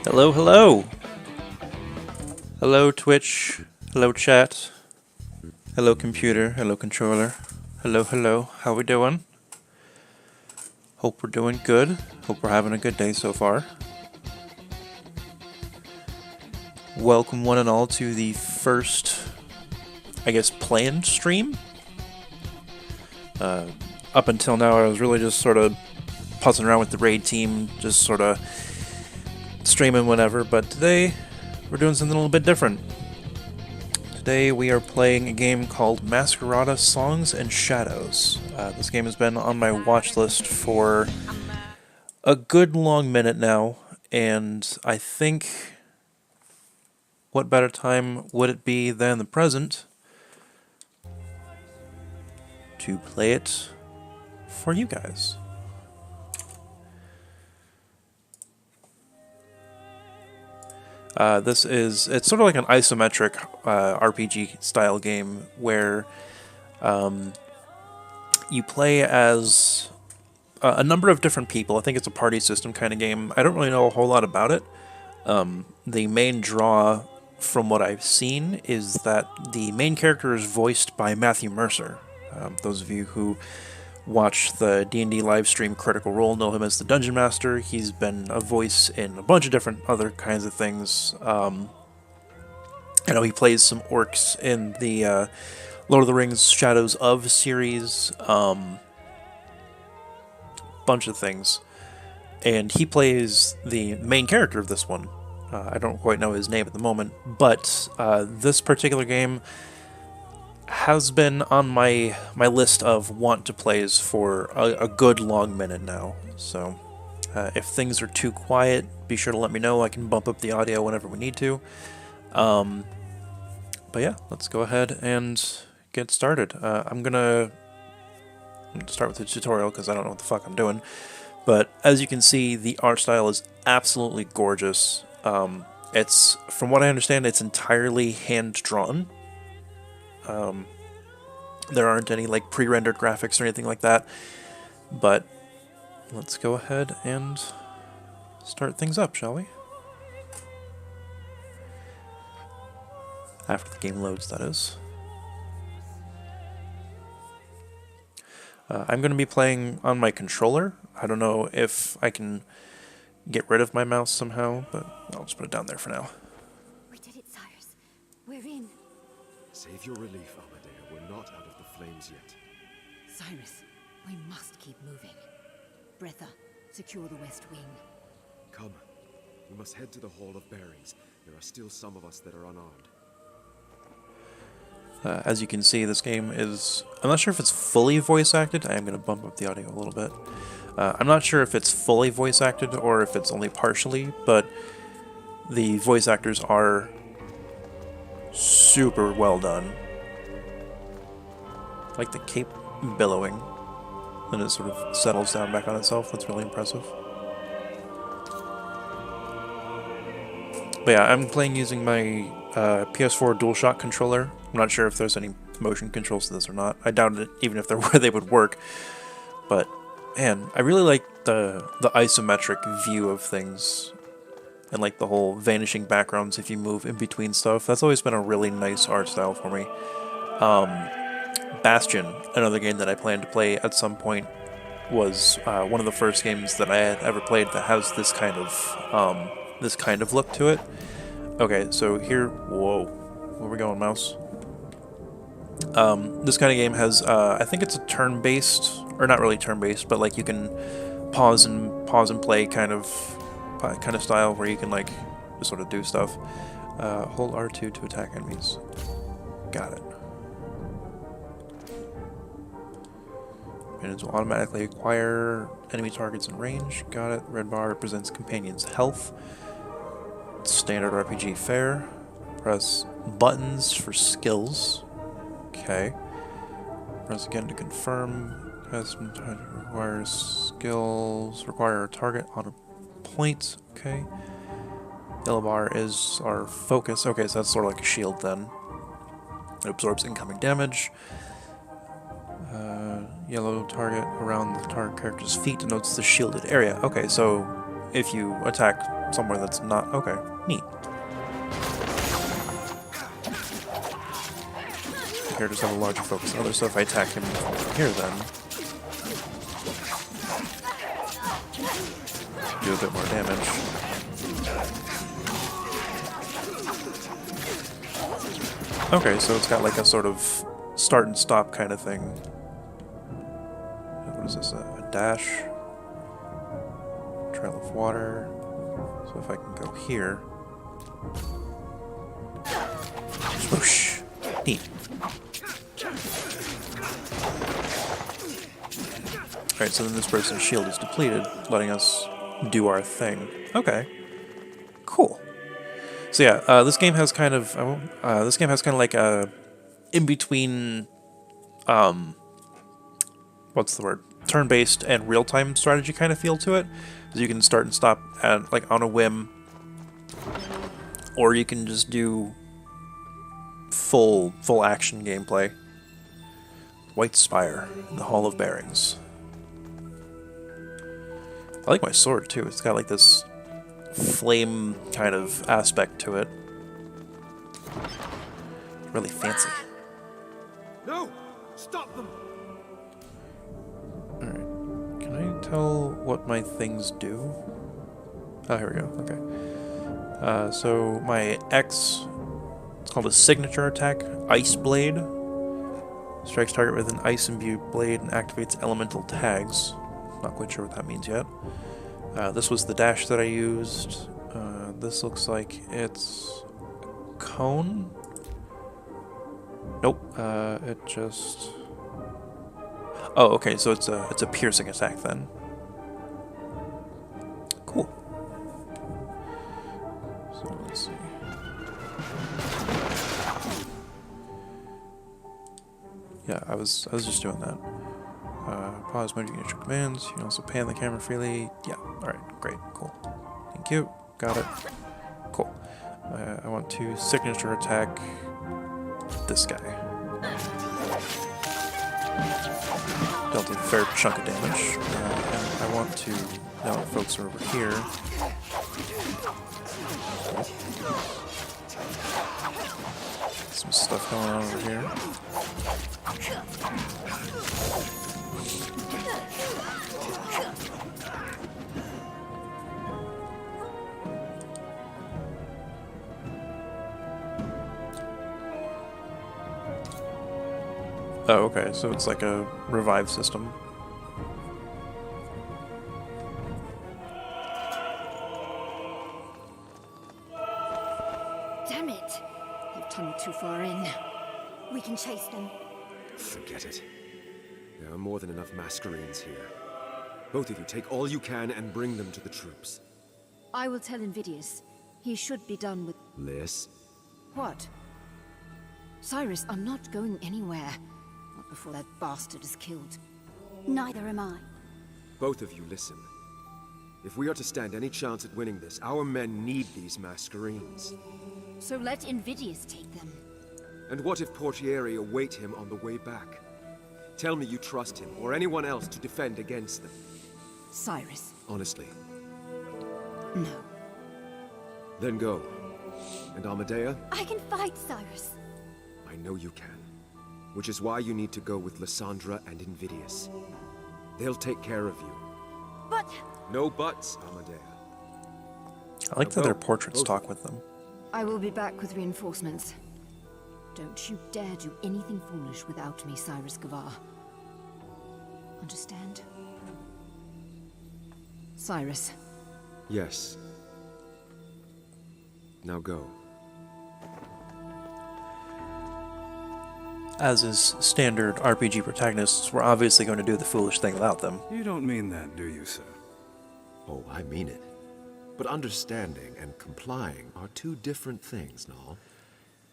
Hello, hello. Hello, Twitch. Hello, chat. Hello, computer. Hello, controller. Hello, hello. How we doing? Hope we're doing good. Hope we're having a good day so far. Welcome one and all to the first, I guess, planned stream. Up until now, I was really just sort of puzzling around with the raid team, just sort of streaming whenever, but today we're doing something a little bit different. Today we are playing a game called Masquerada Songs and Shadows. This game has been on my watch list for a good long minute now, and I think what better time would it be than the present to play it for you guys. It's sort of like an isometric RPG style game where you play as a number of different people. I think it's a party system kind of game. I don't really know a whole lot about it. The main draw from what I've seen is that the main character is voiced by Matthew Mercer. Those of you who watch the D&D live stream Critical Role know him as the Dungeon Master. He's been a voice in a bunch of different other kinds of things. I know he plays some orcs in the Lord of the Rings Shadows of series. Bunch of things. And he plays the main character of this one. I don't quite know his name at the moment, but this particular game has been on my list of want to plays for a good long minute now. So if things are too quiet, be sure to let me know. I can bump up the audio whenever we need to. But yeah, let's go ahead and get started. I'm gonna start with the tutorial because I don't know what the fuck I'm doing. But as you can see, the art style is absolutely gorgeous. It's, from what I understand, it's entirely hand-drawn. There aren't any like pre-rendered graphics or anything like that, but let's go ahead and start things up, shall we? After the game loads, that is. I'm going to be playing on my controller. I don't know if I can get rid of my mouse somehow, but I'll just put it down there for now. We did it, Cyrus. We're in. Save your relief, Amadea. We're not out of the flames yet. Cyrus, we must keep moving. Bretha, secure the west wing. Come. We must head to the Hall of Bearings. There are still some of us that are unarmed. As you can see, this game is... I'm not sure if it's fully voice acted. I am going to bump up the audio a little bit. I'm not sure if it's fully voice acted or if it's only partially, but the voice actors are super well done. Like the cape billowing, then it sort of settles down back on itself. That's really impressive. But yeah, I'm playing using my PS4 DualShock controller. I'm not sure if there's any motion controls to this or not. I doubt it, even if there were, they would work. But man, I really like the isometric view of things, and like the whole vanishing backgrounds if you move in between stuff. That's always been a really nice art style for me. Bastion, another game that I plan to play at some point, was one of the first games that I had ever played that has this kind of look to it. Okay, so here, whoa, where we going, mouse? This kind of game has, I think it's a turn-based, or not really turn-based, but like you can pause and play kind of style where you can like to sort of do stuff. Hold R2 to attack enemies. Got it. Minions will automatically acquire enemy targets in range. Got it. Red bar represents companions' health. Standard RPG fare. Press buttons for skills. Okay. Press again to confirm. Requires skills. Require a target on a point. Okay. Yellow bar is our focus. Okay, so that's sort of like a shield then. It absorbs incoming damage. Yellow target around the target character's feet denotes the shielded area. Okay, so if you attack somewhere that's not... Okay, neat. The characters have a larger focus than others, so if I attack him from here then... do a bit more damage. Okay, so it's got like a sort of start and stop kind of thing. What is this? A dash? Trail of water. So if I can go here. Swoosh! Neat. Alright, so then this person's shield is depleted, letting us do our thing. Okay. Cool. So yeah, this game has kind of like a in-between, what's the word? Turn-based and real-time strategy kind of feel to it. So you can start and stop at, like, on a whim, or you can just do full action gameplay. White Spire, the Hall of Bearings. I like my sword too. It's got like this flame kind of aspect to it. Really fancy. No! Stop them! Alright. Can I tell what my things do? Oh, here we go. Okay. So my X, it's called a signature attack, Ice Blade. Strikes target with an ice imbued blade and activates elemental tags. Not quite sure what that means yet. This was the dash that I used. This looks like it's cone. Nope. It just. Oh, okay. So it's a piercing attack then. Cool. So let's see. Yeah, I was just doing that. Pause mode, you can issue commands. You can also pan the camera freely. Yeah, alright, great, cool. Thank you, got it. Cool. I want to signature attack this guy. Dealt a fair chunk of damage. And I want to, now that folks are over here, some stuff going on over here. Oh, okay, so it's like a revive system. Damn it! They've tunneled too far in. We can chase them. Forget it. There are more than enough Masquerades here. Both of you take all you can and bring them to the troops. I will tell Invidius. He should be done with... Liz? What? Cyrus, I'm not going anywhere. Not before that bastard is killed. Neither am I. Both of you listen. If we are to stand any chance at winning this, our men need these Masquerades. So let Invidius take them. And what if Portieri await him on the way back? Tell me you trust him, or anyone else, to defend against them. Cyrus. Honestly. No. Then go. And Amadea? I can fight, Cyrus. I know you can. Which is why you need to go with Lysandra and Invidius. They'll take care of you. But... No buts, Amadea. I like Now that their go. portraits Both. talk with them. I will be back with reinforcements. Don't you dare do anything foolish without me, Cyrus Gavar. Understand? Cyrus. Yes. Now go. As is standard RPG protagonists, we're obviously going to do the foolish thing without them. You don't mean that, do you, sir? Oh, I mean it. But understanding and complying are two different things, Null.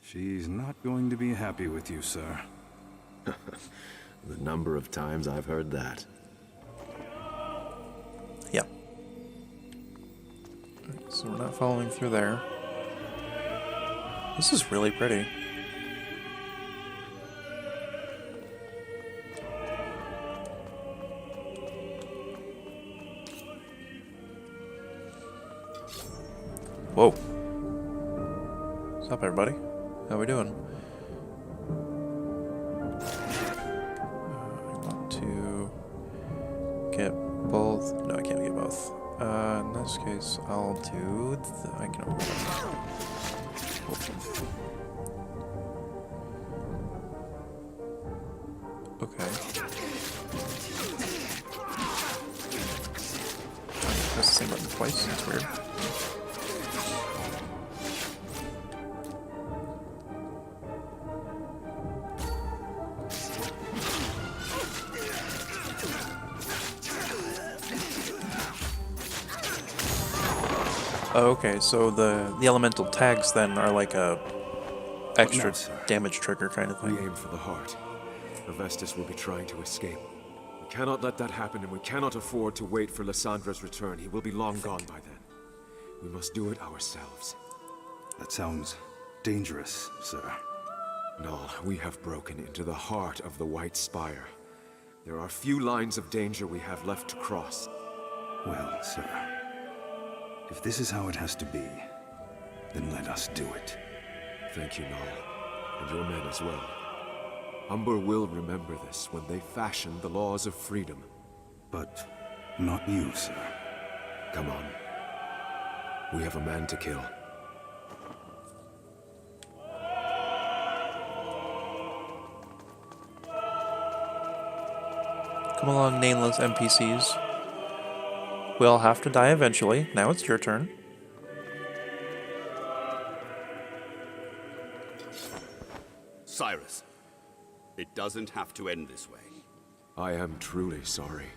She's not going to be happy with you, sir. The number of times I've heard that. Yeah. So we're not following through there. This is really pretty. Whoa. What's up, everybody? How we doing? I want to get both. No, I can't get both. In this case, I'll do. I can open it. Okay. Press the same button twice. That's weird. Oh, okay, so the elemental tags then are like a extra damage trigger kind of We thing. aim for the heart. Hephaestus will be trying to escape. We cannot let that happen, and we cannot afford to wait for Lyssandra's return. He will be long gone by then. We must do it ourselves. That sounds dangerous, sir. Null, we have broken into the heart of the White Spire. There are few lines of danger we have left to cross. Well, sir, if this is how it has to be, then let us do it. Thank you, Null, and your men as well. Umber will remember this when they fashion the laws of freedom. But not you, sir. Come on. We have a man to kill. Come along, nameless NPCs. We all have to die eventually. Now it's your turn. Cyrus, it doesn't have to end this way. I am truly sorry.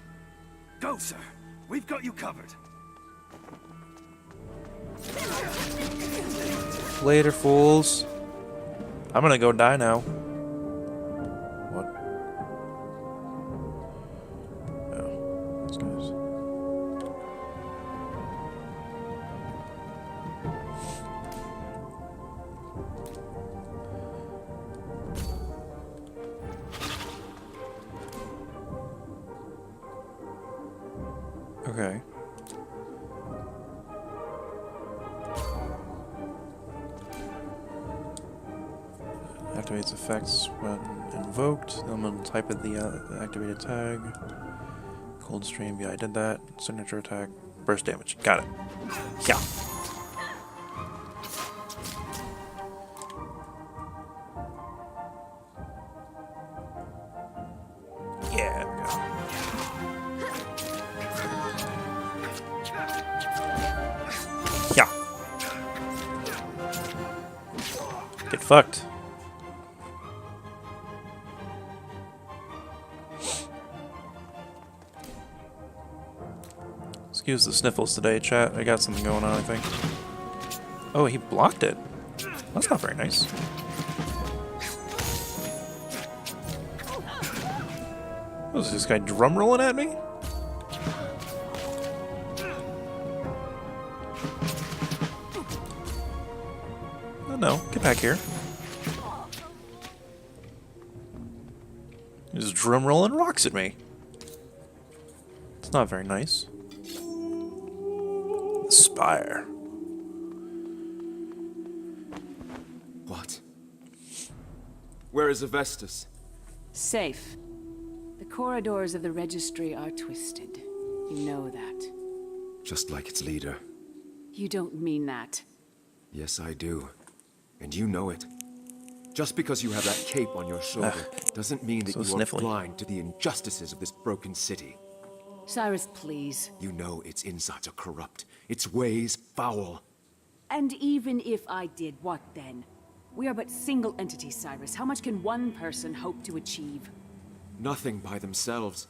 Go, sir. We've got you covered. Later, fools. I'm gonna go die now. What? Oh, these guys. Okay. Activates effects when invoked. Element type of the activated tag. Cold stream. Yeah, I did that. Signature attack. Burst damage. Got it. Yeah. Yeah. There we go. Yeah. Get fucked. Excuse the sniffles today, chat. I got something going on, I think. Oh, he blocked it. That's not very nice. What is this guy drum rolling at me? Oh no, get back here. He's drum rolling rocks at me. It's not very nice. Spire. What? Where is Hephaestus? Safe. The corridors of the registry are twisted. You know that. Just like its leader. You don't mean that. Yes, I do. And you know it. Just because you have that cape on your shoulder doesn't mean that so you sniffly. are blind to the injustices of this broken city. Cyrus, please. You know its insides are corrupt, its ways foul. And even if I did, what then? We are but single entities, Cyrus. How much can one person hope to achieve? Nothing by themselves,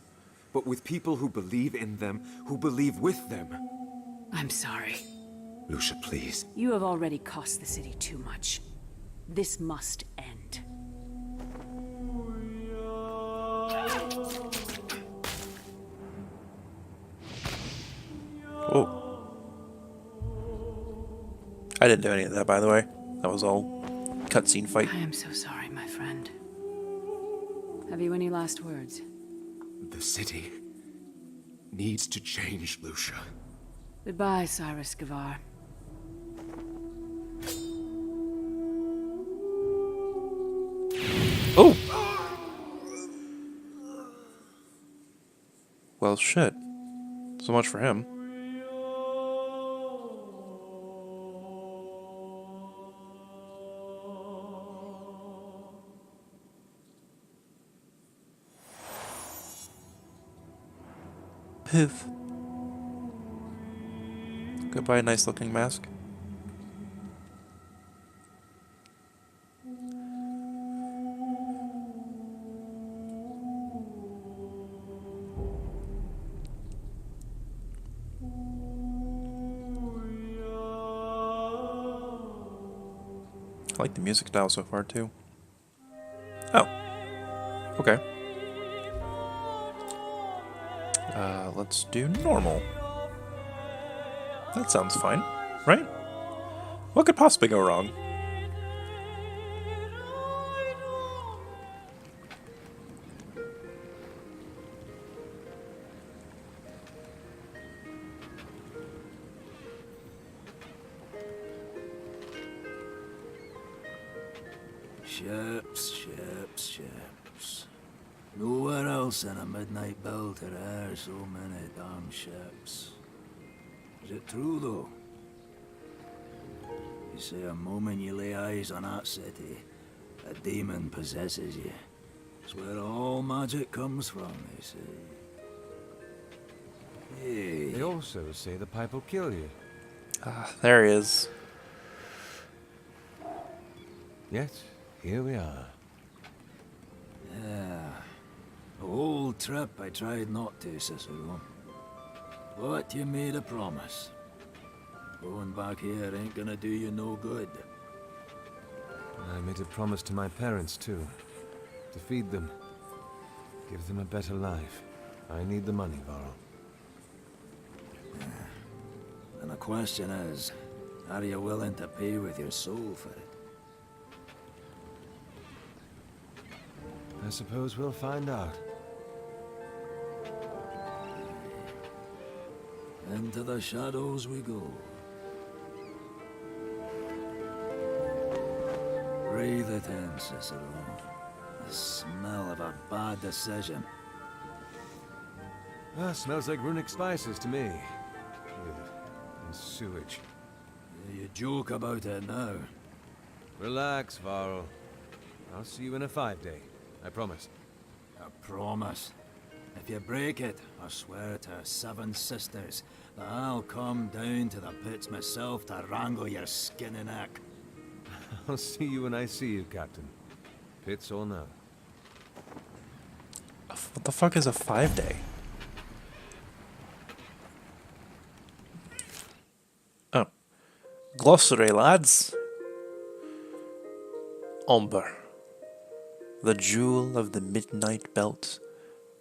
but with people who believe in them, who believe with them. I'm sorry. Lucia, please. You have already cost the city too much. This must end. Oh. I didn't do any of that, by the way. That was all cutscene fight. I am so sorry, my friend. Have you any last words? The city needs to change, Lucia. Goodbye, Cyrus Gavar. Oh! Well, shit. So much for him. Poof. Goodbye, nice looking mask. I like the music style so far too. Oh. Okay. Let's do normal. That sounds fine, right? What could possibly go wrong? Ships, ships, ships. Nowhere else in a midnight build are there so many damn ships. Is it true, though? You say a moment you lay eyes on that city, a demon possesses you. It's where all magic comes from, they say. Hey. They also say the pipe will kill you. Ah, there he is. Yet, here we are. Yeah. The whole trip I tried not to, Cicero. But you made a promise. Going back here ain't gonna do you no good. I made a promise to my parents, too. To feed them. Give them a better life. I need the money, Varl. And the question is, are you willing to pay with your soul for it? I suppose we'll find out. Into the shadows we go. Breathe it in, Cicero. The smell of a bad decision. Ah, smells like runic spices to me. Ugh, and sewage. You joke about it now. Relax, Varl. I'll see you in a 5-day. I promise. A promise. If you break it, I swear to 7 sisters that I'll come down to the pits myself to wrangle your skinny neck. I'll see you when I see you, Captain. Pits or no. What the fuck is a 5-day? Oh. Glossary, lads. Umber. The jewel of the Midnight Belt,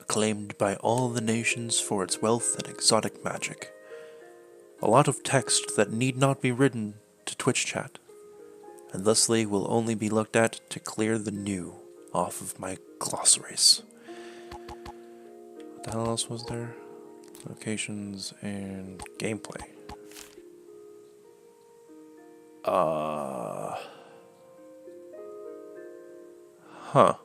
acclaimed by all the nations for its wealth and exotic magic. A lot of text that need not be written to Twitch chat, and thusly will only be looked at to clear the new off of my glossaries. What the hell else was there? Locations and gameplay. Huh.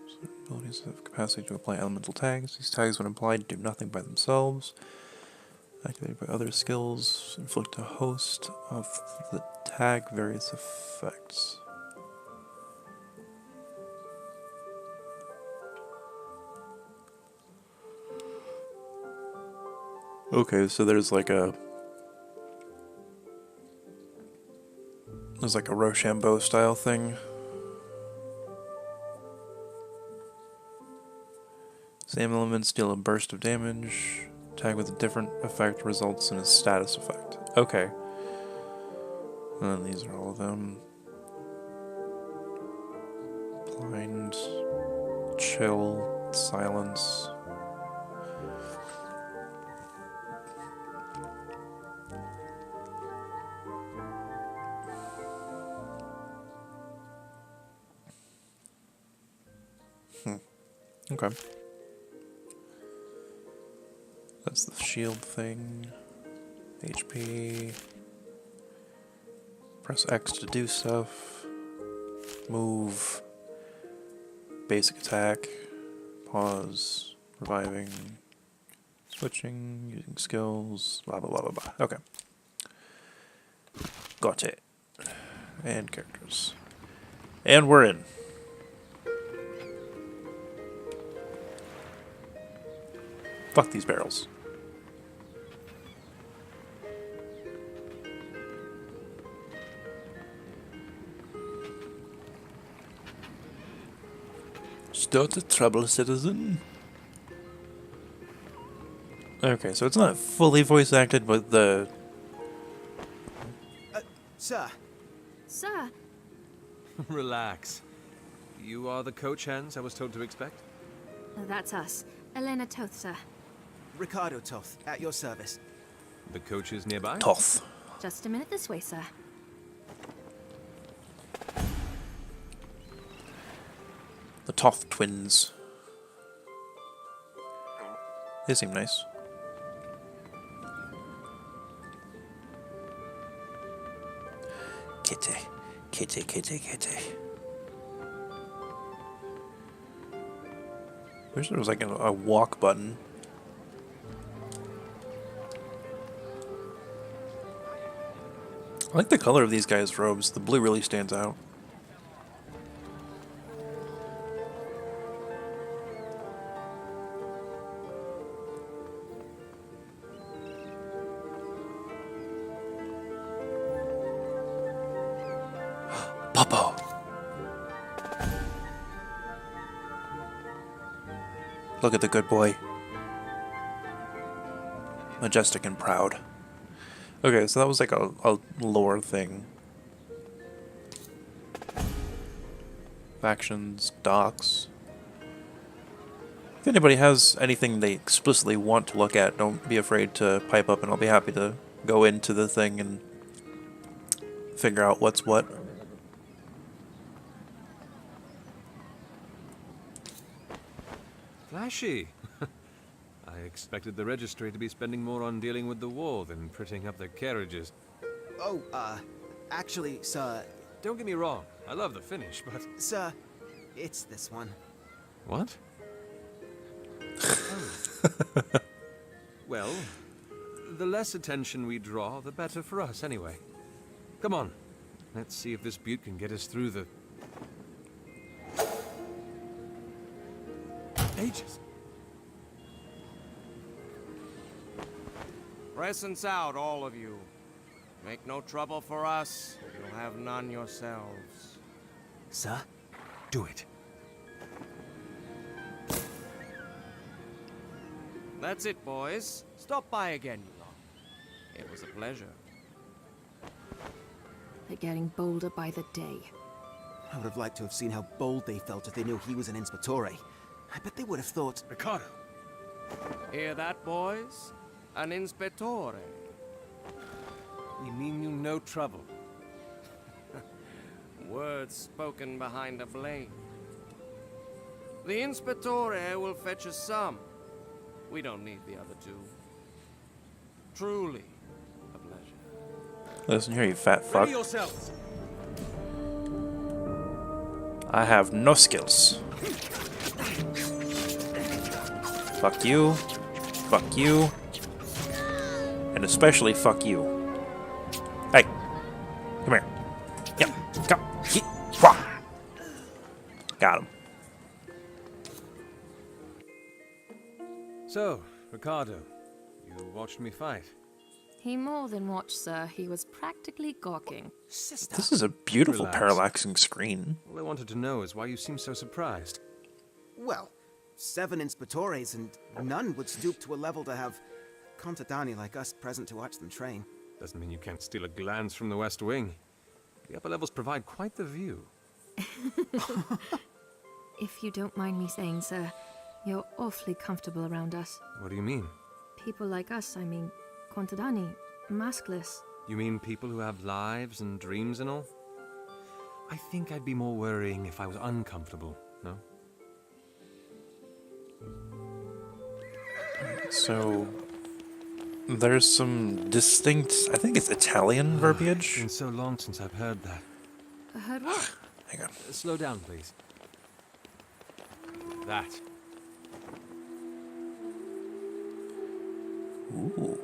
Certain abilities have capacity to apply elemental tags. These tags, when applied, do nothing by themselves. Activated by other skills, inflict a host of the tag various effects. Okay, so there's like a Rochambeau style thing. Same elements deal a burst of damage. Attack with a different effect results in a status effect. Okay. And these are all of them. Blind, chill, silence. Okay. That's the shield thing. HP. Press X to do stuff. Move. Basic attack. Pause. Reviving. Switching. Using skills. Blah, blah, blah, blah, blah. Okay. Got it. And characters. And we're in. Fuck these barrels. Start the trouble, citizen. Okay, so it's not fully voice acted, but the... Sir. Sir, Relax. You are the coach hands I was told to expect? that's us. Elena Toth, sir. Ricardo Toth, at your service. The coach is nearby? Toth. Just a minute this way, sir. The Toth twins. They seem nice. Kitty. Kitty, kitty, kitty. Wish there was like a walk button. I like the color of these guys' robes. The blue really stands out. Popo! Look at the good boy. Majestic and proud. Okay, so that was like a lore thing. Factions, docks. If anybody has anything they explicitly want to look at, don't be afraid to pipe up and I'll be happy to go into the thing and figure out what's what. Flashy. I expected the registry to be spending more on dealing with the war than prettying up their carriages. Oh, actually, sir... Don't get me wrong, I love the finish, but... Sir, it's this one. What? Well, the less attention we draw, the better for us, anyway. Come on, let's see if this butte can get us through the... ages. Presence out, all of you. Make no trouble for us. You'll have none yourselves. Sir, do it. That's it, boys. Stop by again, you lot. It was a pleasure. They're getting bolder by the day. I would have liked to have seen how bold they felt if they knew he was an Inspectore. I bet they would have thought... Ricardo! Hear that, boys? An Inspectore. We mean you no trouble. Words spoken behind a blade. The Inspectore will fetch us some. We don't need the other two. Truly a pleasure. Listen here, you fat fuck. Ready yourselves! I have no skills. Fuck you. Fuck you. And especially fuck you. Hey. Come here. Yep. Come. Got him. So, Ricardo, you who watched me fight. He more than watched, sir. He was practically gawking. Sister. This is a beautiful Relax. parallaxing screen. All I wanted to know is why you seem so surprised. Well, 7 Inspectores and none would stoop to a level to have contadani like us present to watch them train. Doesn't mean you can't steal a glance from the West Wing. The upper levels provide quite the view. If you don't mind me saying, sir, you're awfully comfortable around us. What do you mean? People like us, I mean, contadani, maskless. You mean people who have lives and dreams and all? I think I'd be more worrying if I was uncomfortable, no? So, there's some distinct, I think it's Italian verbiage. It's been so long since I've heard that. Heard what? Hang on. Slow down, please. That. Ooh.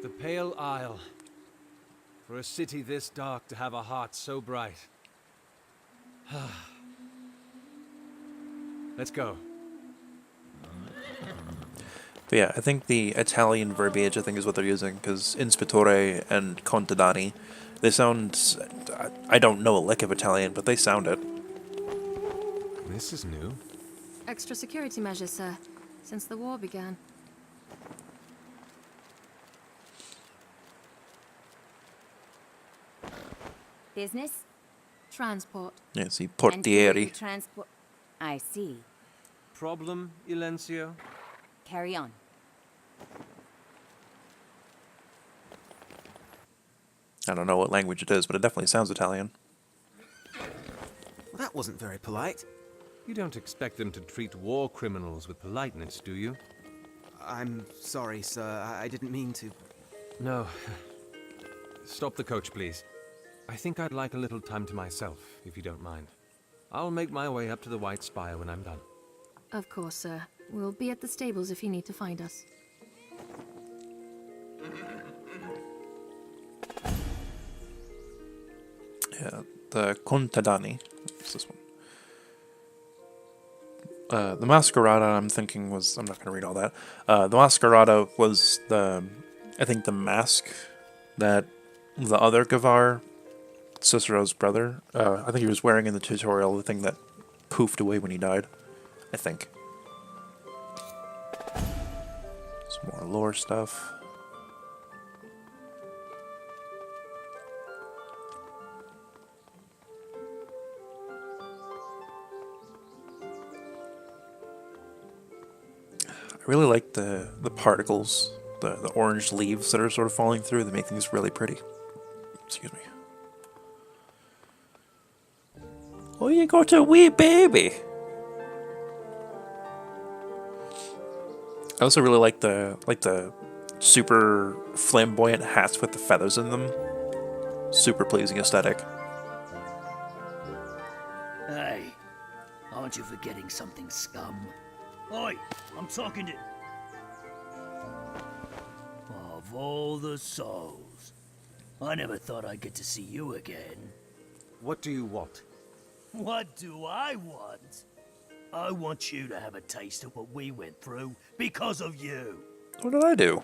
The Pale Isle. For a city this dark to have a heart so bright. Let's go. But yeah, I think the Italian verbiage, I think, is what they're using, because Inspectore and Contadani, they sound... I don't know a lick of Italian, but they sound it. This is new. Extra security measures, sir, since the war began. Business? Transport. Yeah, see, portieri. Transport. I see. Problem, Ilencio? Carry on. I don't know what language it is, but it definitely sounds Italian. Well, that wasn't very polite. You don't expect them to treat war criminals with politeness, do you? I'm sorry, sir. I didn't mean to. No. Stop the coach, please. I think I'd like a little time to myself, if you don't mind. I'll make my way up to the White Spire when I'm done. Of course, sir. We'll be at the stables if you need to find us. Yeah, the Contadani. What's this one? The Masquerada, I'm thinking was... I'm not going to read all that. The Masquerada was the... I think the mask that the other Gavar, Cicero's brother, I think he was wearing in the tutorial, the thing that poofed away when he died. I think. Some more lore stuff. I really like the particles, the orange leaves that are sort of falling through. They make things really pretty. Excuse me. Oh, you got a wee baby! I also really like the super flamboyant hats with the feathers in them. Super pleasing aesthetic. Hey, aren't you forgetting something, scum? Oi, I'm talking to... Of all the souls, I never thought I'd get to see you again. What do you want? What do I want? I want you to have a taste of what we went through because of you. What did I do?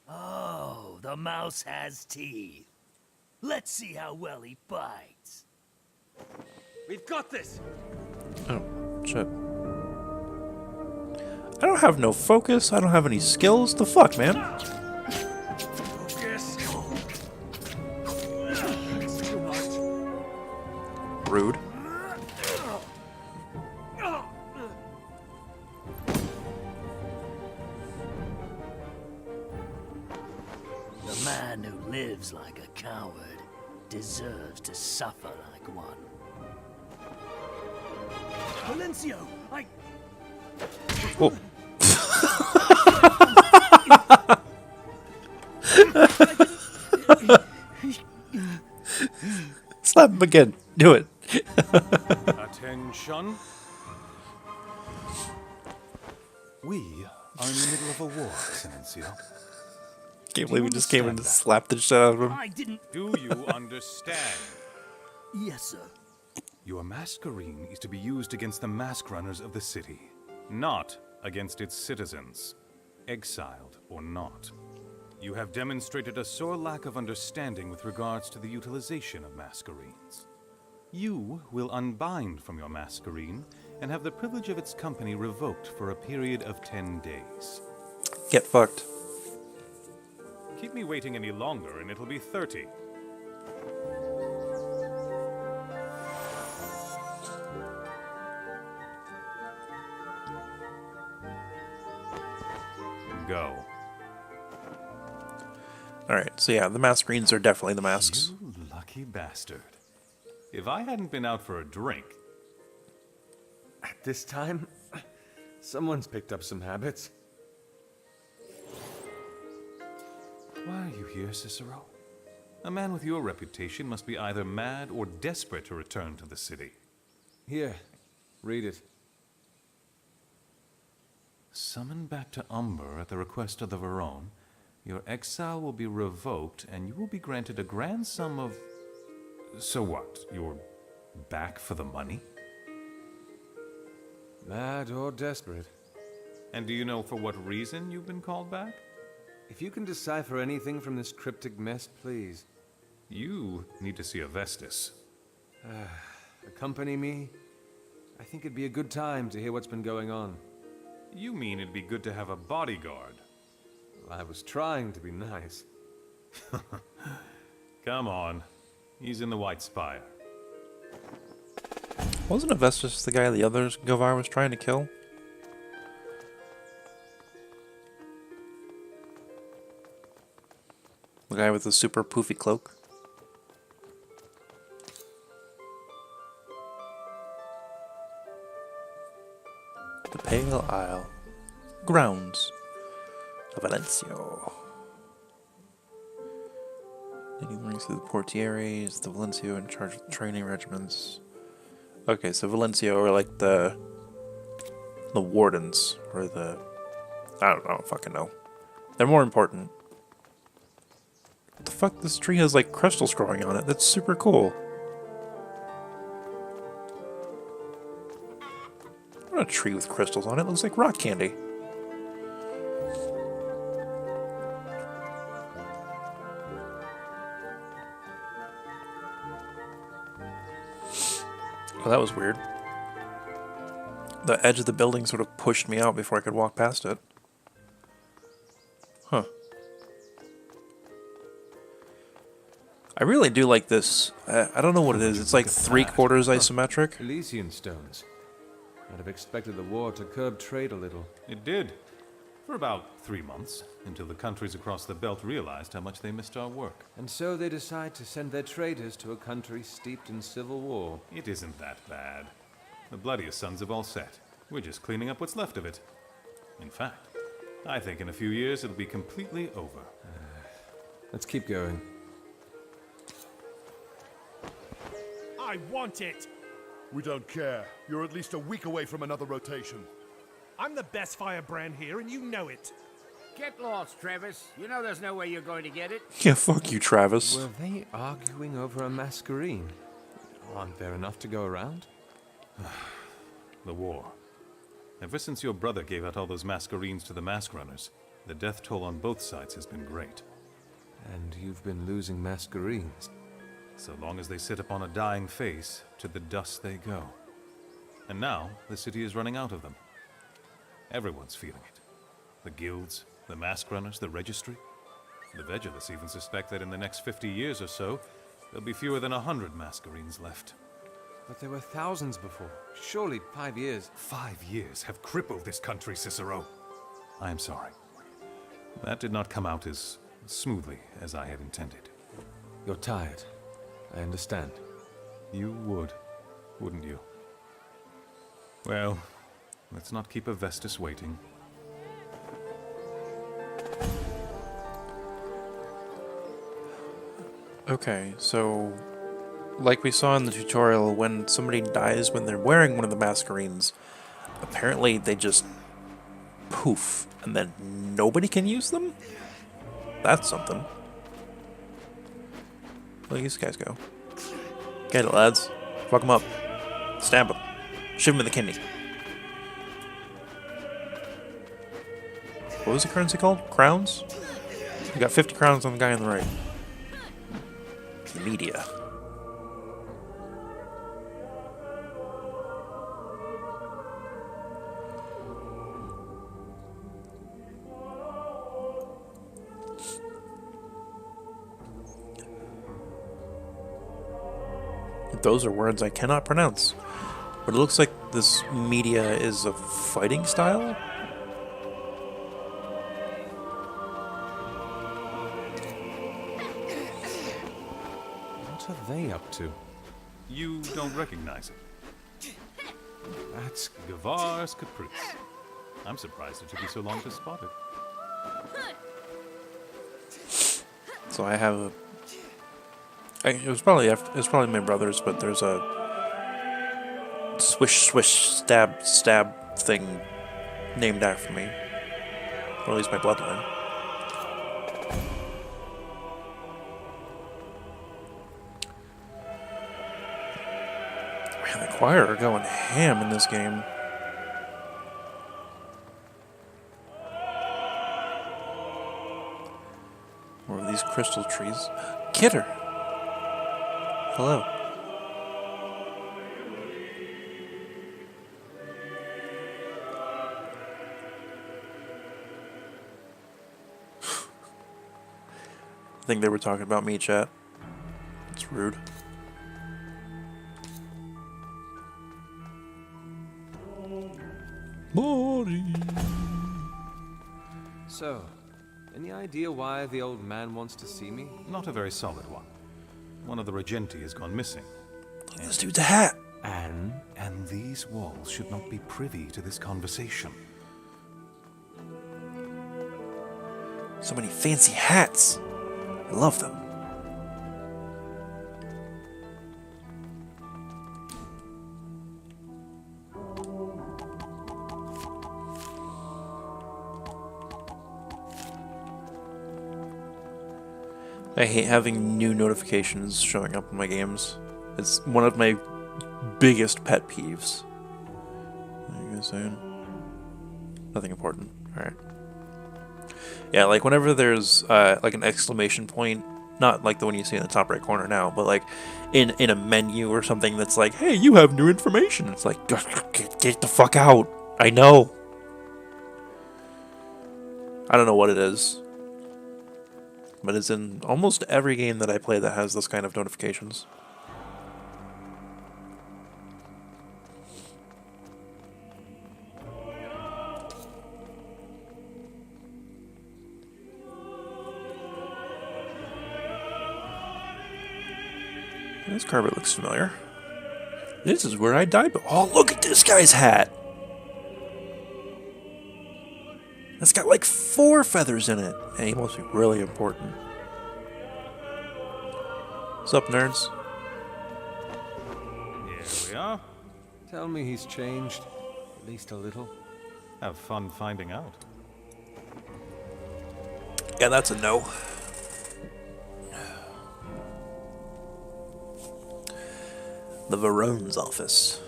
Oh, the mouse has teeth. Let's see how well he bites. We've got this! Oh, shit. I don't have no focus. I don't have any skills. The fuck, man? Focus! Rude. The man who lives like a coward deserves to suffer like one. Valencio, Oh. Slap him again. Do it. Attention. We are in the middle of a war, Excellencio. Can't believe we just came in and slapped the shit out of him. I didn't. Do you understand? Yes, sir. Your masquerine is to be used against the mask runners of the city, not against its citizens, exiled or not. You have demonstrated a sore lack of understanding with regards to the utilization of masquerines. You will unbind from your masquerine and have the privilege of its company revoked for a period of 10 days. Get fucked. Keep me waiting any longer and it'll be 30. Go. Alright, so yeah, the masquerines are definitely the masks. You lucky bastard. If I hadn't been out for a drink... At this time, someone's picked up some habits. Why are you here, Cicero? A man with your reputation must be either mad or desperate to return to the city. Here, read it. Summoned back to Umber at the request of the Verone, your exile will be revoked and you will be granted a grand sum of... So what? You're back for the money? Mad or desperate. And do you know for what reason you've been called back? If you can decipher anything from this cryptic mess, please. You need to see a Vestis. Accompany me? I think it'd be a good time to hear what's been going on. You mean it'd be good to have a bodyguard? Well, I was trying to be nice. Come on. He's in the White Spire. Wasn't Avestus the guy the other Govar was trying to kill? The guy with the super poofy cloak? The Pale Isle. Grounds of Valencio. Leading ranks through the Portieres, the Valencio in charge of training regiments. Okay, so Valencio are like the wardens, or the... I don't fucking know. They're more important. What the fuck? This tree has like crystals growing on it. That's super cool. Not a tree with crystals on it. It looks like rock candy. Well, that was weird. The edge of the building sort of pushed me out before I could walk past it. Huh. I really do like this. I don't know what it is. It's like 3/4 isometric. Elysian stones. I'd have expected the war to curb trade a little. It did. For about 3 months, until the countries across the belt realized how much they missed our work. And so they decide to send their traders to a country steeped in civil war. It isn't that bad. The bloodiest sons have all set. We're just cleaning up what's left of it. In fact, I think in a few years it'll be completely over. Let's keep going. I want it! We don't care. You're at least a week away from another rotation. I'm the best firebrand here, and you know it. Get lost, Travis. You know there's no way you're going to get it. Yeah, fuck you, Travis. Were they arguing over a masquerine? Aren't there enough to go around? The war. Ever since your brother gave out all those masquerines to the mask runners, the death toll on both sides has been great. And you've been losing masquerines. So long as they sit upon a dying face, to the dust they go. And now, the city is running out of them. Everyone's feeling it. The guilds, the mask runners, the registry. The Vegelus even suspect that in the next 50 years or so, there'll be fewer than 100 masquerines left. But there were thousands before. Surely 5 years. 5 years have crippled this country, Cicero. I am sorry. That did not come out as smoothly as I had intended. You're tired. I understand. You would, wouldn't you? Well, let's not keep a Vestis waiting. Okay, so like we saw in the tutorial, when somebody dies when they're wearing one of the masquerines, apparently they just poof, and then nobody can use them? That's something. Where these guys go? Get it, lads. Fuck them up. Stab them. Shoot him in the kidney. What was the currency called? Crowns? We got 50 crowns on the guy on the right. Media. Those are words I cannot pronounce. But it looks like this media is a fighting style? What are they up to? You don't recognize it. That's Gavar's Caprice. I'm surprised it took you so long to spot it. So I have a... it was probably my brother's, but there's a swish swish stab thing named after me. Or at least my bloodline. Man, the choir are going ham in this game. More of these crystal trees. Kidder! Hello. I think they were talking about me, chat. It's rude. Mori. So, any idea why the old man wants to see me? Not a very solid one. One of the Regenti has gone missing. This dude's a hat. And these walls should not be privy to this conversation. So many fancy hats. I love them. I hate having new notifications showing up in my games. It's one of my biggest pet peeves. What are you guys saying? Nothing important. Alright. Yeah, like whenever there's like an exclamation point, not like the one you see in the top right corner now, but like in a menu or something that's like, hey, you have new information. It's like, get the fuck out. I know. I don't know what it is. But it's in almost every game that I play that has this kind of notifications. This carpet looks familiar. This is where I died. Oh, look at this guy's hat! It's got like 4 feathers in it. And he must be really important. What's up, nerds? Here we are. Tell me he's changed, at least a little. Have fun finding out. Yeah, that's a no. The Verone's office.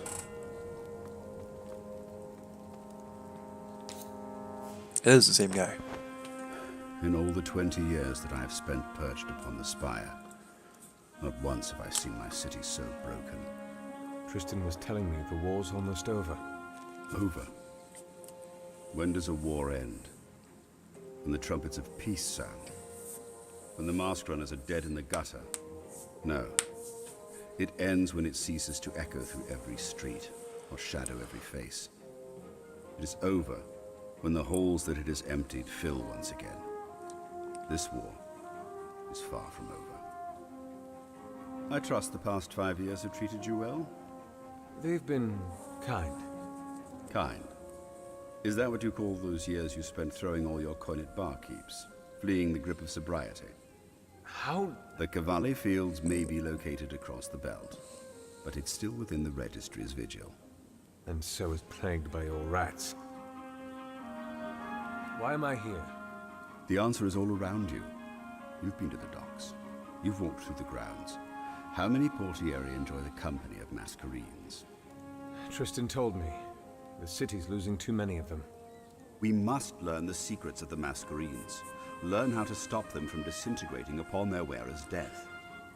It is the same guy. In all the 20 years that I have spent perched upon the spire, not once have I seen my city so broken. Tristan was telling me the war's almost over. Over? When does a war end? When the trumpets of peace sound? When the mask runners are dead in the gutter? No. It ends when it ceases to echo through every street, or shadow every face. It is over when the halls that it has emptied fill once again. This war is far from over. I trust the past 5 years have treated you well? They've been kind. Kind? Is that what you call those years you spent throwing all your coin at barkeeps, fleeing the grip of sobriety? How? The Cavalli Fields may be located across the belt, but it's still within the Registry's vigil. And so is plagued by your rats. Why am I here? The answer is all around you. You've been to the docks. You've walked through the grounds. How many portieri enjoy the company of Masquerines? Tristan told me. The city's losing too many of them. We must learn the secrets of the Masquerines. Learn how to stop them from disintegrating upon their wearer's death.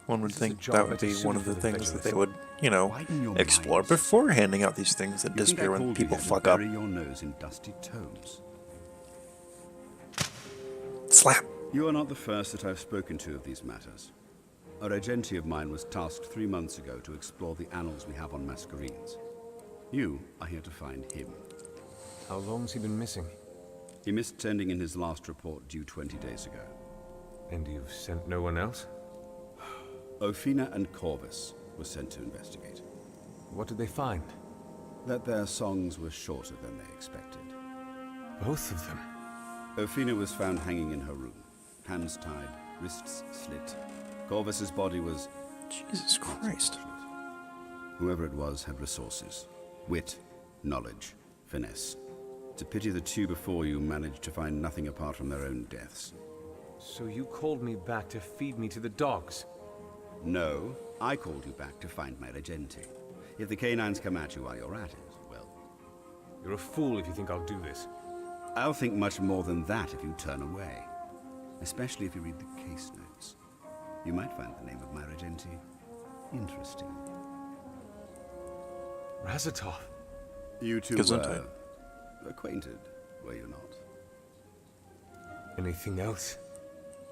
One would think that would be one of the things that they would, you know, explore before handing out these things that disappear when people fuck up. Bury your nose in dusty tomes. Slap. You are not the first that I've spoken to of these matters. A regenti of mine was tasked 3 months ago to explore the annals we have on Masquerines. You are here to find him. How long's he been missing? He missed sending in his last report due 20 days ago. And you've sent no one else? Ophina and Corvus were sent to investigate. What did they find? That their songs were shorter than they expected. Both of them? Ophina was found hanging in her room. Hands tied, wrists slit. Corvus's body was... Jesus Christ. Whoever it was had resources. Wit, knowledge, finesse. It's a pity the two before you managed to find nothing apart from their own deaths. So you called me back to feed me to the dogs? No, I called you back to find my regenti. If the canines come at you while you're at it, well... You're a fool if you think I'll do this. I'll think much more than that if you turn away. Especially if you read the case notes. You might find the name of my regenti interesting. Razatov. You two were acquainted, were you not? Anything else?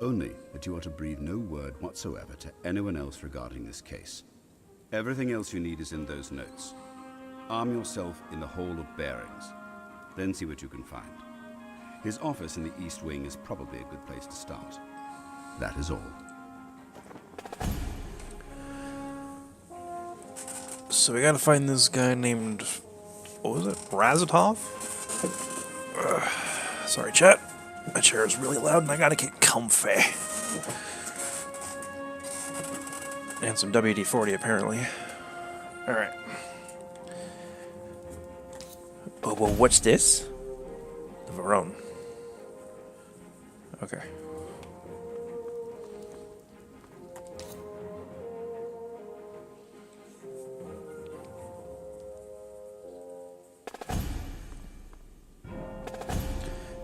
Only that you are to breathe no word whatsoever to anyone else regarding this case. Everything else you need is in those notes. Arm yourself in the Hall of Bearings. Then see what you can find. His office in the East Wing is probably a good place to start. That is all. So we gotta find this guy named... what was it? Razatov? Sorry, chat. My chair is really loud and I gotta get comfy. And some WD-40 apparently. Alright. Oh, well, what's this? The Verone. Okay.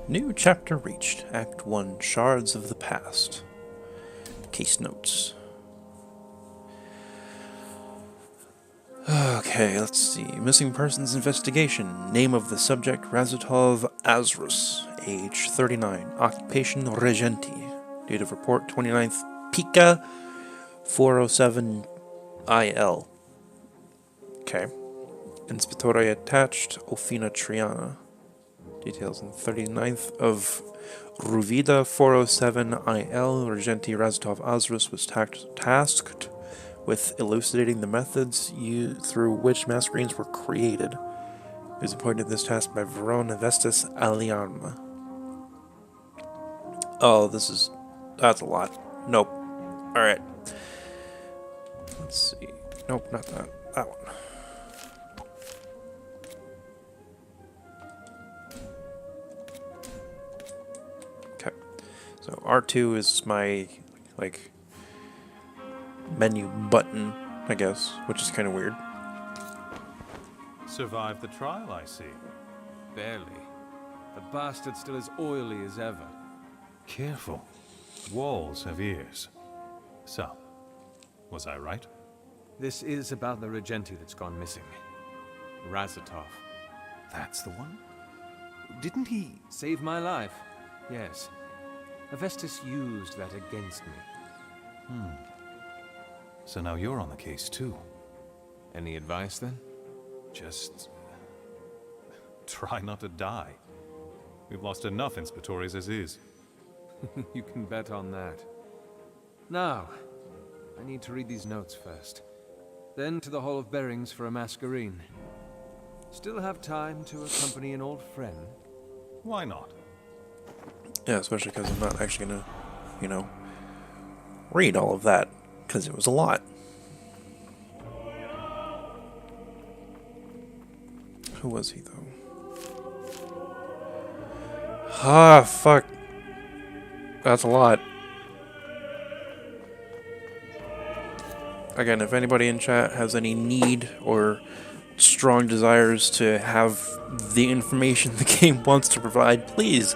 New chapter reached. Act 1, Shards of the Past. Case notes. Okay, let's see. Missing persons investigation. Name of the subject, Razatov Azrus. Age 39. Occupation, Regenti. Date of report, 29th Pika 407 IL. Okay. Inspetore attached, Ophina Triana. Details on 39th of Ruvida 407 IL. Regenti Razatov Azrus was tasked with elucidating the methods through which Masquerines were created. He was appointed this task by Verona Vestis Aliarma. Oh, that's a lot. Nope. Alright. Let's see. Nope, not that. That one. Okay. So R2 is my, like, menu button, I guess, which is kind of weird. Survived the trial, I see. Barely. The bastard's still as oily as ever. Careful. Walls have ears. So, was I right? This is about the Regenti that's gone missing. Razatov. That's the one? Didn't he... Save my life, yes. Hephaestus used that against me. So now you're on the case, too. Any advice, then? Just... try not to die. We've lost enough Inspectores as is. You can bet on that. Now, I need to read these notes first. Then to the Hall of Bearings for a masquerine. Still have time to accompany an old friend? Why not? Yeah, especially because I'm not actually gonna, you know, read all of that, because it was a lot. Who was he, though? Ah, fuck. That's a lot. again, if anybody in chat has any need or strong desires to have the information the game wants to provide, please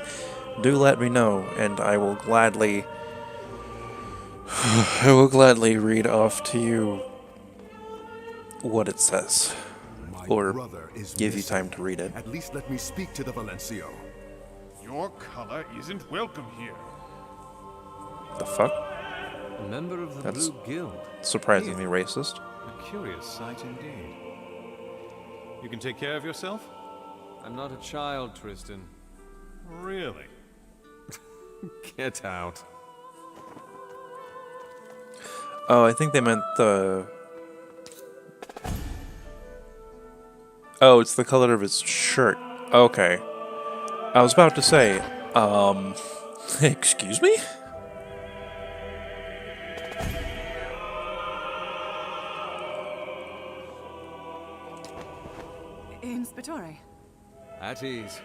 do let me know, and I will gladly read off to you what it says, or give you time to read it. At least let me speak to the Valencio. Your color isn't welcome here. The fuck? A member of the That's Blue Guild. surprisingly racist. A curious sight indeed. You can take care of yourself? I'm not a child, Tristan. Really? Get out. Oh, I think they meant the... Oh, it's the color of his shirt. Okay. I was about to say, excuse me? Inspectore, At ease.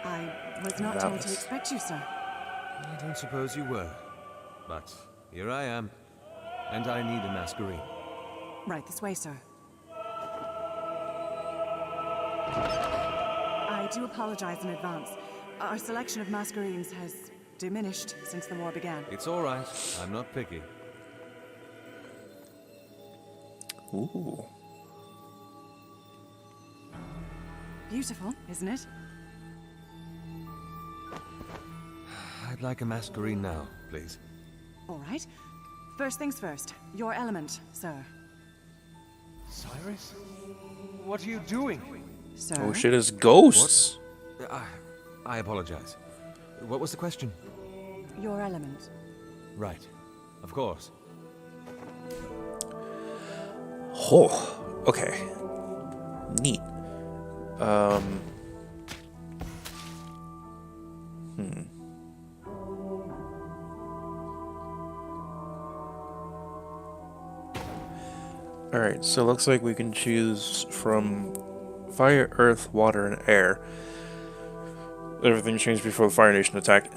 I was not told to expect you, sir. I don't suppose you were. But here I am. And I need a masquerade. Right this way, sir. I do apologize in advance. Our selection of masquerades has diminished since the war began. It's all right. I'm not picky. Ooh. Beautiful, isn't it? I'd like a masquerade now, please. All right. First things first. Your element, sir. Cyrus? What are you doing? Sir? Oh shit, it's ghosts! What? I apologize. What was the question? Your element. Right. Of course. Oh, okay. Neat. Alright, so it looks like we can choose from fire, earth, water, and air. Everything changed before the Fire Nation attack.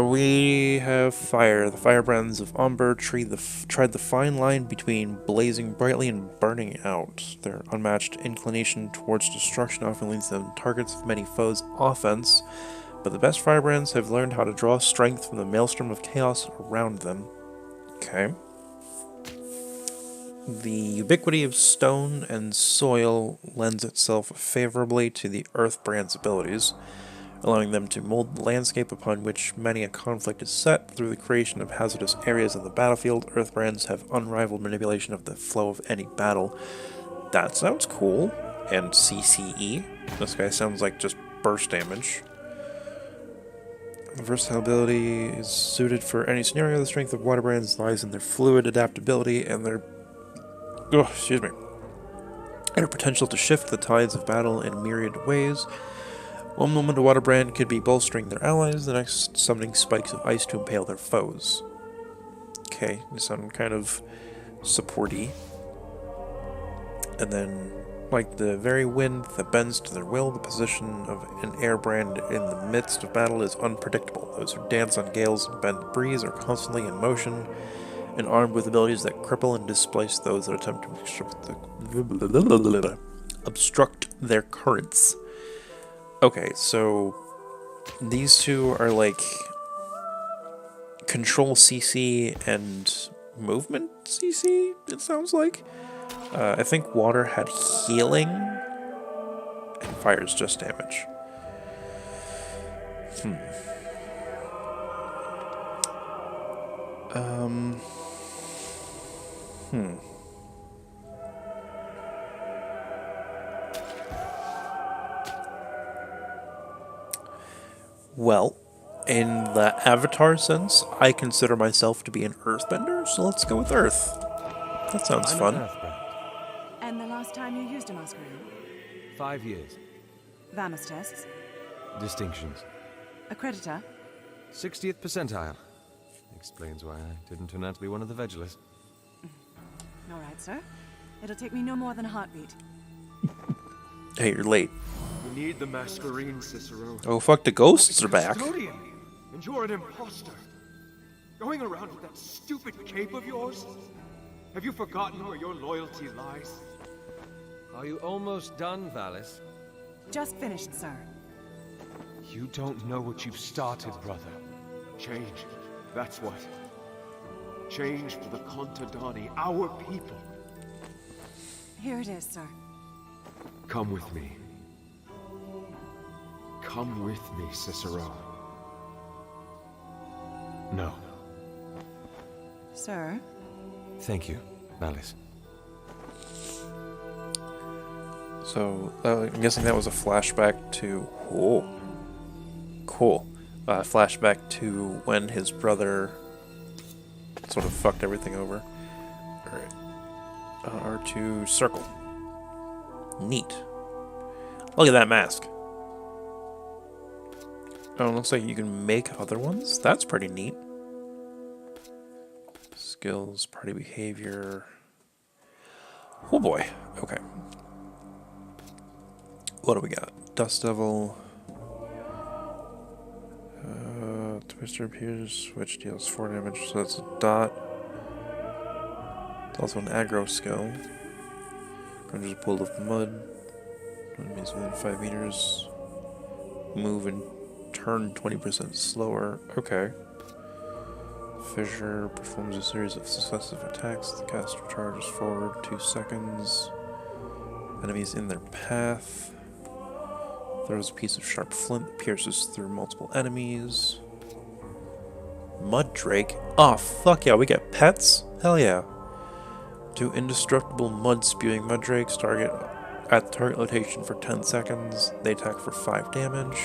We have fire. The firebrands of Umber tread the fine line between blazing brightly and burning out. Their unmatched inclination towards destruction often leads them targets of many foes' offense, but the best firebrands have learned how to draw strength from the maelstrom of chaos around them. Okay. The ubiquity of stone and soil lends itself favorably to the earth brand's abilities, allowing them to mold the landscape upon which many a conflict is set. Through the creation of hazardous areas on the battlefield, earth brands have unrivaled manipulation of the flow of any battle. That sounds cool. And CCE. This guy sounds like just burst damage. The versatility is suited for any scenario. The strength of water brands lies in their fluid adaptability and their potential to shift the tides of battle in myriad ways. One moment a water brand could be bolstering their allies, the next summoning spikes of ice to impale their foes. Okay, they sound kind of supporty. And then, like the very wind that bends to their will, the position of an air brand in the midst of battle is unpredictable. Those who dance on gales and bend the breeze are constantly in motion, and armed with abilities that cripple and displace those that attempt to obstruct their currents. Okay, so these two are like control CC and movement CC, it sounds like. I think water had healing, and fire's just damage. Well, in the Avatar sense, I consider myself to be an earthbender, so let's go with Earth. That sounds fun. And the last time you used a masquerade? 5 years. Vamus tests? Distinctions. Accreditor? 60th percentile. Explains why I didn't turn out to be one of the Vegelers. All right, sir. It'll take me no more than a heartbeat. Hey, you're late. You need the masquerade, Cicero. Oh fuck, the ghosts are back. Custodian, and you're an imposter. Going around with that stupid cape of yours? Have you forgotten where your loyalty lies? Are you almost done, Valis? Just finished, sir. You don't know what you've started, brother. Change. That's what. Change for the Contadani, our people. Here it is, sir. Come with me. Come with me, Cicero. No. Sir? Thank you, Valis. So, I'm guessing that was a flashback to... Oh. Cool. Flashback to when his brother sort of fucked everything over. Alright. R2 circle. Neat. Look at that mask. Oh, it looks like you can make other ones? That's pretty neat. Skills, party behavior. Oh boy. Okay. What do we got? Dust Devil. Twister appears, which deals 4 damage, so that's a dot. It's also an aggro skill. Conjures a pool of mud. Enemies within 5 meters. Move and turn 20% slower. Okay. Fissure performs a series of successive attacks. The caster charges forward 2 seconds. Enemies in their path. Throws a piece of sharp flint that pierces through multiple enemies. Mud Drake? Oh, fuck yeah, we get pets? Hell yeah. 2 indestructible mud-spewing mud drakes target at the target location for 10 seconds. They attack for 5 damage.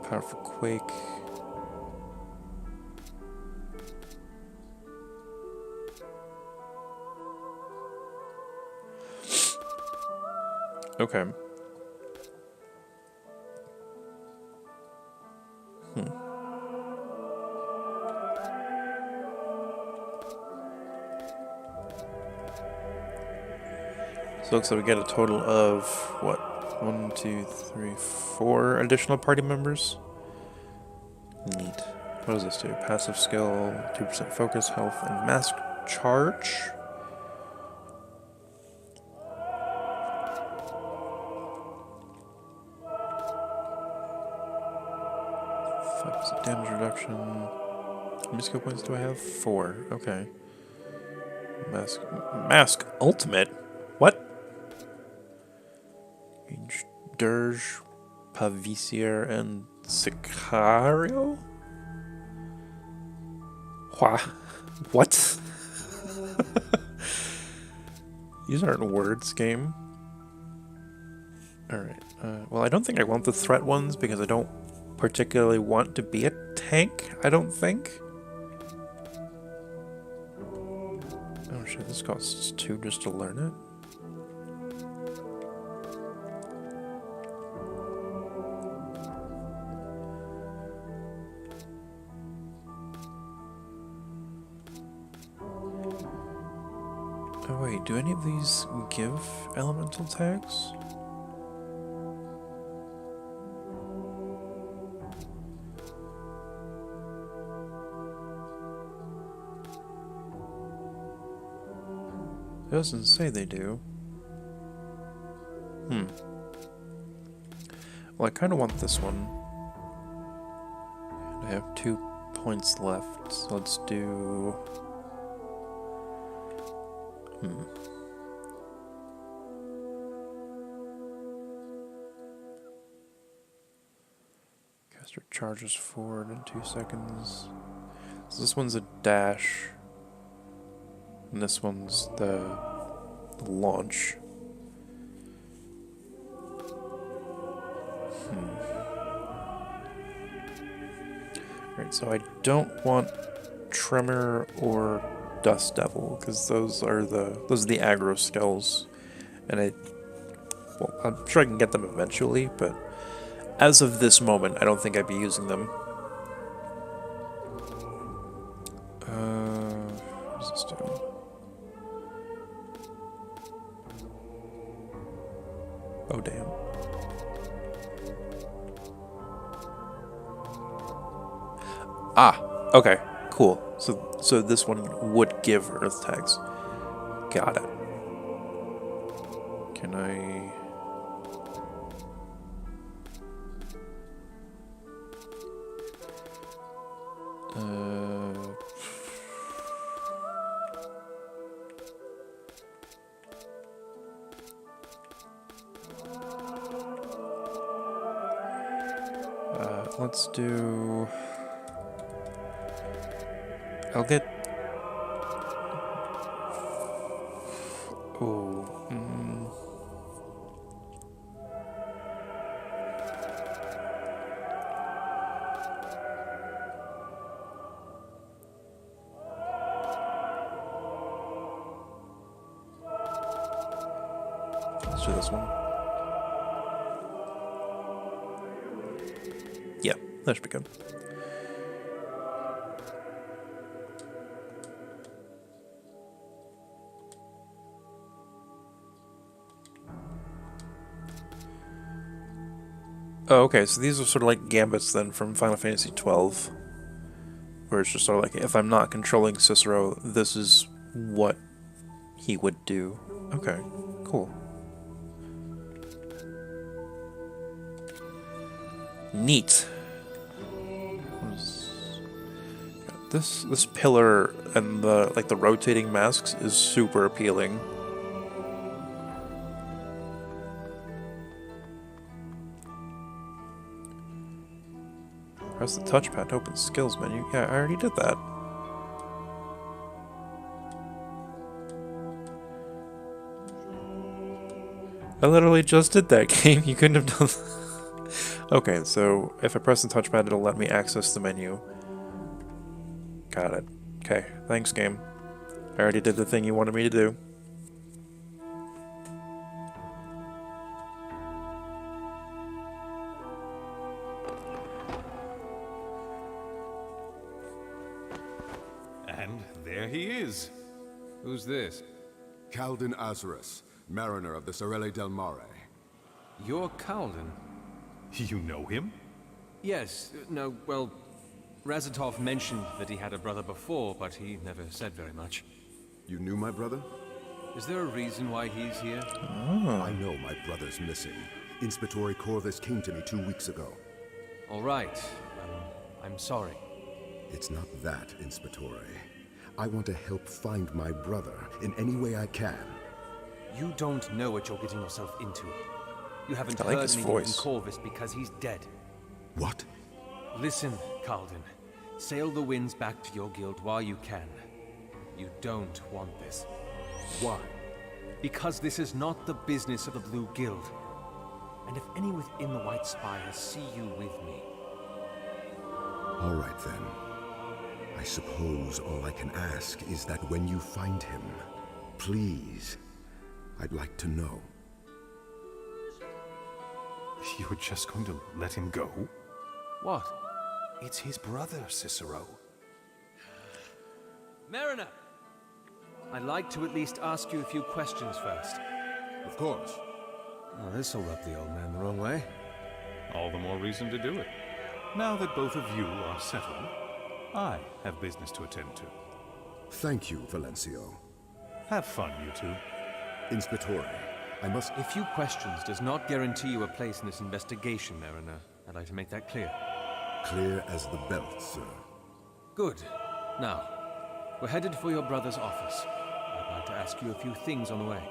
Powerful Quake. Okay. So it looks like we get a total of, what, 1, 2, 3, 4 additional party members? Neat. What does this do? Passive skill, 2% focus, health, and mask charge? Damage reduction. How many skill points do I have? 4. Okay. Mask ultimate? What? Dirge, Pavisier, and Sicario? What? These aren't words, game. Alright. Well, I don't think I want the threat ones because I don't particularly want to be a tank, I don't think. Oh shit, this costs 2 just to learn it. Oh wait, do any of these give elemental tags? It doesn't say they do. Well, I kind of want this one. And I have 2 points left, so let's do... Caster charges forward in 2 seconds. So this one's a dash. And this one's the launch. Alright, so I don't want Tremor or Dust Devil, because those are the aggro skills. And well, I'm sure I can get them eventually, but as of this moment, I don't think I'd be using them. What does this do? Oh, damn. Ah, okay, cool. So So this one would give Earth tags. Got it. Can I... let's do... I'll get... Oh, let's do this one. Yeah, that should be good. Oh, okay, so these are sort of like gambits then from Final Fantasy XII, where it's just sort of like, if I'm not controlling Cicero, this is what he would do. Okay, cool. Neat. This pillar and the rotating masks is super appealing. Press the touchpad to open skills menu. Yeah, I already did that. I literally just did that game. You couldn't have done that. Okay, so if I press the touchpad, it'll let me access the menu. Got it. Okay, thanks, game. I already did the thing you wanted me to do. And there he is. Who's this? Calden Azarus, mariner of the Sorelle del Mare. You're Calden? You know him? Yes. No, well, Razatov mentioned that he had a brother before, but he never said very much. You knew my brother? Is there a reason why he's here? I know my brother's missing. Inspector Corvus came to me 2 weeks ago. All right. I'm sorry. It's not that, Inspector. I want to help find my brother in any way I can. You don't know what you're getting yourself into. You haven't I like heard his anything voice. from Corvus because he's dead. What? Listen, Calden. Sail the winds back to your guild while you can. You don't want this. Why? Because this is not the business of the Blue Guild. And if any within the White Spire see you with me... All right, then. I suppose all I can ask is that when you find him, please, I'd like to know. You're just going to let him go? What? It's his brother, Cicero. Mariner! I'd like to at least ask you a few questions first. Of course. Oh, this'll rub the old man the wrong way. All the more reason to do it. Now that both of you are settled, I have business to attend to. Thank you, Valencio. Have fun, you two. Inspector, I must... A few questions does not guarantee you a place in this investigation, Mariner. I'd like to make that clear. Clear as the belt, sir. Good. Now, we're headed for your brother's office. I'd like to ask you a few things on the way.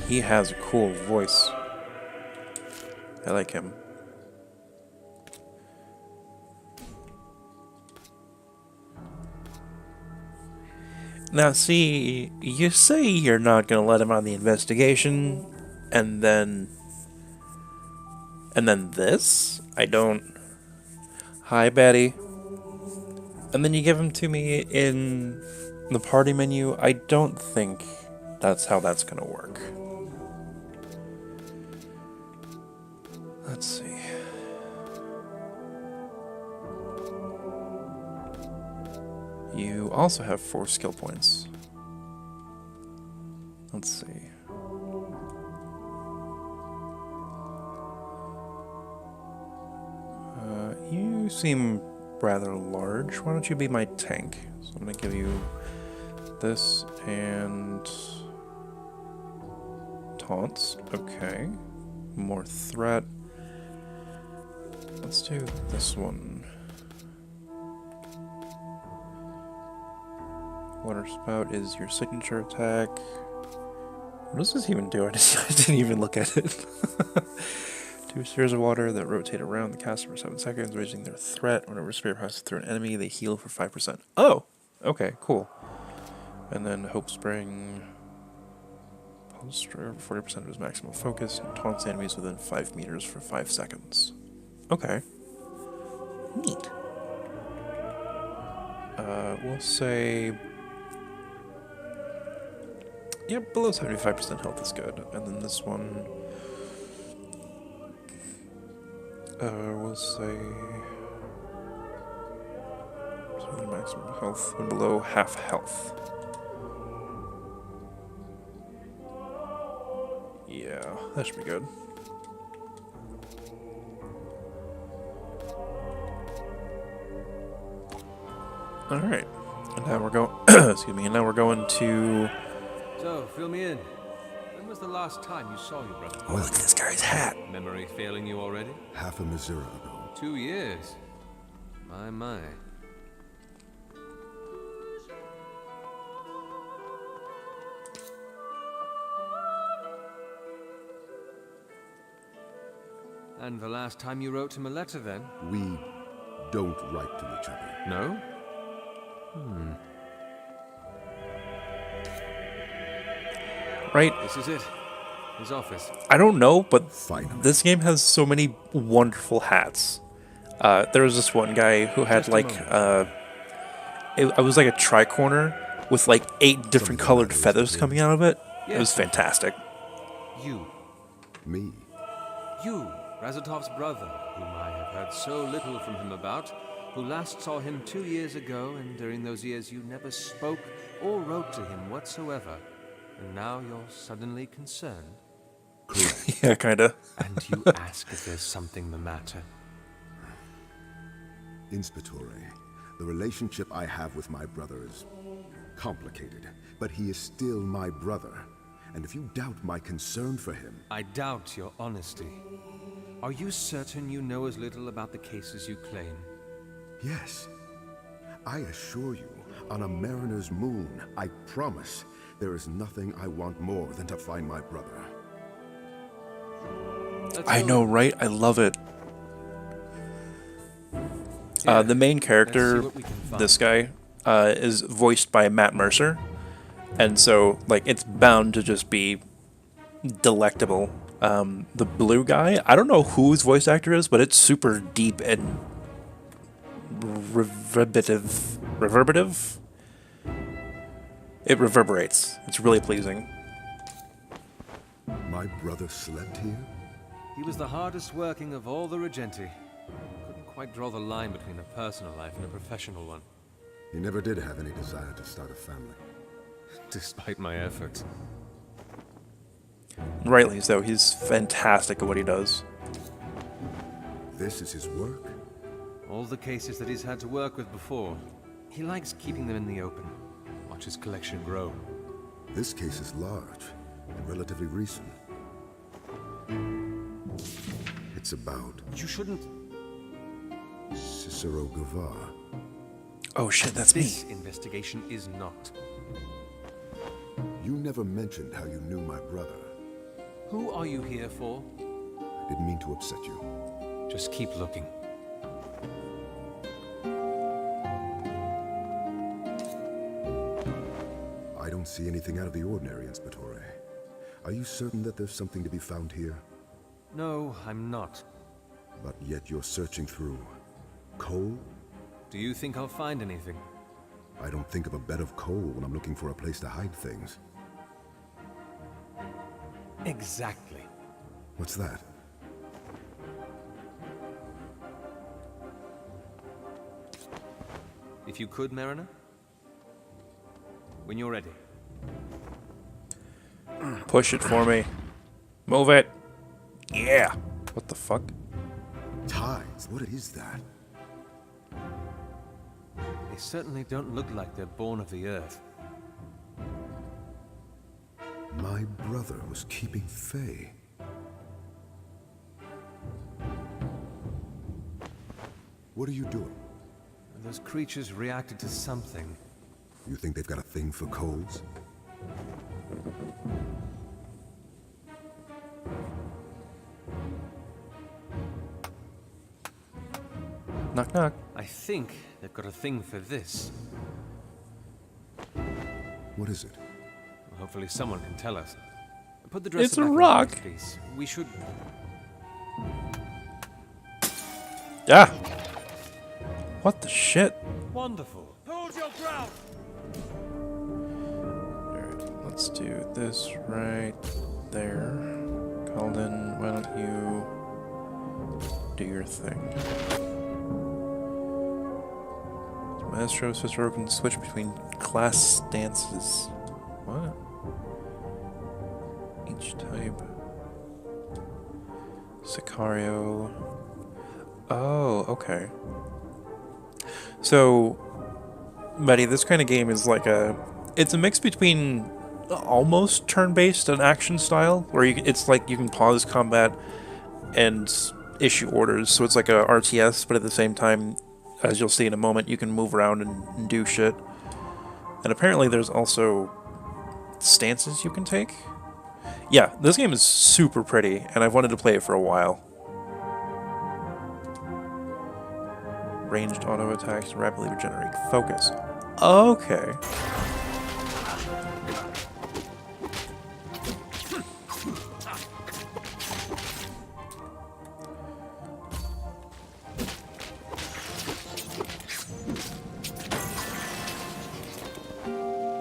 He has a cool voice. I like him. Now, see, you say you're not going to let him on the investigation, and then this? I don't... Hi, Betty. And then you give him to me in the party menu. I don't think that's how that's going to work. Let's see. You also have 4 skill points. Let's see. You seem rather large. Why don't you be my tank? So I'm going to give you this and taunts. Okay. More threat. Let's do this one. Water spout is your signature attack. What does this even do? I didn't even look at it. 2 spheres of water that rotate around the caster for 7 seconds, raising their threat. Whenever a sphere passes through an enemy, they heal for 5%. Oh! Okay, cool. And then Hope Spring. Pulse over 40% of his maximum focus and taunts enemies within 5 meters for 5 seconds. Okay. Neat. We'll say... yeah, below 75% health is good. And then this one... we'll say... so maximum health and below half health. Yeah, that should be good. Alright. And now we're going excuse me, and now we're going to So, fill me in. When was the last time you saw your brother? oh, look at this guy's hat. Memory failing you already? Half a Missouri ago. 2 years. My. And the last time you wrote him a letter, then? We don't write to each other. No? Right? This is it. His office. I don't know, but Finally. this game has so many wonderful hats. There was this one guy who had Just a like it was like a tricorner with like 8 different colored feathers coming out of it. It was fantastic. You. Me? You, Razatov's brother, whom I have heard so little from him about, who last saw him 2 years ago, and during those years you never spoke or wrote to him whatsoever. And now you're suddenly concerned. Yeah, kinda. And you ask if there's something the matter. Inspectore, the relationship I have with my brother is complicated, but he is still my brother. And if you doubt my concern for him... I doubt your honesty. Are you certain you know as little about the cases you claim? Yes. I assure you, on a mariner's moon, I promise, there is nothing I want more than to find my brother. I know, right? I love it. The main character, this guy, is voiced by Matt Mercer. And so, like, it's bound to just be delectable. The blue guy, I don't know who his voice actor is, but it's super deep and reverberative. It reverberates. It's really pleasing. My brother slept here? He was the hardest working of all the Regenti. Couldn't quite draw the line between a personal life and a professional one. He never did have any desire to start a family. Despite my efforts. Rightly so. He's fantastic at what he does. This is his work? All the cases that he's had to work with before. He likes keeping them in the open. Watch his collection grow. This case is large and relatively recent. It's about... You shouldn't... Cicero Gavar. Oh shit, that's me. This investigation is not. You never mentioned how you knew my brother. Who are you here for? I didn't mean to upset you. Just keep looking. I don't see anything out of the ordinary, Inspectore. Are you certain that there's something to be found here? No, I'm not. But yet you're searching through... coal? Do you think I'll find anything? I don't think of a bed of coal when I'm looking for a place to hide things. Exactly. What's that? If you could, Mariner? When you're ready. Push it for me. Move it. Yeah. What the fuck? Tides? What is that? certainly don't look like they're born of the earth. My brother was keeping Fae. What are you doing? Those creatures reacted to something. You think they've got a thing for coals? Knock, knock. I think they've got a thing for this. What is it? Hopefully someone can tell us. Put the dresser It's a back in rock. place, please. We should... Ah! What the shit? Wonderful. Hold your ground! Alright, let's do this right there. Calden, why don't you do your thing? Maestro Cicero can switch between class stances. What? Each type. Sicario. Oh, okay. So, buddy, this kind of game is like it's a mix between almost turn-based and action style, where it's like you can pause combat and issue orders. So it's like a RTS, but at the same time, as you'll see in a moment, you can move around and do shit. And apparently there's also stances you can take. Yeah, this game is super pretty, and I've wanted to play it for a while. Ranged auto attacks rapidly regenerate focus. Okay.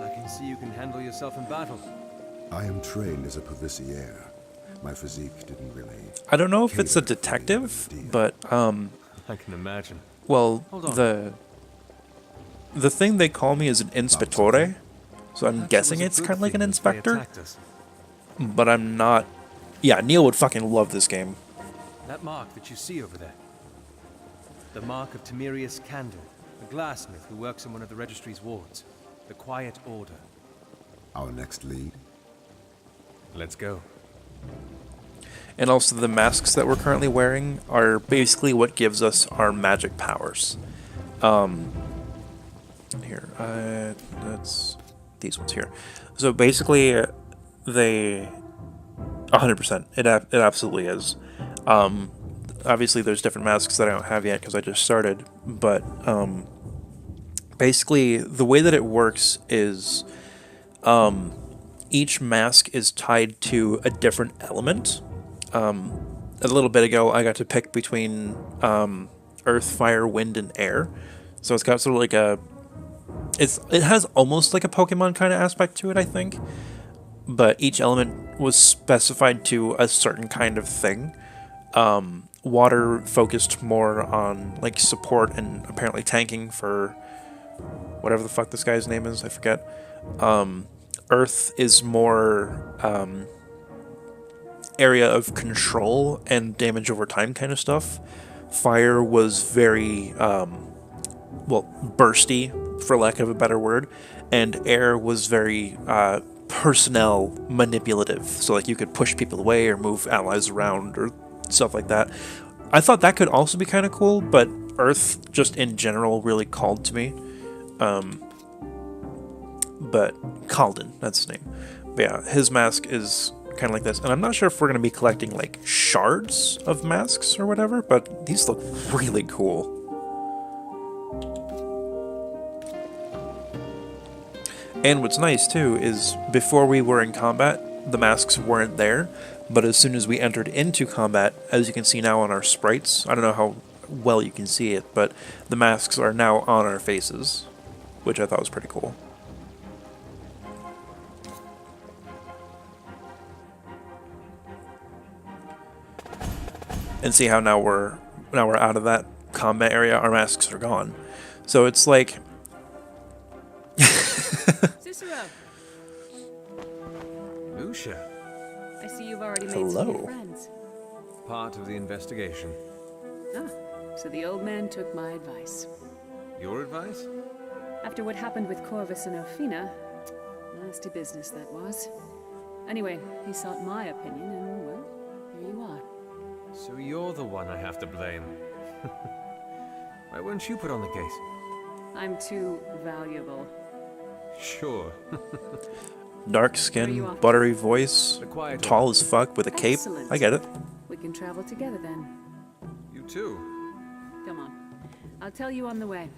I can see you can handle yourself in battle. I am trained as a Pavicier. My physique didn't really... I don't know if it's a detective, but, I can imagine. well, Hold on. the thing they call me is an Inspectore, so I'm guessing it's kind of like an inspector, but I'm not... Yeah, Neil would fucking love this game. That mark that you see over there. The mark of Timerius Candor, a glassmith who works in one of the registry's wards. The Quiet Order. Our next lead? Let's go. And also the masks that we're currently wearing are basically what gives us our magic powers. Here, that's these ones here. So basically, they 100%. It absolutely is. Obviously, there's different masks that I don't have yet because I just started. But basically, the way that it works is each mask is tied to a different element. A little bit ago, I got to pick between earth, fire, wind, and air. So it's got sort of like it has almost like a Pokemon kind of aspect to it, I think. But each element was specified to a certain kind of thing. Water focused more on like support and apparently tanking for whatever the fuck this guy's name is, I forget. Earth is more area of control and damage over time kind of stuff. Fire was very, bursty, for lack of a better word. And air was very personnel manipulative. So like you could push people away or move allies around or stuff like that. I thought that could also be kind of cool, but Earth just in general really called to me. But Calden, that's his name. But yeah, his mask is kind of like this. And I'm not sure if we're going to be collecting like shards of masks or whatever, but these look really cool. And what's nice too is before we were in combat, the masks weren't there. But as soon as we entered into combat, as you can see now on our sprites, I don't know how well you can see it, but the masks are now on our faces, which I thought was pretty cool. And see how now we're out of that combat area, our masks are gone. So it's like Cicero. Lucia. I see you've already made some new hello. friends. Part of the investigation. Ah, so the old man took my advice. Your advice? After what happened with Corvus and Ophina, nasty business that was. Anyway, he sought my opinion, and well, here you are. So you're the one I have to blame. Why weren't you put on the case? I'm too valuable. Sure. Dark skin, buttery voice, tall as fuck with a cape. Excellent. I get it. We can travel together then. You too. Come on. I'll tell you on the way.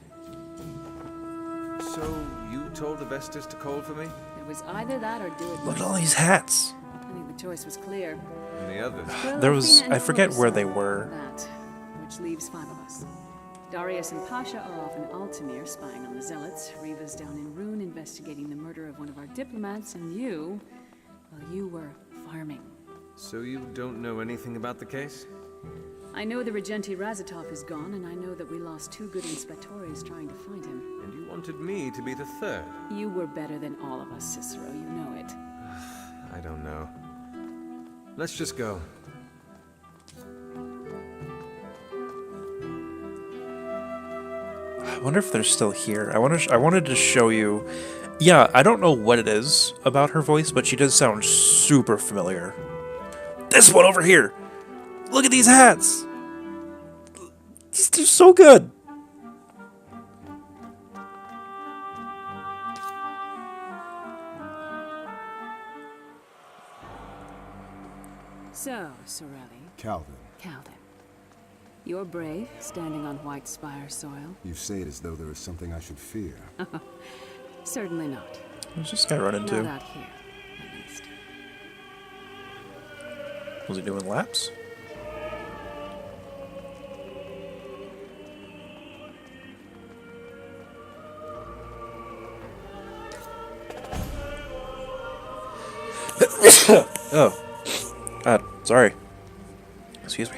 So you told the Vestas to call for me? It was either that or do it. Look at all these hats. I think the choice was clear. And the others? Well, There was, Athena and I forget Corvus where they are were. That, which leaves 5 of us. Darius and Pasha are off in Altamir spying on the Zealots. Riva's down in Rune investigating the murder of one of our diplomats, and you, well, you were farming. So you don't know anything about the case? I know the Regenti Razatov is gone, and I know that we lost 2 good inspectores trying to find him. And you wanted me to be the third? You were better than all of us, Cicero, you know it. I don't know. Let's just go. I wonder if they're still here. I wanted to show you. Yeah, I don't know what it is about her voice, but she does sound super familiar. This one over here. Look at these hats. They're so good. So, Sorelli. Calvin, Calvin. You're brave, standing on White Spire soil. you say it as though there is something I should fear. Certainly not. What's this guy run into? Not out here, at least. Was he doing laps? Oh. Sorry. Excuse me.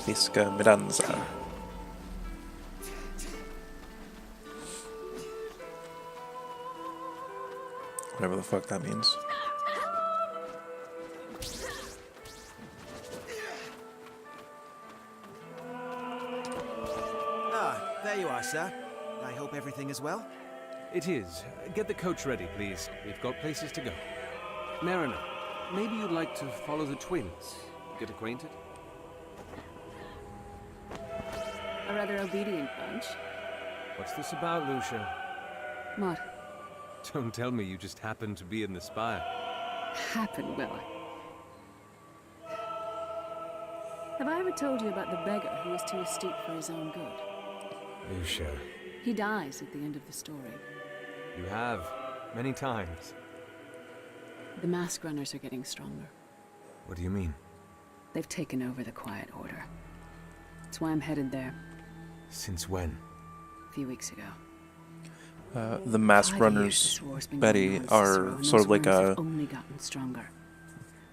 Fisca Miranza. Whatever the fuck that means. Ah, there you are, sir. I hope everything is well. It is. Get the coach ready, please. We've got places to go. Mariner, maybe you'd like to follow the twins. Get acquainted? A rather obedient bunch. What's this about, Lucia? What? Don't tell me you just happened to be in the spire. Happened, will I? Have I ever told you about the beggar who was too astute for his own good? Lucia. He dies at the end of the story. You have. Many times. The mask runners are getting stronger. What do you mean? They've taken over the Quiet Order. That's why I'm headed there. Since when? A few weeks ago. The mask 5 runners, years this war's been Betty, going on, Cicero, are and sort of those like worms a have only gotten stronger.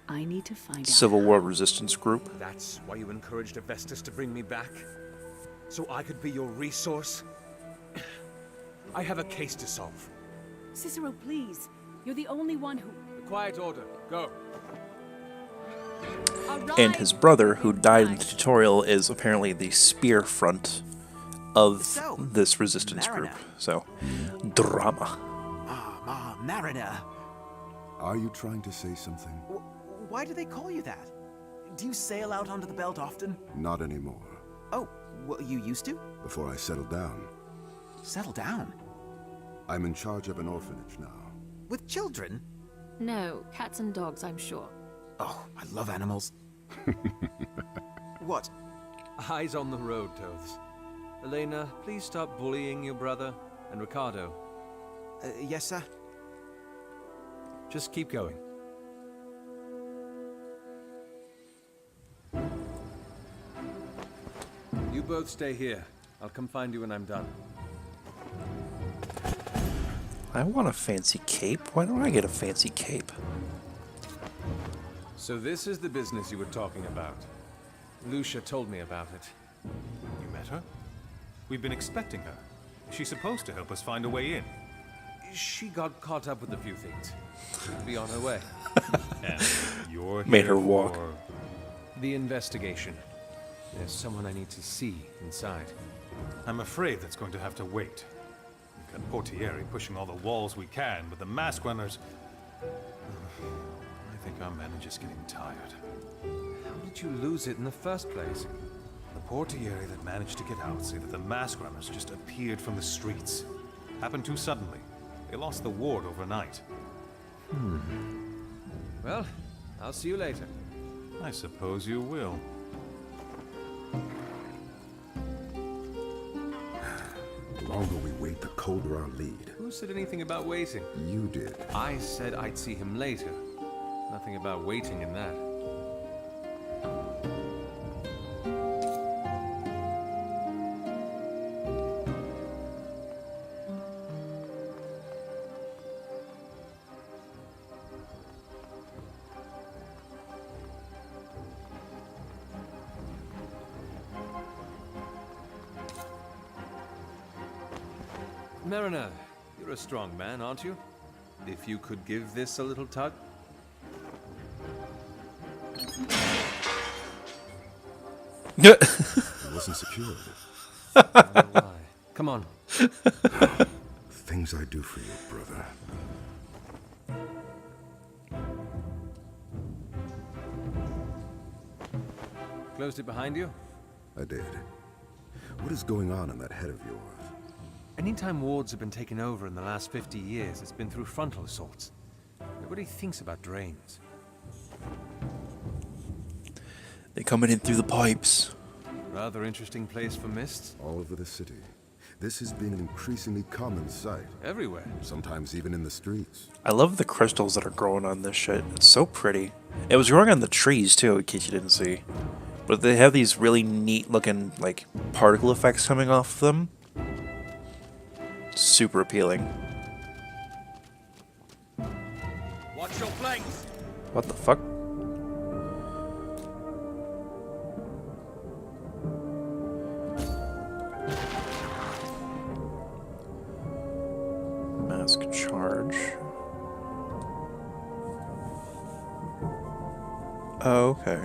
I need to find out. Civil War resistance group. That's why you encouraged Avestus to bring me back? So I could be your resource? I have a case to solve. Cicero, please. You're the only one who... The Quiet Order, go. And his brother, who died in the tutorial, is apparently the spear front of this resistance group. So, drama. Mariner. Are you trying to say something? Why do they call you that? Do you sail out onto the belt often? Not anymore. Oh, well, you used to? Before I settled down. Settle down? I'm in charge of an orphanage now. With children? No, cats and dogs, I'm sure. Oh, I love animals. What? Eyes on the road, Toads. Elena, please stop bullying your brother. And Ricardo. Yes, sir? Just keep going. You both stay here. I'll come find you when I'm done. I want a fancy cape. Why don't I get a fancy cape? So this is the business you were talking about. Lucia told me about it. We've been expecting her. She's supposed to help us find a way in. She got caught up with a few things. She'll be on her way. And you're Made here her walk. for The investigation. There's someone I need to see inside. I'm afraid that's going to have to wait. We've got Portieri pushing all the walls we can, but the mask runners... I think our men are just getting tired. How did you lose it in the first place? The Portieri that managed to get out say that the mask runners just appeared from the streets. Happened too suddenly. They lost the ward overnight. Well, I'll see you later. I suppose you will. The longer we wait, the colder our lead. Who said anything about waiting? You did. I said I'd see him later. Nothing about waiting in that. Mariner, you're a strong man, aren't you? If you could give this a little tug. It wasn't secured. Why? Come on. Things I do for you, brother. Closed it behind you? I did. What is going on in that head of yours? Anytime wards have been taken over in the last 50 years, it's been through frontal assaults. Nobody thinks about drains. They coming in through the pipes. Rather interesting place for mists. All over the city. This has been an increasingly common sight. Everywhere. Sometimes even in the streets. I love the crystals that are growing on this shit. It's so pretty. It was growing on the trees too, in case you didn't see. But they have these really neat looking, like, particle effects coming off of them. Super appealing. Watch your flanks. What the fuck? Mask charge. Oh, okay.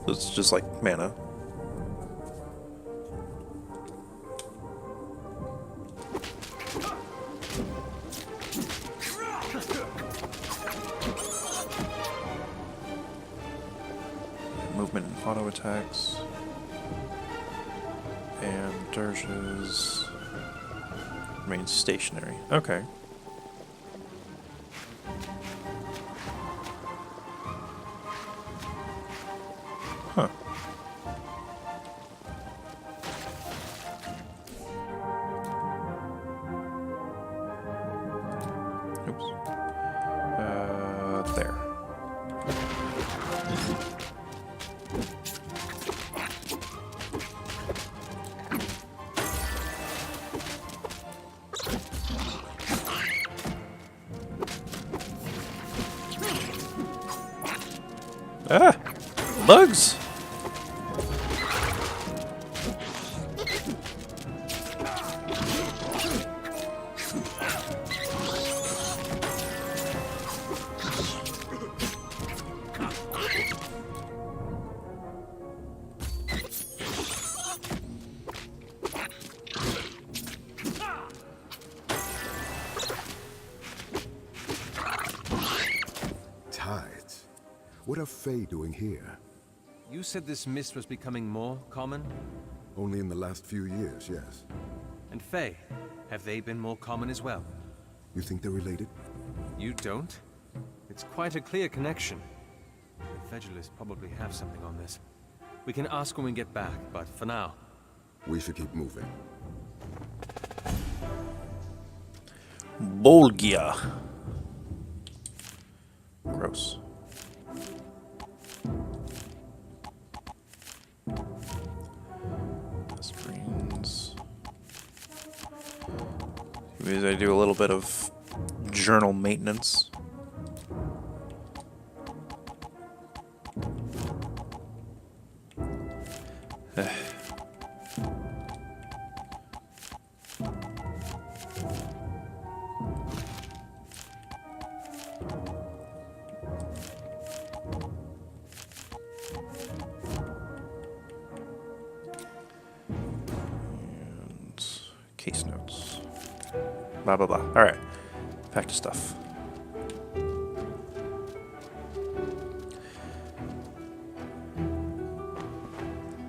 So it's just like mana. Movement and auto attacks. And dirges remains stationary. Okay. Huh. Oops. There. Ah! Bugs! Tides. What are Fae doing here? You said this mist was becoming more common? Only in the last few years, yes. And Fae, have they been more common as well? You think they're related? You don't? It's quite a clear connection. The Vegelist probably have something on this. We can ask when we get back, but for now... We should keep moving. Bolgia. Gross. Screens. Maybe I do a little bit of journal maintenance. Case notes. Blah, blah, blah. Alright. Back to stuff.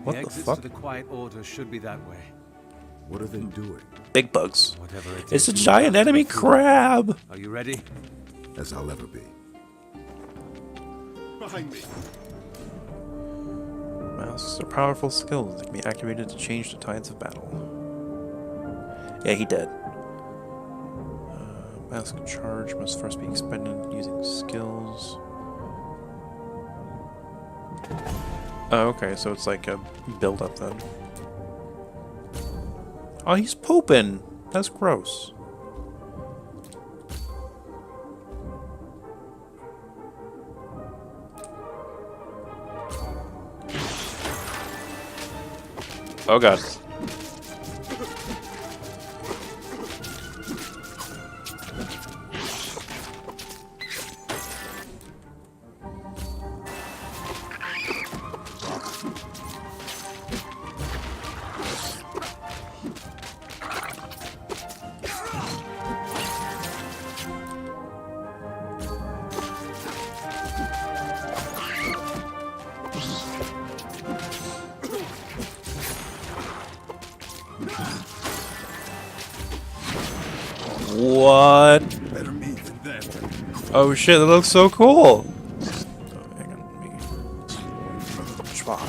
What the the exits fuck? to the Quiet Order should be that way. What are they doing? Big bugs. Whatever it It's is, a move giant out to enemy the field. crab! Are you ready? As I'll ever be. Behind me. Masks are powerful skills that can be activated to change the tides of battle. Yeah, he did. Mask charge must first be expended using skills. Oh, okay, so it's like a build up then. Oh, he's pooping! That's gross. Oh god. What? Better me than them. Oh shit, that looks so cool! Oh, hang on, let me... Schwab.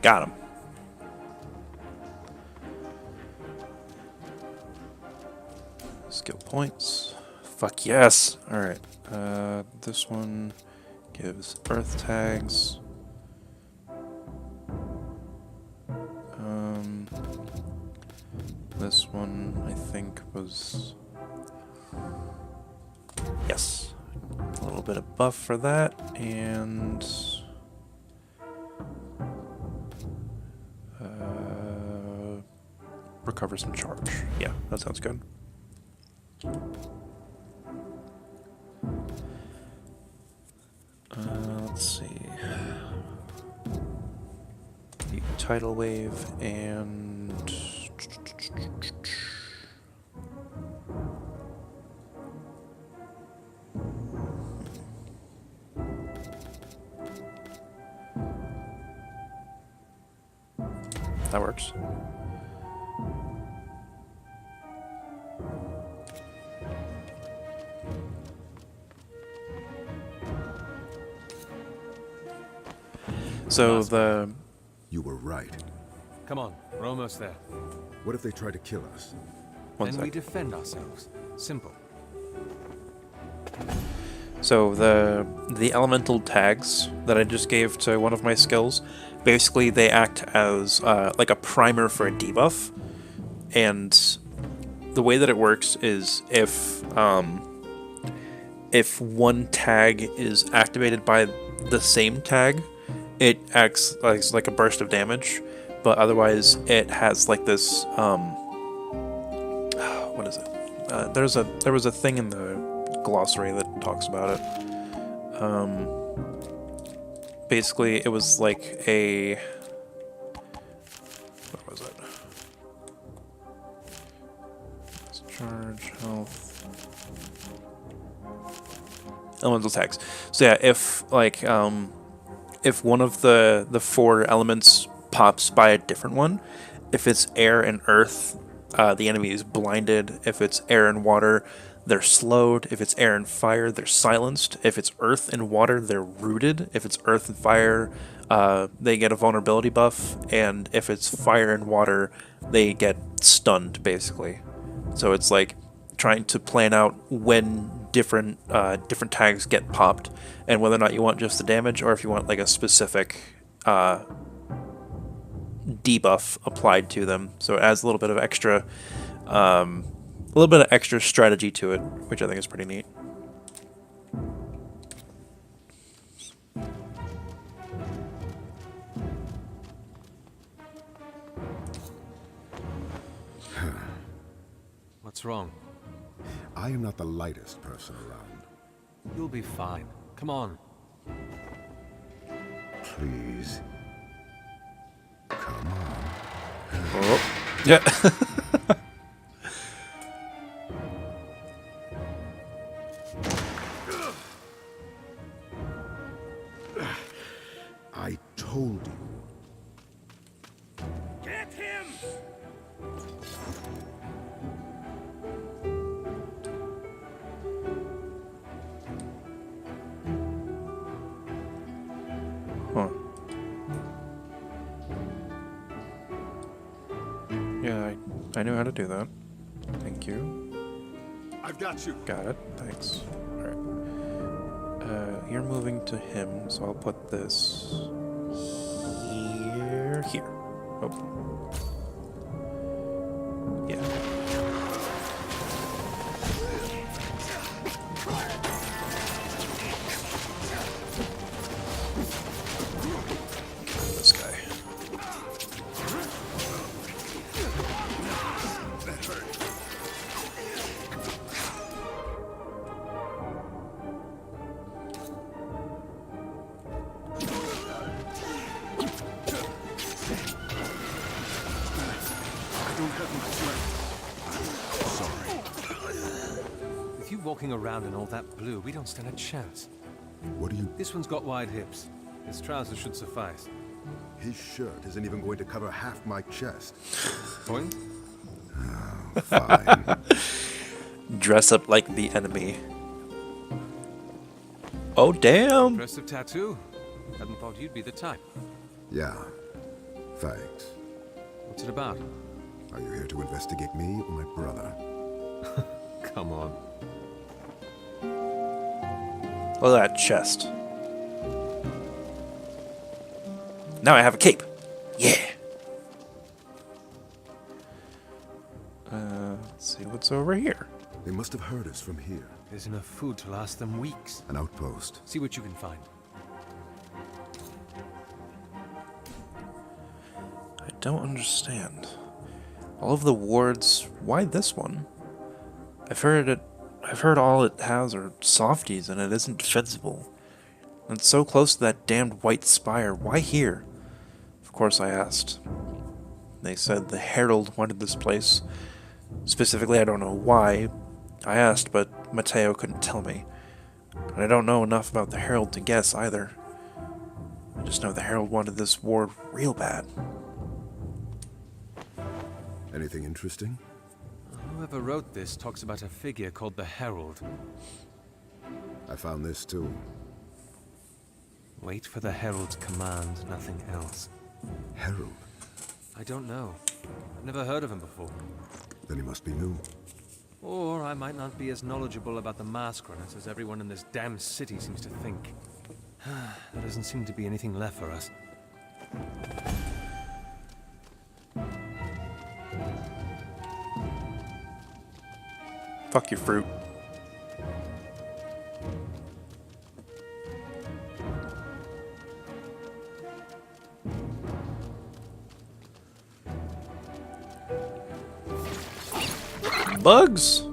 Got him. Skill points. Fuck yes! Alright. This one gives earth tags. This one I think was... Yes. A little bit of buff for that, and... recover some charge. Yeah, that sounds good. Let's see. The tidal wave and that works. So the... You were right. Come on, we're almost there. What if they try to kill us? Then we defend ourselves. Simple. So the elemental tags that I just gave to one of my skills, basically they act as like a primer for a debuff, and the way that it works is if one tag is activated by the same tag, it acts like a burst of damage, but otherwise it has like this what is it? There was a thing in the glossary that talks about it. Basically, it was like a... What was it? Charge, health... Elemental tags. So yeah, if like if one of the four elements pops by a different one, if it's air and earth, the enemy is blinded. If it's air and water, they're slowed. If it's air and fire, they're silenced. If it's earth and water, they're rooted. If it's earth and fire, they get a vulnerability buff. And if it's fire and water, they get stunned, basically. So it's like trying to plan out when different tags get popped, and whether or not you want just the damage, or if you want like a specific debuff applied to them. So it adds a little bit of extra strategy to it, which I think is pretty neat. What's wrong? I am not the lightest person around. You'll be fine. Come on. Please. Come on. Oh. Yeah. I told you. Get him! Huh. Yeah, I knew how to do that. Thank you. I've got you. Got it. Thanks. Alright. You're moving to him, so I'll put this here. Oh. Yeah. This guy. With you walking around in all that blue, we don't stand a chance. What do you... This one's got wide hips. His trousers should suffice. His shirt isn't even going to cover half my chest. Point? Oh, fine. Dress up like the enemy. Oh, damn! Impressive tattoo. Hadn't thought you'd be the type. Yeah. Thanks. What's it about? Are you here to investigate me or my brother? Come on. Look at that chest. Now I have a cape. Yeah. Let's see what's over here. They must have heard us from here. There's enough food to last them weeks. An outpost. See what you can find. I don't understand. All of the wards, why this one? I've heard all it has are softies and it isn't defensible. And it's so close to that damned white spire, why here? Of course I asked. They said the Herald wanted this place. Specifically, I don't know why. I asked, but Mateo couldn't tell me. And I don't know enough about the Herald to guess either. I just know the Herald wanted this ward real bad. Anything interesting? Whoever wrote this talks about a figure called the Herald. I found this too. Wait for the Herald's command, nothing else. Herald? I don't know. I've never heard of him before. Then he must be new. Or I might not be as knowledgeable about the Masqueraders as everyone in this damn city seems to think. There doesn't seem to be anything left for us. Fuck your fruit. Bugs?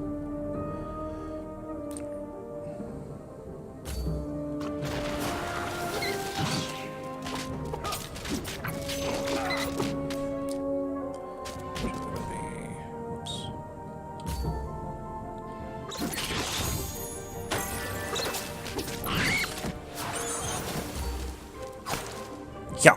Yeah.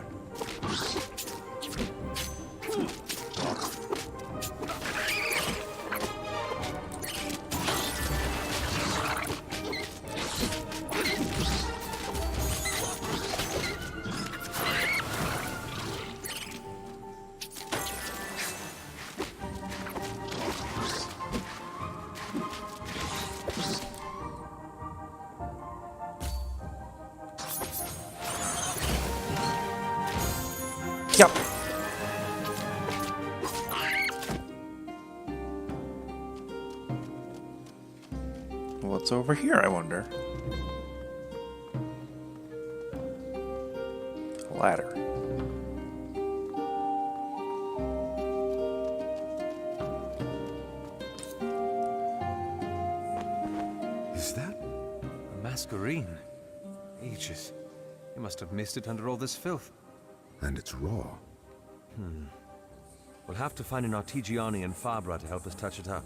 Yep. What's over here, I wonder? A ladder. Masquerade. Ages. You must have missed it under all this filth. And it's raw. We'll have to find an Artigiani and Fabra to help us touch it up.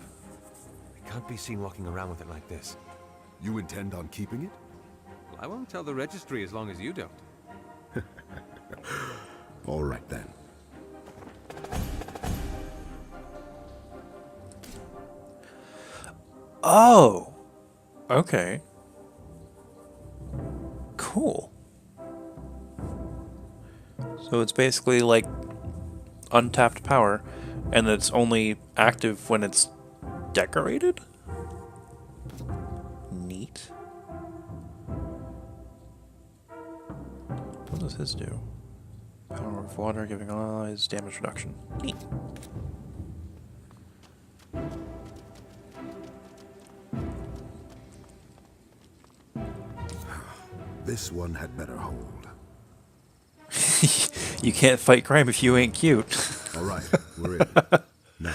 We can't be seen walking around with it like this. You intend on keeping it? Well, I won't tell the registry as long as you don't. All right, then. Oh! Okay. Cool. So it's basically like untapped power, and it's only active when it's decorated? Neat. What does his do? Power of water giving allies damage reduction. Neat. This one had better hold. You can't fight crime if you ain't cute. All right, we're in. Now.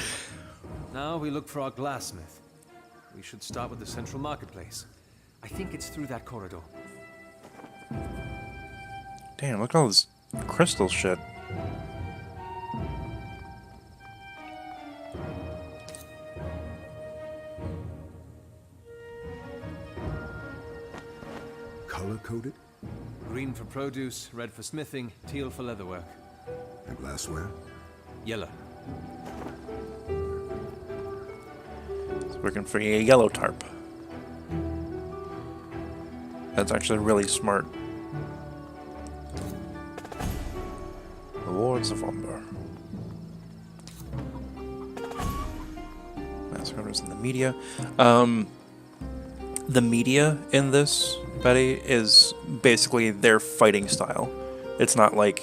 Now we look for our glassmith. We should start with the central marketplace. I think it's through that corridor. Damn, look at all this crystal shit. Color-coded? Green for produce, red for smithing, teal for leatherwork. And glassware? Yellow. It's working for a yellow tarp. That's actually really smart. Awards of Umber. Masquerada's in the media. The media in this, Betty, is basically their fighting style. It's not like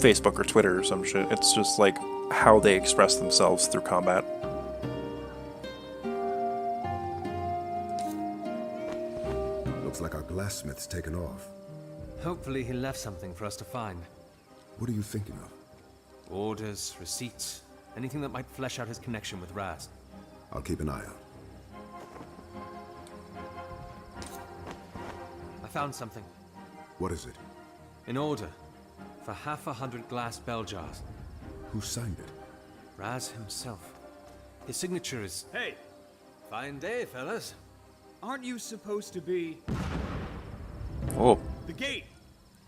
Facebook or Twitter or some shit. It's just like how they express themselves through combat. Looks like our glassmith's taken off. Hopefully he left something for us to find. What are you thinking of? Orders, receipts, anything that might flesh out his connection with Raz. I'll keep an eye out. I found something. What is it? An order for 100 glass bell jars. Who signed it? Raz himself. His signature is... Hey! Fine day, fellas. Aren't you supposed to be... Oh. The gate!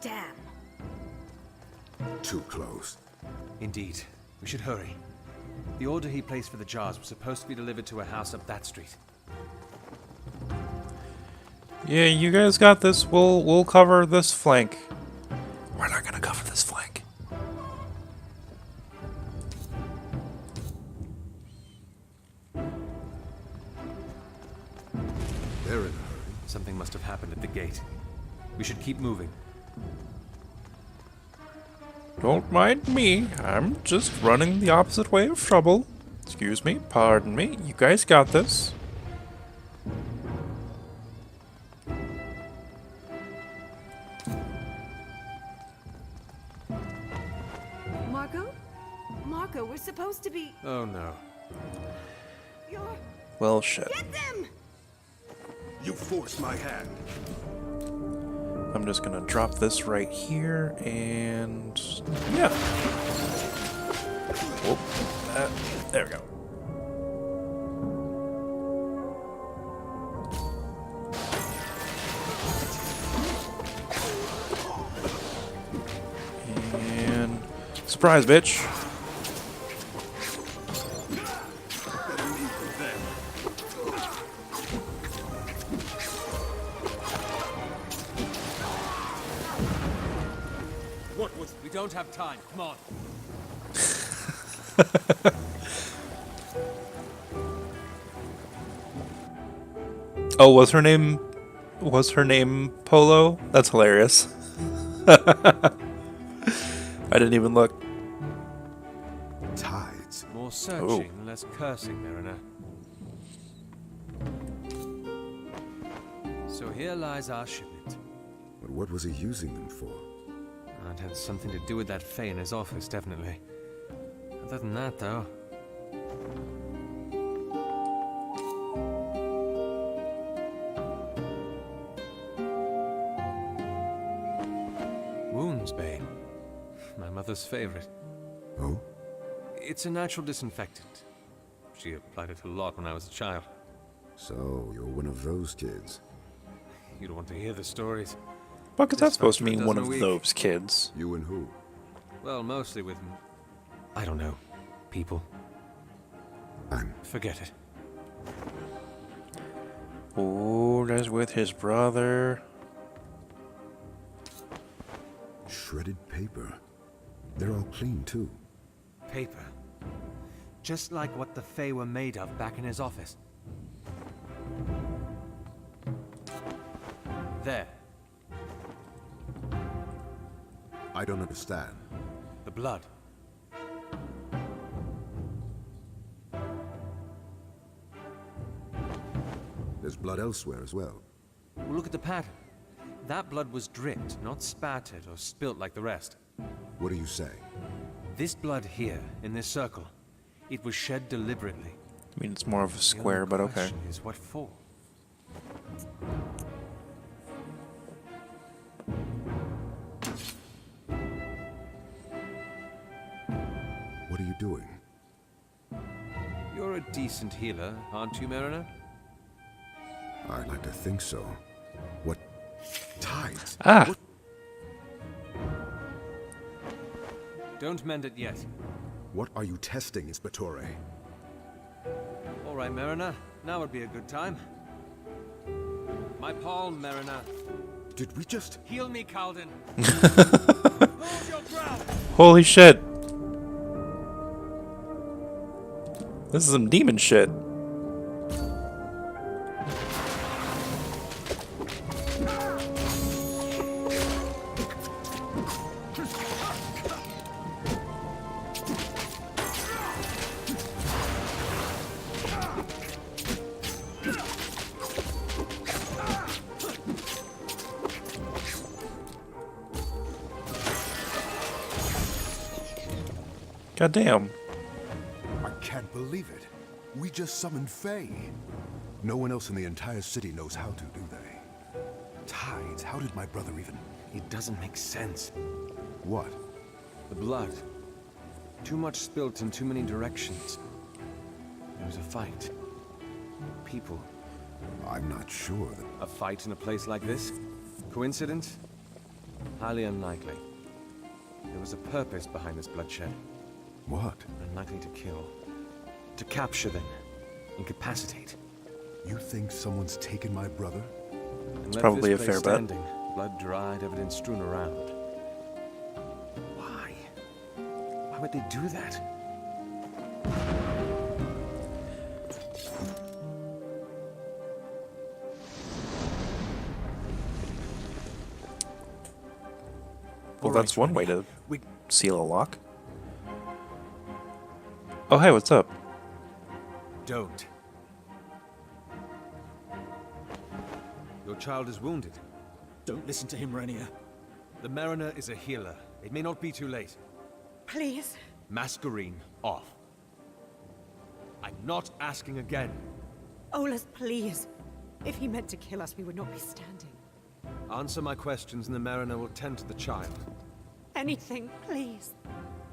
Damn. Too close. Indeed. We should hurry. The order he placed for the jars was supposed to be delivered to a house up that street. Yeah, you guys got this. We'll cover this flank. We're not gonna cover this flank. They're in a hurry. Something must have happened at the gate. We should keep moving. Don't mind me. I'm just running the opposite way of trouble. Excuse me, pardon me. You guys got this. Marco? Marco, we're supposed to be... Oh no. You're... Well, shit. Get them! You forced my hand. I'm just gonna drop this right here, and yeah. Whoop. There we go. And surprise, bitch. We don't have time. Come on. Oh, was her name Polo? That's hilarious. I didn't even look. Tides. More searching, less cursing, Mariner. So here lies our shipment. But what was he using them for? It had something to do with that Fae in his office, definitely. Other than that, though... Pounds, babe. My mother's favorite. Oh? It's a natural disinfectant. She applied it a lot when I was a child. So, you're one of those kids. You don't want to hear the stories. What is that supposed to Dispatch mean, for a one dozen of a week. those kids? You and who? Well, mostly with... I don't know. People. Forget it. Oh, that's with his brother. Shredded paper. They're all clean, too. Paper. Just like what the Fae were made of back in his office. There. I don't understand. The blood. There's blood elsewhere as well. Well, look at the pattern. That blood was dripped, not spattered or spilt like the rest. What are you saying? This blood here, in this circle, it was shed deliberately. I mean, it's more of a square, but okay. The question is, what for? What are you doing? You're a decent healer, aren't you, Mariner? I'd like to think so. What? Tides? Ah! What? Don't mend it yet. What are you testing, Inspectore? All right, Mariner. Now would be a good time. My palm, Mariner. Did we just... Heal me, Calden. Holy shit. This is some demon shit. God damn. I can't believe it. We just summoned Fae. No one else in the entire city knows how to, do they? Tides? How did my brother even... It doesn't make sense. What? The blood. Too much spilt in too many directions. There was a fight. People. I'm not sure that... A fight in a place like this? Coincidence? Highly unlikely. There was a purpose behind this bloodshed. What? Unlikely to kill. To capture them. Incapacitate. You think someone's taken my brother? It's probably a fair bet. Blood dried, evidence strewn around. Why? Why would they do that? Well, that's one way to seal a lock. Oh, hey, what's up? Don't. Your child is wounded. Don't listen to him, Renier. The Mariner is a healer. It may not be too late. Please. Masquerine off. I'm not asking again. Olaf, please. If he meant to kill us, we would not be standing. Answer my questions and the Mariner will tend to the child. Anything, please.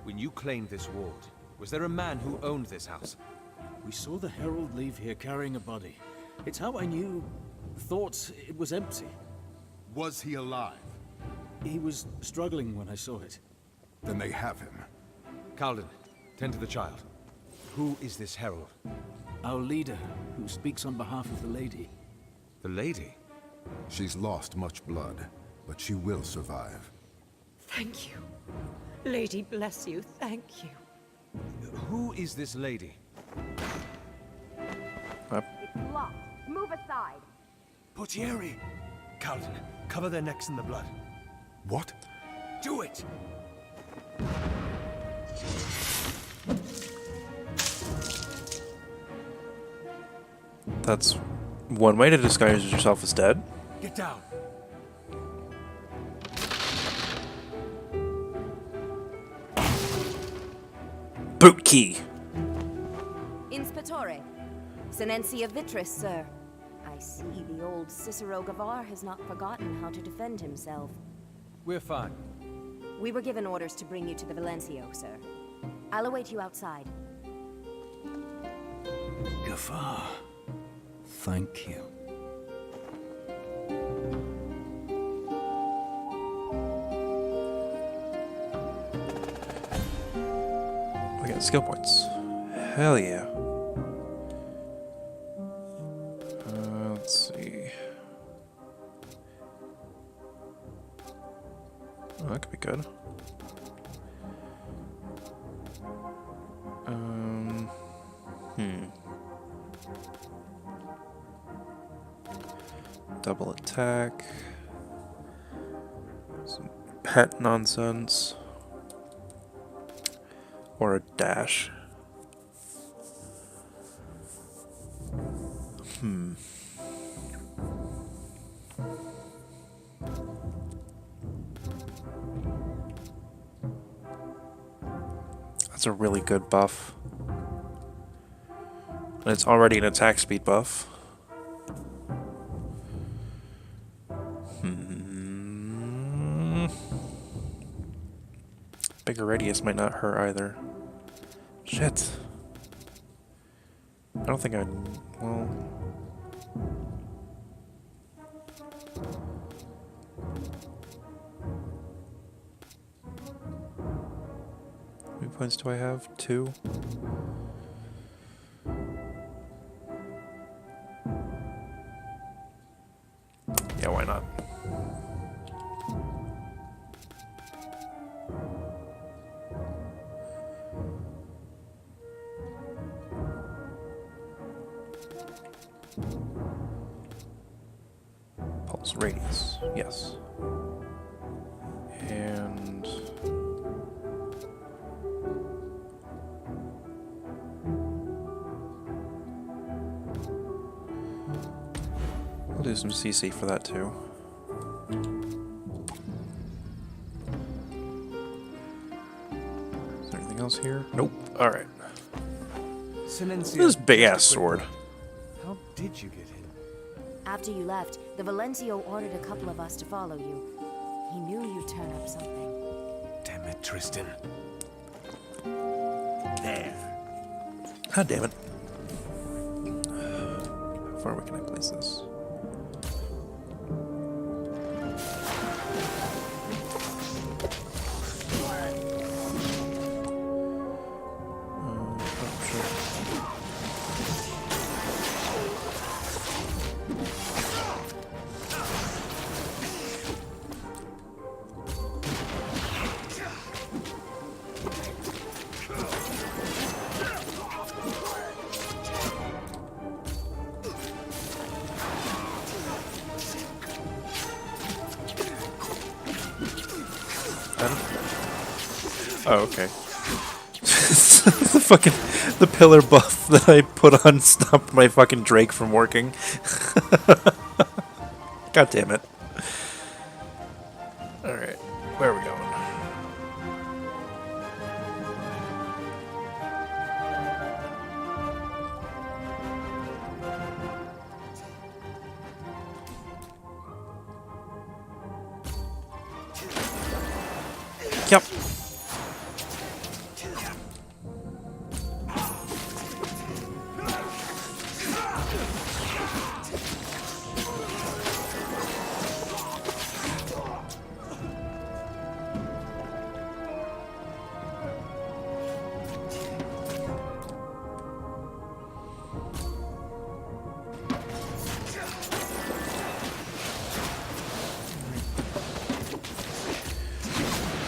When you claimed this ward, was there a man who owned this house? We saw the Herald leave here carrying a body. It's how I knew... thought it was empty. Was he alive? He was struggling when I saw it. Then they have him. Calden, tend to the child. Who is this Herald? Our leader, who speaks on behalf of the lady. The lady? She's lost much blood, but she will survive. Thank you. Lady bless you, thank you. Who is this lady? It's locked. Move aside. Portieri! Calden, cover their necks in the blood. What? Do it! That's one way to disguise yourself as dead. Get down! Boot key! Inspectore. Senencia Vitris, sir. I see the old Cicero Gavar has not forgotten how to defend himself. We're fine. We were given orders to bring you to the Valencio, sir. I'll await you outside. Gafar, thank you. We got skill points. Hell yeah. Let's see. Oh, that could be good. Double attack. Some pet nonsense. Or a dash. That's a really good buff. And it's already an attack speed buff. Bigger radius might not hurt either. Shit. I don't think I'd... well... how many points do I have? 2? Yeah, why not? Pulse radius, yes. And I'll do some CC for that too. Is there anything else here? Nope. Alright. This big ass sword. How did you get hit? After you left, the Valencio ordered a couple of us to follow you. He knew you'd turn up something. Damn it, Tristan. There. God damn it. How far away can I place this? Oh, okay. the pillar buff that I put on stopped my fucking Drake from working. God damn it. Alright, where are we going? Yep.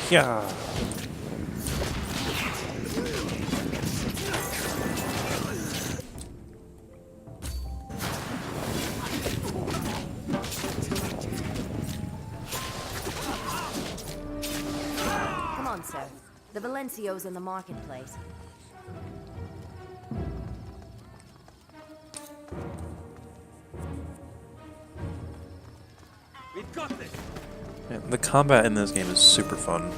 Yeah. Come on, sir. The Valencio's in the marketplace. We've got this. Yeah, the combat in this game is super fun.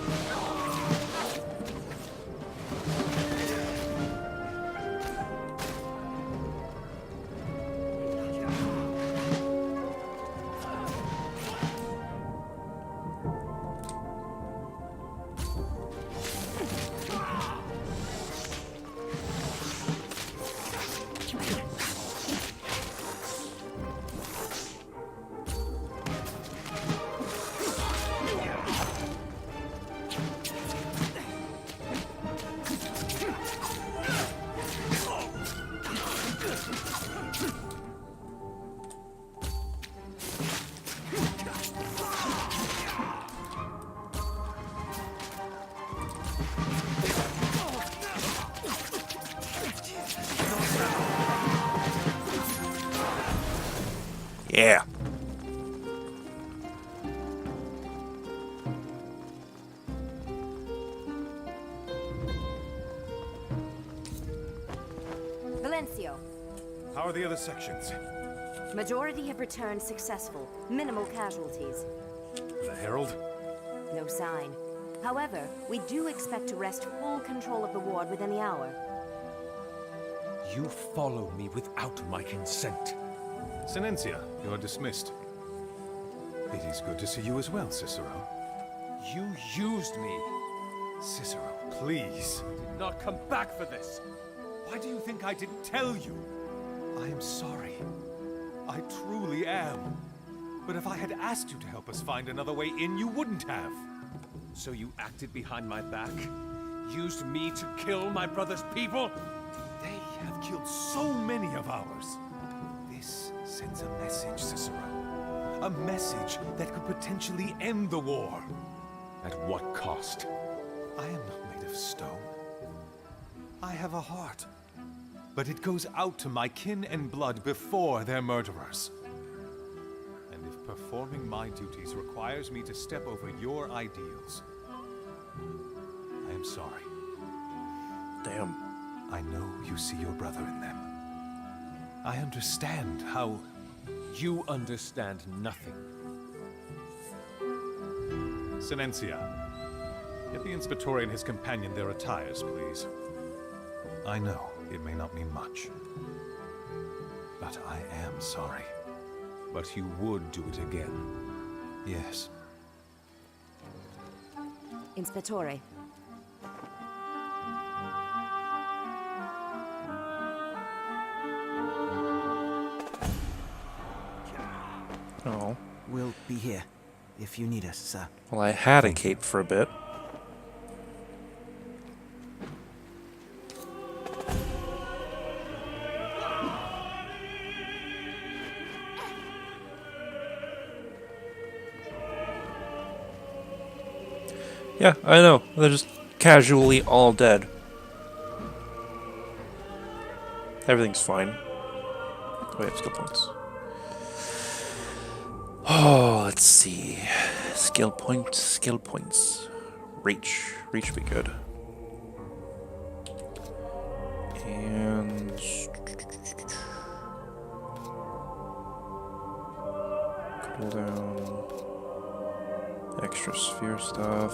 Yeah. Valencio. How are the other sections? Majority have returned successful. Minimal casualties. The Herald? No sign. However, we do expect to wrest full control of the ward within the hour. You follow me without my consent. Sinencia, you are dismissed. It is good to see you as well, Cicero. You used me. Cicero, please. Did not come back for this. Why do you think I didn't tell you? I am sorry. I truly am. But if I had asked you to help us find another way in, you wouldn't have. So you acted behind my back? Used me to kill my brother's people? They have killed so many of ours. This sends a message, Cicero. A message that could potentially end the war. At what cost? I am not made of stone. I have a heart. But it goes out to my kin and blood before their murderers. And if performing my duties requires me to step over your ideals, I am sorry. Damn. I know you see your brother in them. I understand how... You understand nothing. Sinencia, get the Inspector and his companion their attires, please. I know it may not mean much, but I am sorry. But you would do it again. Yes. Inspectore. Oh. We'll be here if you need us, sir. Well, I had a cape for a bit. Yeah, I know. They're just casually all dead. Everything's fine. Oh, yeah, skill points. Oh, let's see. Skill points. Reach. Reach would be good. And... cooldown. Extra sphere stuff.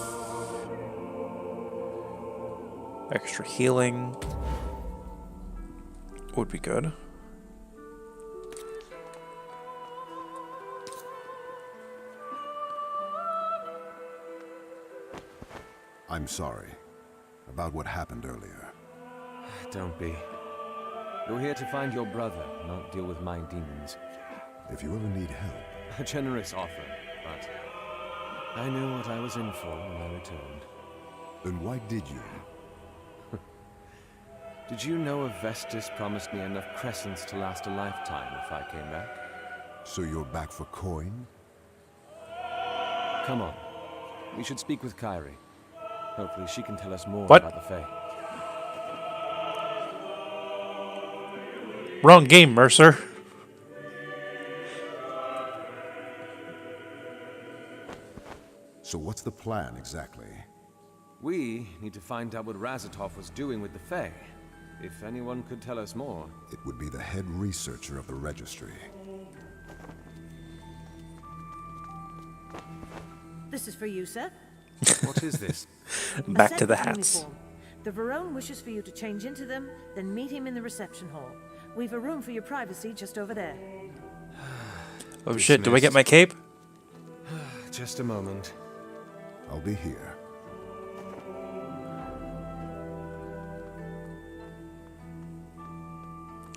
Extra healing would be good. I'm sorry about what happened earlier. Don't be. You're here to find your brother, not deal with my demons. If you ever need help... A generous offer, but I knew what I was in for when I returned. Then why did you? Did you know Avestus promised me enough crescents to last a lifetime if I came back? So you're back for coin? Come on. We should speak with Kyrie. Hopefully she can tell us more What? about the Fae. Wrong game, Mercer. So what's the plan exactly? We need to find out what Razatov was doing with the Fae. If anyone could tell us more... It would be the head researcher of the registry. This is for you, sir. What is this? Back to the A hats. uniform. The Varone wishes for you to change into them, then meet him in the reception hall. We've a room for your privacy just over there. Oh shit, do I get my cape? Just a moment. I'll be here.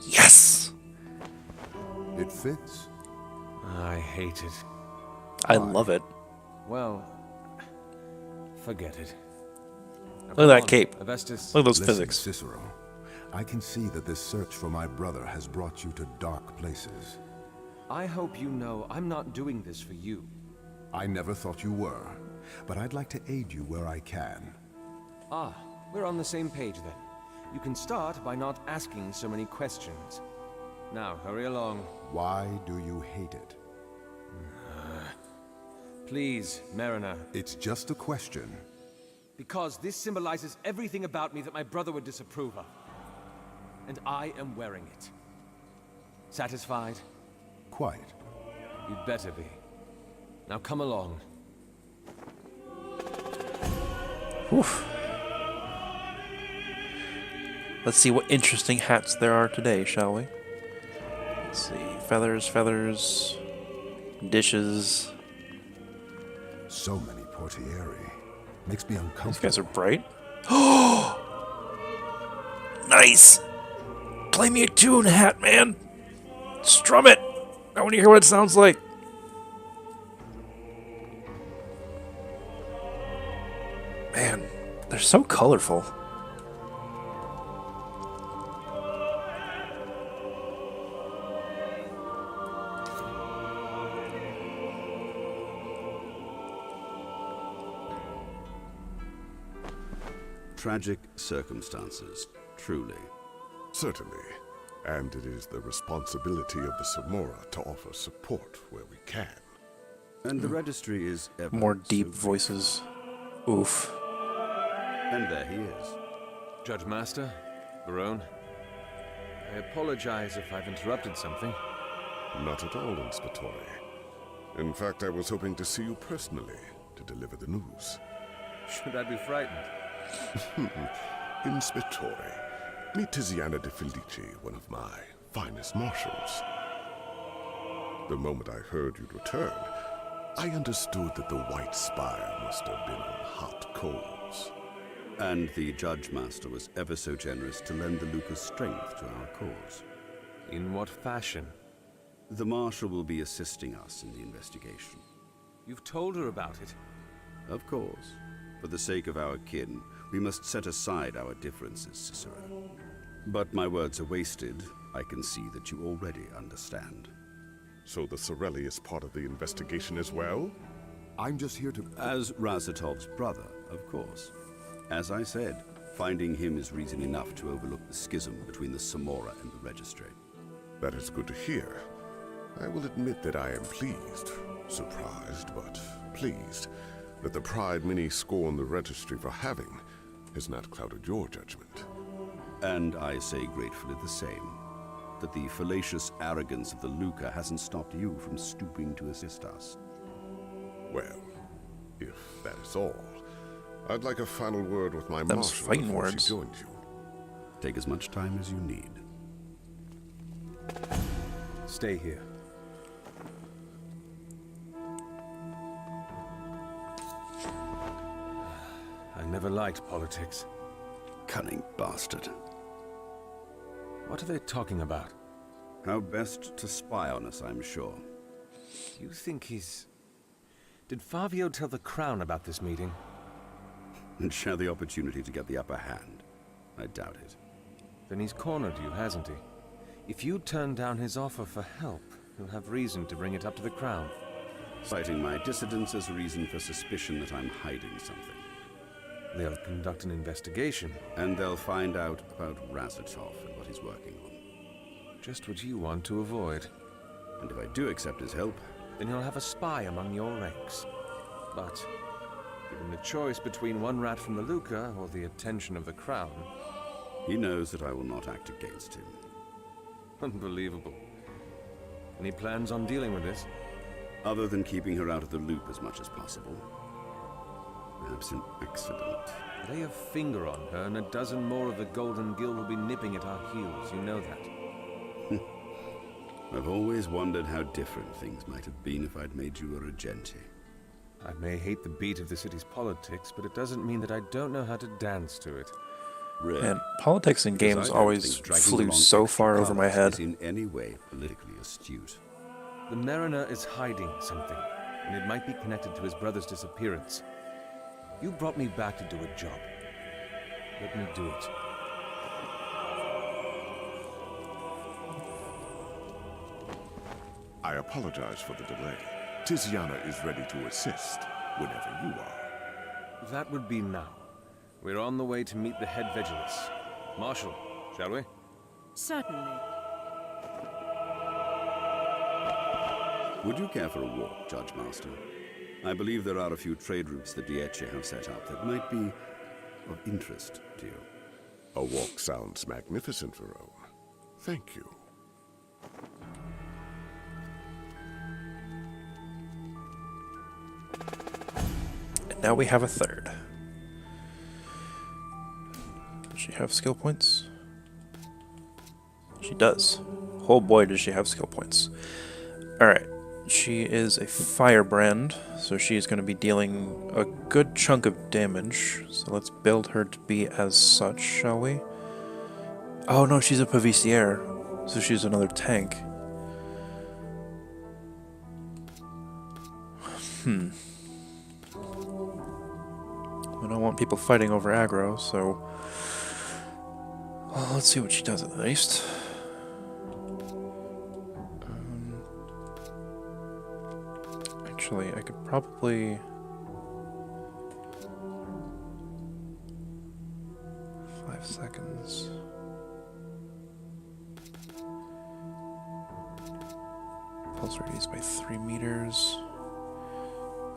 Yes! It fits? I hate it. I love it. Well, forget it. Look at that cape. Avestus. Look at those Listen, physics. Cicero, I can see that this search for my brother has brought you to dark places. I hope you know I'm not doing this for you. I never thought you were, but I'd like to aid you where I can. Ah, we're on the same page then. You can start by not asking so many questions. Now, hurry along. Why do you hate it? Please, Mariner. It's just a question. Because this symbolizes everything about me that my brother would disapprove of. And I am wearing it. Satisfied? Quite. You'd better be. Now come along. Oof. Let's see what interesting hats there are today, shall we? Let's see. Feathers, dishes. So many portieri. Makes me uncomfortable. These guys are bright. Nice! Play me a tune, hat man. Strum it. I want to hear what it sounds like. Man, they're so colorful. Tragic circumstances, truly. Certainly. And it is the responsibility of the Samora to offer support where we can. And the registry is ever More deep voices. Oof. And there he is. Judge Master, Barone, I apologize if I've interrupted something. Not at all, Inspectore. In fact, I was hoping to see you personally to deliver the news. Should I be frightened? Inspectore, meet Tiziana de Felice, one of my finest marshals. The moment I heard you'd return, I understood that the White Spire must have been on hot coals. And the Judge Master was ever so generous to lend the Lucas strength to our cause. In what fashion? The Marshal will be assisting us in the investigation. You've told her about it? Of course. For the sake of our kin, we must set aside our differences, Cicero. But my words are wasted. I can see that you already understand. So the Sorelli is part of the investigation as well? I'm just here to... As Razatov's brother, of course. As I said, finding him is reason enough to overlook the schism between the Samora and the Registry. That is good to hear. I will admit that I am pleased. Surprised, but pleased that the pride many scorn the Registry for having has not clouded your judgment. And I say gratefully the same. That the fallacious arrogance of the Luca hasn't stopped you from stooping to assist us. Well, if that is all, I'd like a final word with my Them's marshal fighting before words. she joins you. Take as much time as you need. Stay here. I never liked politics. Cunning bastard. What are they talking about? How best to spy on us, I'm sure. You think he's... Did Fabio tell the Crown about this meeting? And share the opportunity to get the upper hand? I doubt it. Then he's cornered you, hasn't he? If you turn down his offer for help, he'll have reason to bring it up to the Crown. Citing my dissidence as a reason for suspicion that I'm hiding something. They'll conduct an investigation. And they'll find out about Razatov and what he's working on. Just what you want to avoid. And if I do accept his help... Then you'll have a spy among your ranks. But, given the choice between one rat from the Luca or the attention of the Crown... He knows that I will not act against him. Unbelievable. Any plans on dealing with this? Other than keeping her out of the loop as much as possible. Perhaps an accident. Lay a finger on her and a dozen more of the Golden Guild will be nipping at our heels, you know that. I've always wondered how different things might have been if I'd made you a regente. I may hate the beat of the city's politics, but it doesn't mean that I don't know how to dance to it. And politics in games always flew so far over my head. Is in any way politically astute. The Mariner is hiding something, and it might be connected to his brother's disappearance. You brought me back to do a job. Let me do it. I apologize for the delay. Tiziana is ready to assist whenever you are. That would be now. We're on the way to meet the head Vigilus. Marshal, shall we? Certainly. Would you care for a walk, Judge Master? I believe there are a few trade routes the Diece have set up that might be of interest to you. A walk sounds magnificent, Verone. Thank you. And now we have a third. Does she have skill points? She does. Oh boy, does she have skill points. Alright. She is a firebrand, so she is going to be dealing a good chunk of damage. So let's build her to be as such, shall we? Oh no, she's a Pavicier, so she's another tank. I don't want people fighting over aggro, so... Well, let's see what she does at least. Actually, I could probably... 5 seconds. Pulse radius by 3 meters.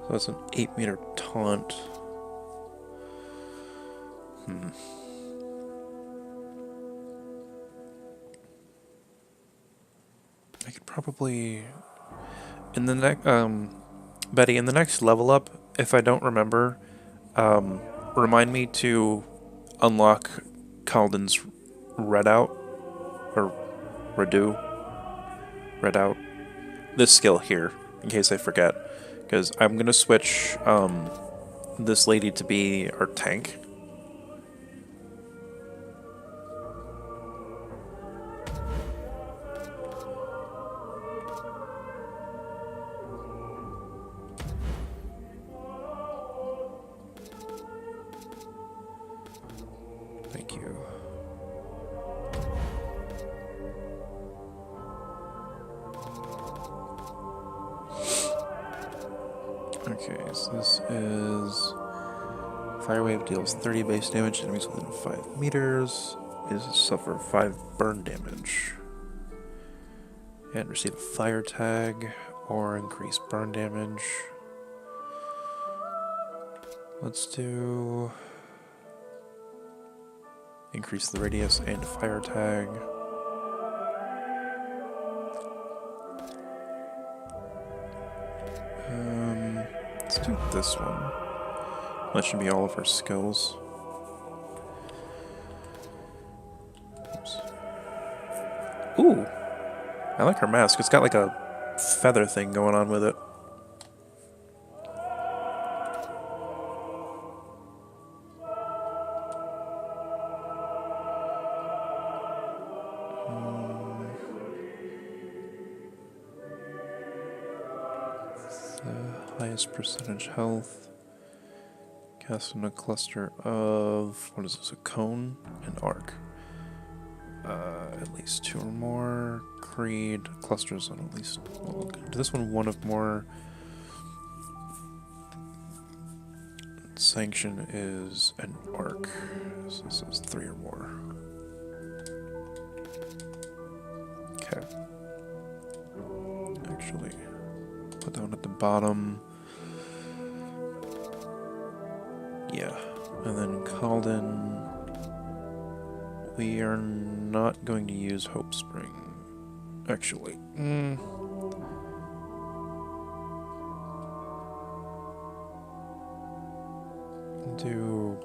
So that's an 8-meter taunt. I could probably... In the next... Betty, in the next level up, if I don't remember, remind me to unlock Kalden's Redout, or Redout, this skill here, in case I forget, because I'm going to switch this lady to be our tank. Thank you. Okay, so this is... Fire Wave deals 30 base damage to enemies within 5 meters. Is suffer 5 burn damage. And receive a fire tag or increase burn damage. Let's do... Increase the radius and fire tag. Let's do this one. That should be all of her skills. Oops. Ooh! I like her mask. It's got like a feather thing going on with it. Highest percentage health. Cast in a cluster of... What is this? A cone? An arc. At least 2 or more. Creed. Clusters on at least... Well, this one of more. Sanction is an arc. So this is 3 or more. Okay. Actually, put that one at the bottom. Yeah, and then Kalden, we are not going to use Hope Spring, actually. Do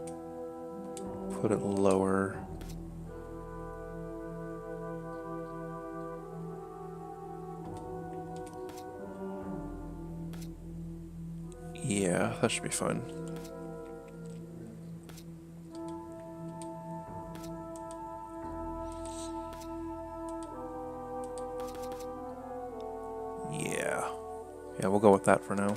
put it lower. Yeah, that should be fine. Yeah, we'll go with that for now.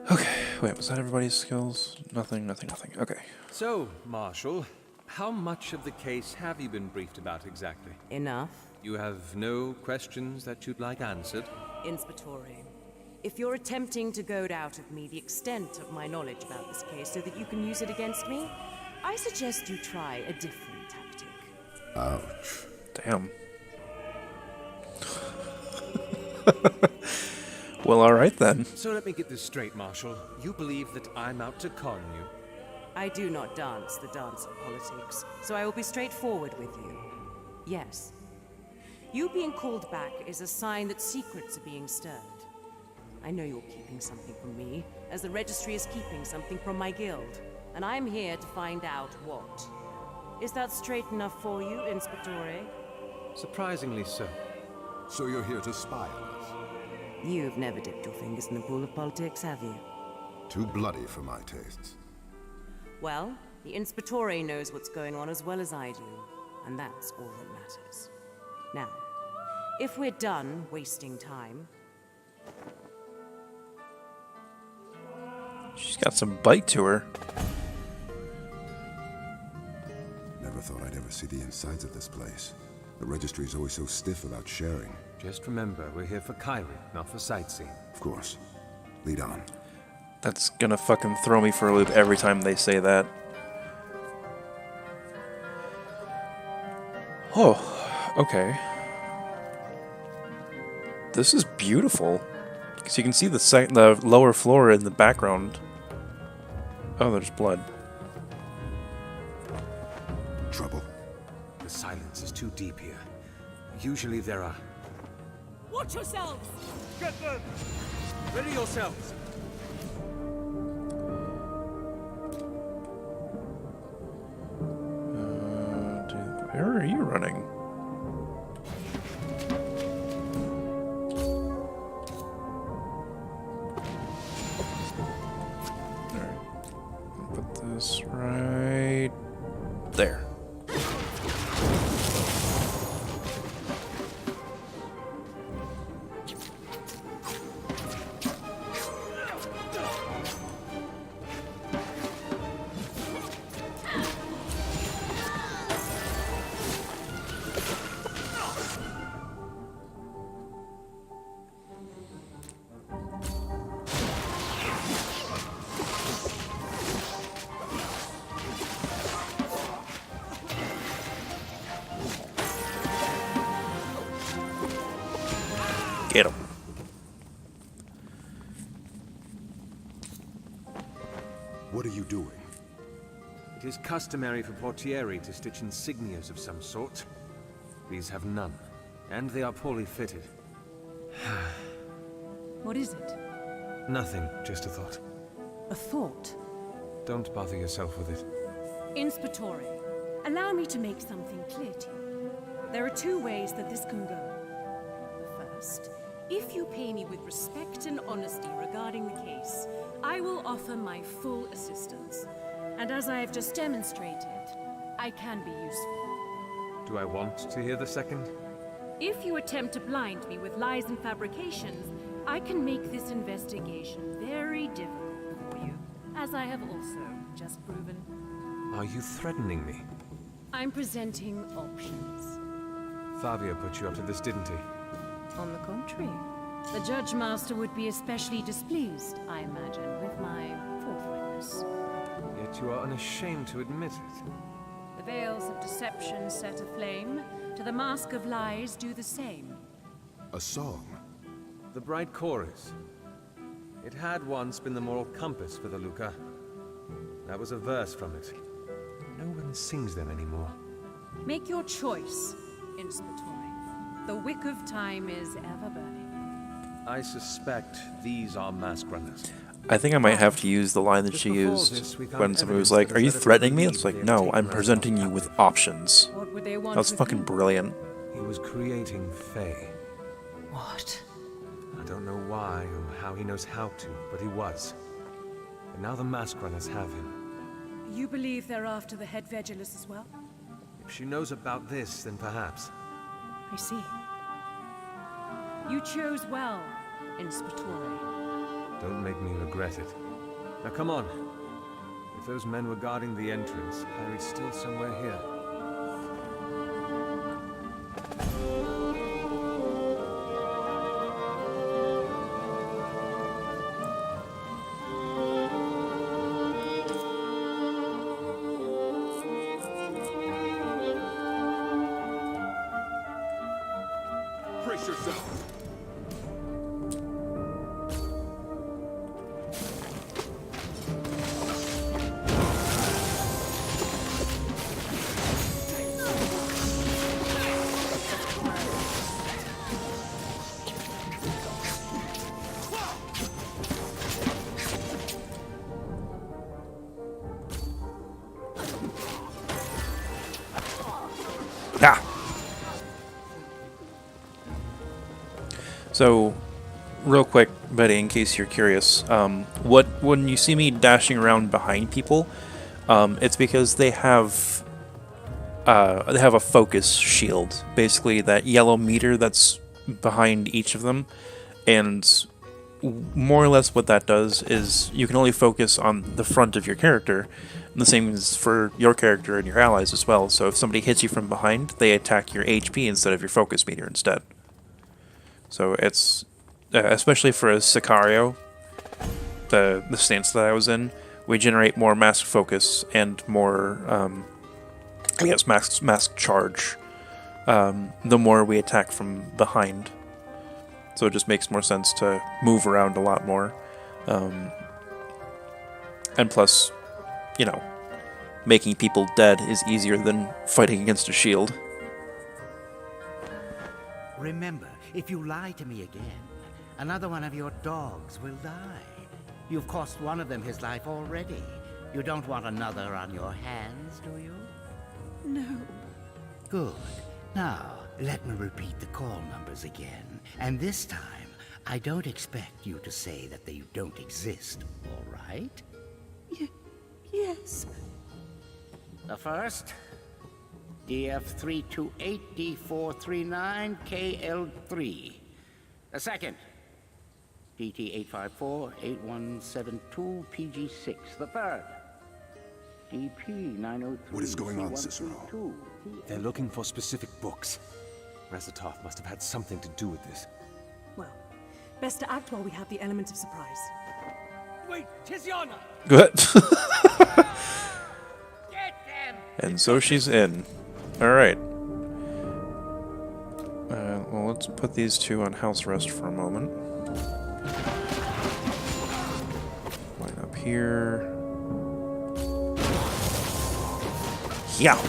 Okay, wait, was that everybody's skills? Nothing. Okay. So, Marshal, how much of the case have you been briefed about exactly? Enough. You have no questions that you'd like answered? Inspectore, if you're attempting to goad out of me the extent of my knowledge about this case so that you can use it against me, I suggest you try a different tactic. Ouch. Damn. Well, alright then. So let me get this straight, Marshal. You believe that I'm out to con you? I do not dance the dance of politics, so I will be straightforward with you. Yes. You being called back is a sign that secrets are being stirred. I know you're keeping something from me, as the registry is keeping something from my guild, and I'm here to find out what. Is that straight enough for you, Inspectore? Surprisingly so. So you're here to spy on us? You've never dipped your fingers in the pool of politics, have you? Too bloody for my tastes. Well, the Inspectore knows what's going on as well as I do, and that's all that matters. Now, if we're done wasting time... She's got some bite to her. Never thought I'd ever see the insides of this place. The registry's always so stiff about sharing. Just remember, we're here for Kyrie, not for sightseeing. Of course. Lead on. That's gonna fucking throw me for a loop every time they say that. Oh, okay. This is beautiful. Because you can see the lower floor in the background. Oh, there's blood. Trouble? The silence is too deep here. Usually there are... Watch yourselves! Get them! Ready yourselves! Dude, where are you running? Alright. Put this right there. Get him. What are you doing? It is customary for portieri to stitch insignias of some sort. These have none, and they are poorly fitted. What is it? Nothing, just a thought. A thought? Don't bother yourself with it. Inspectore, allow me to make something clear to you. There are two ways that this can go. The first, if you pay me with respect and honesty regarding the case, I will offer my full assistance. And as I have just demonstrated, I can be useful. Do I want to hear the second? If you attempt to blind me with lies and fabrications, I can make this investigation very difficult for you, as I have also just proven. Are you threatening me? I'm presenting options. Fabio put you up to this, didn't he? On the contrary, the Judge Master would be especially displeased, I imagine, with my forthrightness. Yet you are unashamed to admit it. The veils of deception set aflame, to the mask of lies do the same. A song? The bright chorus. It had once been the moral compass for the Luca. That was a verse from it. No one sings them anymore. Make your choice, Inspectore. The wick of time is ever burning. I suspect these are mask runners. I think I might have to use the line that she used when somebody was like, "Are you threatening me?" It's like, no, I'm presenting you with options. What would they want? That was fucking brilliant. He was creating Fae. What? I don't know why or how he knows how to, but he was. And now the mask runners have him. You believe they're after the head Vegelus as well? If she knows about this, then perhaps. I see. You chose well, Inspectore. Don't make me regret it. Now come on. If those men were guarding the entrance, Harry's still somewhere here. Brace yourself. So, real quick, Betty, in case you're curious, when you see me dashing around behind people, it's because they have a focus shield, basically that yellow meter that's behind each of them, and more or less what that does is you can only focus on the front of your character, and the same is for your character and your allies as well. So if somebody hits you from behind, they attack your HP instead of your focus meter instead. So it's especially for a Sicario, the stance that I was in, we generate more mask focus and more, I guess, mask charge the more we attack from behind. So it just makes more sense to move around a lot more. And plus, you know, making people dead is easier than fighting against a shield. Remember, if you lie to me again, another one of your dogs will die. You've cost one of them his life already. You don't want another on your hands, do you? No. Good. Now, let me repeat the call numbers again. And this time, I don't expect you to say that they don't exist, all right? Yes. The first, DF328D439KL3. The second, DT8548172PG6. The third, DP903. What is going on, Cicero? They're looking for specific books. Rezatov must have had something to do with this. Well, best to act while we have the element of surprise. Wait, Tiziana! Good. And so she's in. Alright. Well, let's put these two on house arrest for a moment. Line up here. Yeah.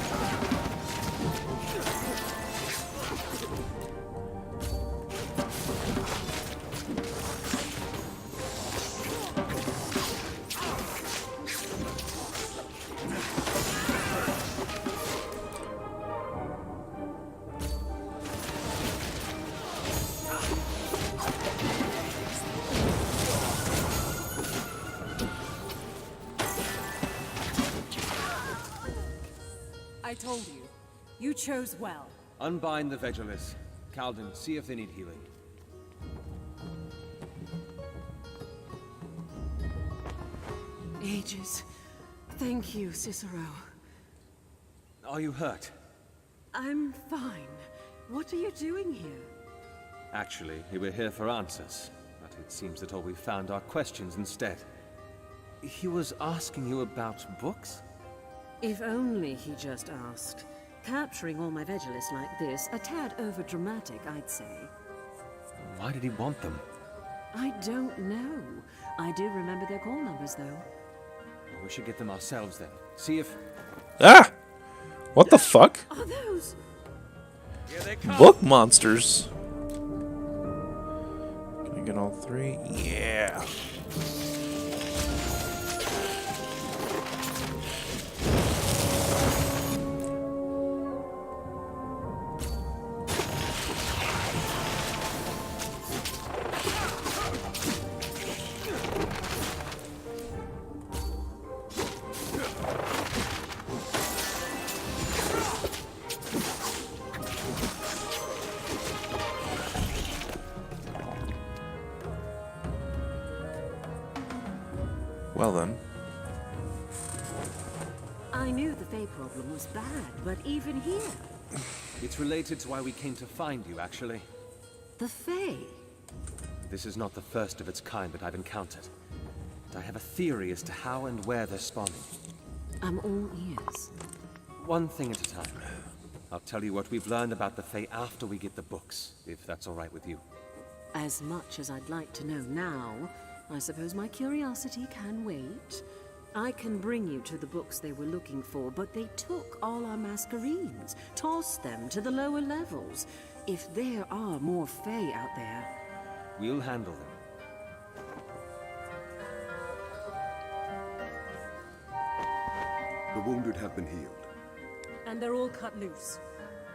I told you. You chose well. Unbind the Vegelis. Calden, see if they need healing. Ages. Thank you, Cicero. Are you hurt? I'm fine. What are you doing here? Actually, we were here for answers, but it seems that all we found are questions instead. He was asking you about books? If only he just asked. Capturing all my Vegelis like this, a tad over-dramatic, I'd say. Why did he want them? I don't know. I do remember their call numbers, though. We should get them ourselves then. See if... Ah! What the fuck? Are those? Book monsters. Can I get all three? Yeah. Well then. I knew the Fae problem was bad, but even here... It's related to why we came to find you, actually. The Fae? This is not the first of its kind that I've encountered. But I have a theory as to how and where they're spawning. I'm all ears. One thing at a time. I'll tell you what we've learned about the Fae after we get the books, if that's all right with you. As much as I'd like to know now, I suppose my curiosity can wait. I can bring you to the books they were looking for, but they took all our Masquerines, tossed them to the lower levels. If there are more Fae out there... We'll handle them. The wounded have been healed. And they're all cut loose.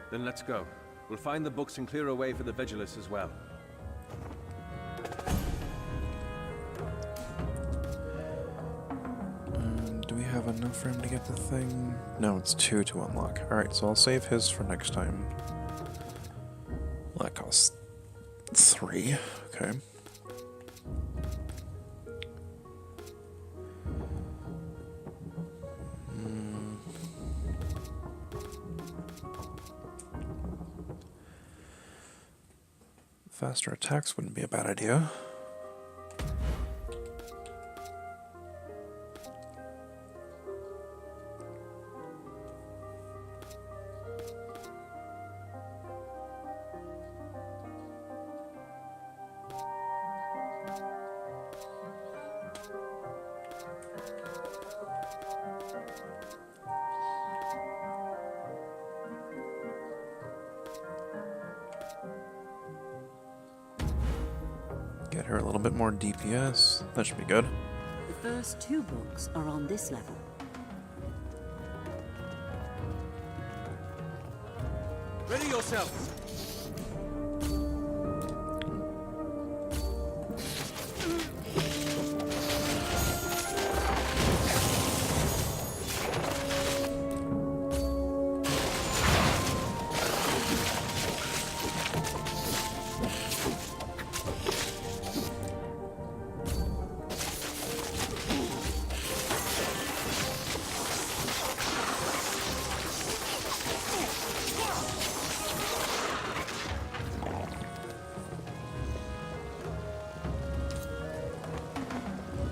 Then let's go. We'll find the books and clear a way for the Vigilis as well. enough for him to get the thing? No, it's 2 to unlock. Alright, so I'll save his for next time. Well, that costs 3. Okay. Faster attacks wouldn't be a bad idea. Get her a little bit more DPS. That should be good. The first 2 books are on this level. Ready yourselves!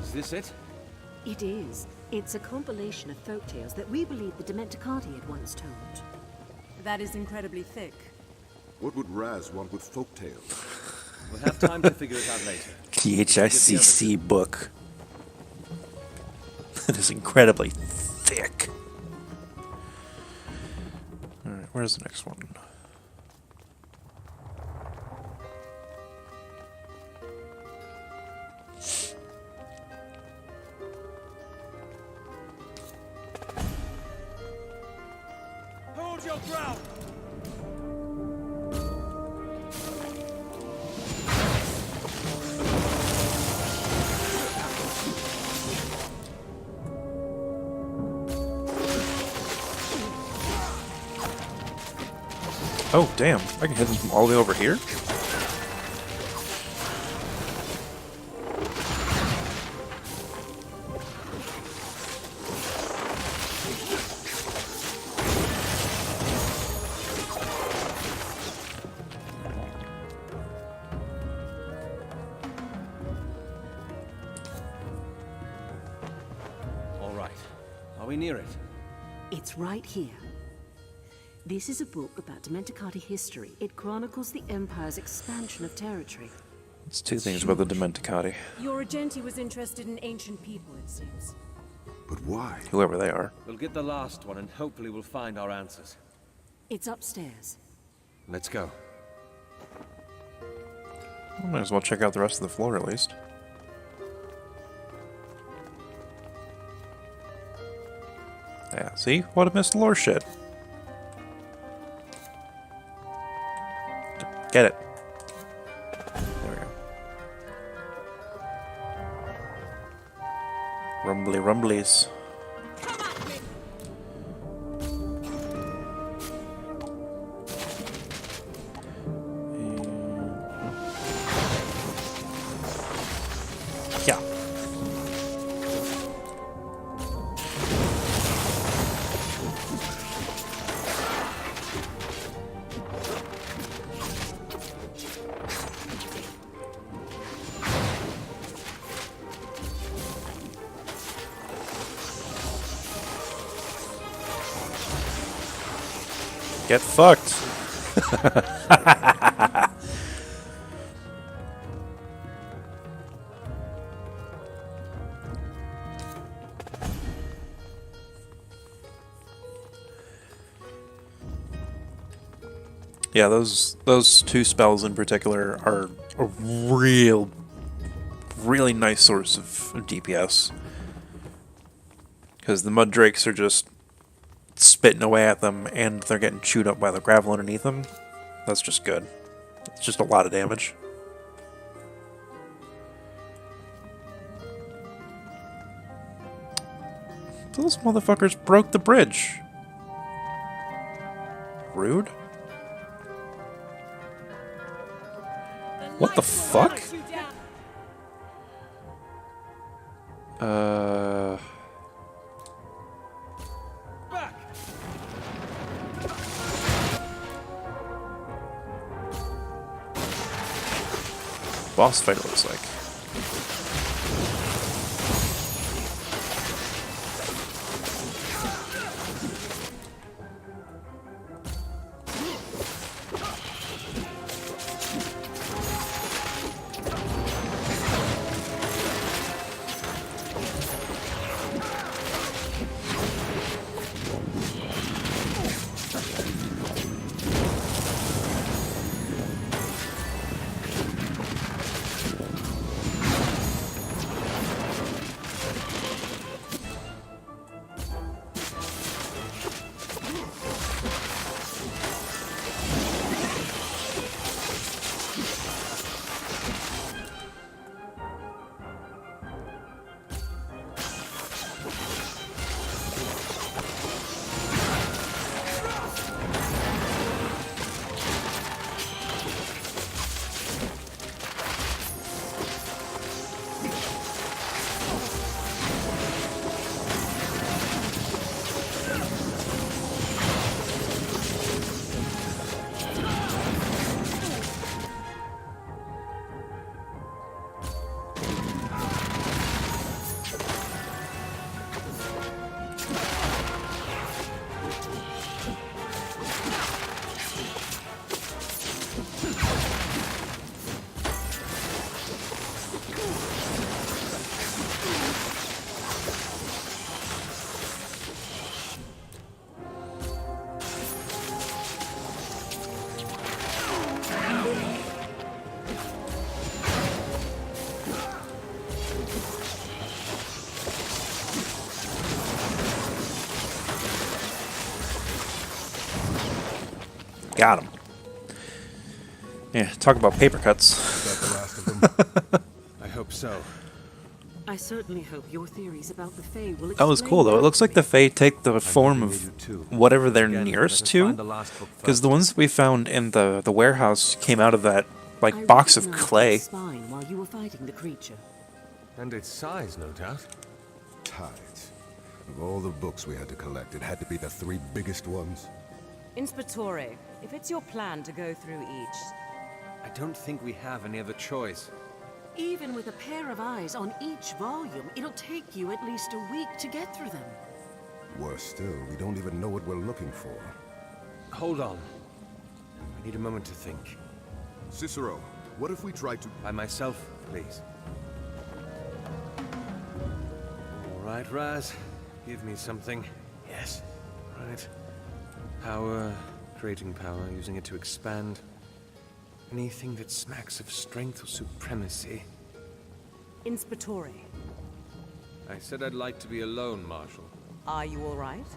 Is this it? It is. It's a compilation of folk tales that we believe the Dementicati had once told. That is incredibly thick. What would Raz want with folktales? We'll have time to figure it out later. THICC book. It is incredibly thick. Alright, where's the next one? Hold your ground! Oh, damn. I can hit them from all the way over here? All right. Are we near it? It's right here. This is a book about Dementicati history. It chronicles the Empire's expansion of territory. It's 2 things about the Dementicati. Your Regenti was interested in ancient people, it seems. But why? Whoever they are. We'll get the last one and hopefully we'll find our answers. It's upstairs. Let's go. I might as well check out the rest of the floor at least. Yeah, see? What a missed lore shit. Get it. There we go. Rumbly rumblies. Yeah. Get fucked. Yeah, those 2 spells in particular are a really nice source of DPS. Because the mud drakes are just spitting away at them, and they're getting chewed up by the gravel underneath them. That's just good. It's just a lot of damage. It's a Those motherfuckers broke the bridge. Rude. What the fuck? Boss fight, it looks like. Got him. Yeah, talk about paper cuts. Is that the last of them? I hope so. I certainly hope your theories about the Fae will That was cool, though. It looks like the Fae take the form of whatever they're nearest to. Because the ones that we found in the warehouse came out of that, like, box of clay. Spine while you were fighting the creature. And its size, no doubt. Tides. Of all the books we had to collect, it had to be the 3 biggest ones. Inspectore, if it's your plan to go through each... I don't think we have any other choice. Even with a pair of eyes on each volume, it'll take you at least a week to get through them. Worse still, we don't even know what we're looking for. Hold on. I need a moment to think. Cicero, what if we tried to... By myself, please. All right, Raz. Give me something. Yes. Right. Power. Creating power. Using it to expand. Anything that smacks of strength or supremacy. Inspectore, I said I'd like to be alone, Marshal. are you all right?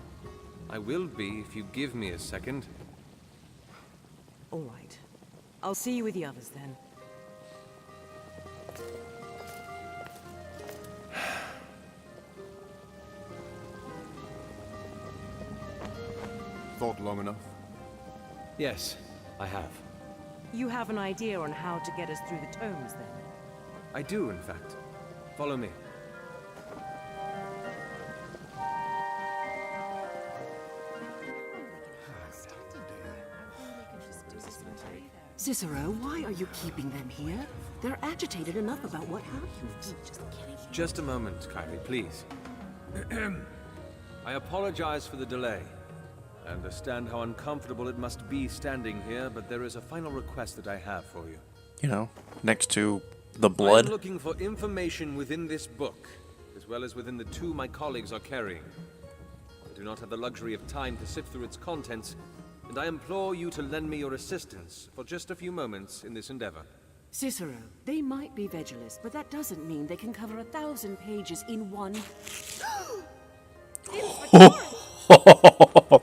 I will be if you give me a second. All right. I'll see you with the others then. Thought long enough? Yes, I have. You have an idea on how to get us through the tomes, then? I do, in fact. Follow me. Cicero, why are you keeping them here? They're agitated enough about what happened. Just a moment, Kylie, please. I apologize for the delay. I understand how uncomfortable it must be standing here, but there is a final request that I have for you. You know, next to the blood. I'm looking for information within this book, as well as within the 2 my colleagues are carrying. I do not have the luxury of time to sift through its contents, and I implore you to lend me your assistance for just a few moments in this endeavor. Cicero, they might be Vegelist, but that doesn't mean they can cover 1,000 pages in one...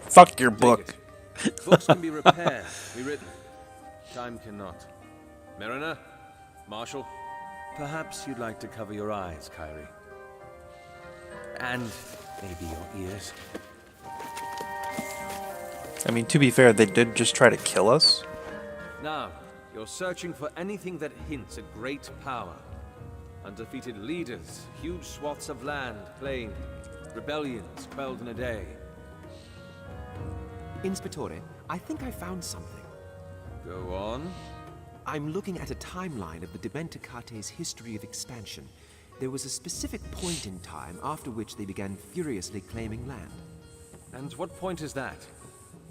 Fuck your book. Books can be repaired, rewritten. Time cannot. Mariner? Marshal? Perhaps you'd like to cover your eyes, Kyrie. And Maybe your ears. I mean, to be fair, they did just try to kill us. Now, you're searching for anything that hints at great power. Undefeated leaders, huge swaths of land claimed, rebellions quelled in a day. Inspectore, I think I found something. Go on. I'm looking at a timeline of the Dementicate's history of expansion. There was a specific point in time after which they began furiously claiming land. And what point is that?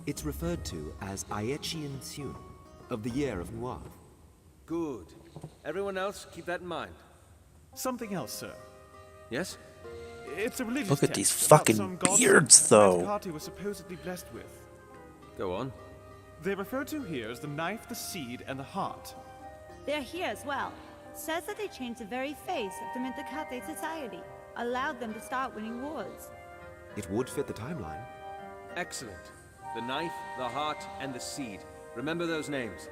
It's referred to as Aechian Thun, of the year of Noir. Good. Everyone else, keep that in mind. Something else, sir. Yes? It's a religious Look at text these about fucking some gods beards, that though. Dementicae was supposedly blessed with. Go on. They're referred to here as the knife, the seed, and the heart. They're here as well. Says that they changed the very face of the Menthicate society, allowed them to start winning wars. It would fit the timeline. Excellent. The knife, the heart, and the seed. Remember those names.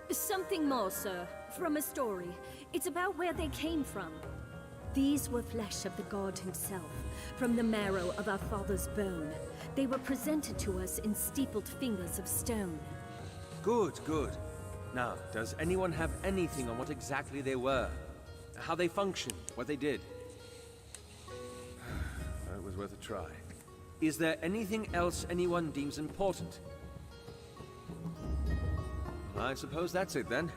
Something more, sir. From a story. It's about where they came from. These were flesh of the god himself, from the marrow of our father's bone. They were presented to us in steepled fingers of stone. Good, good. Now, does anyone have anything on what exactly they were? How they functioned, what they did? It was worth a try. Is there anything else anyone deems important? I suppose that's it then.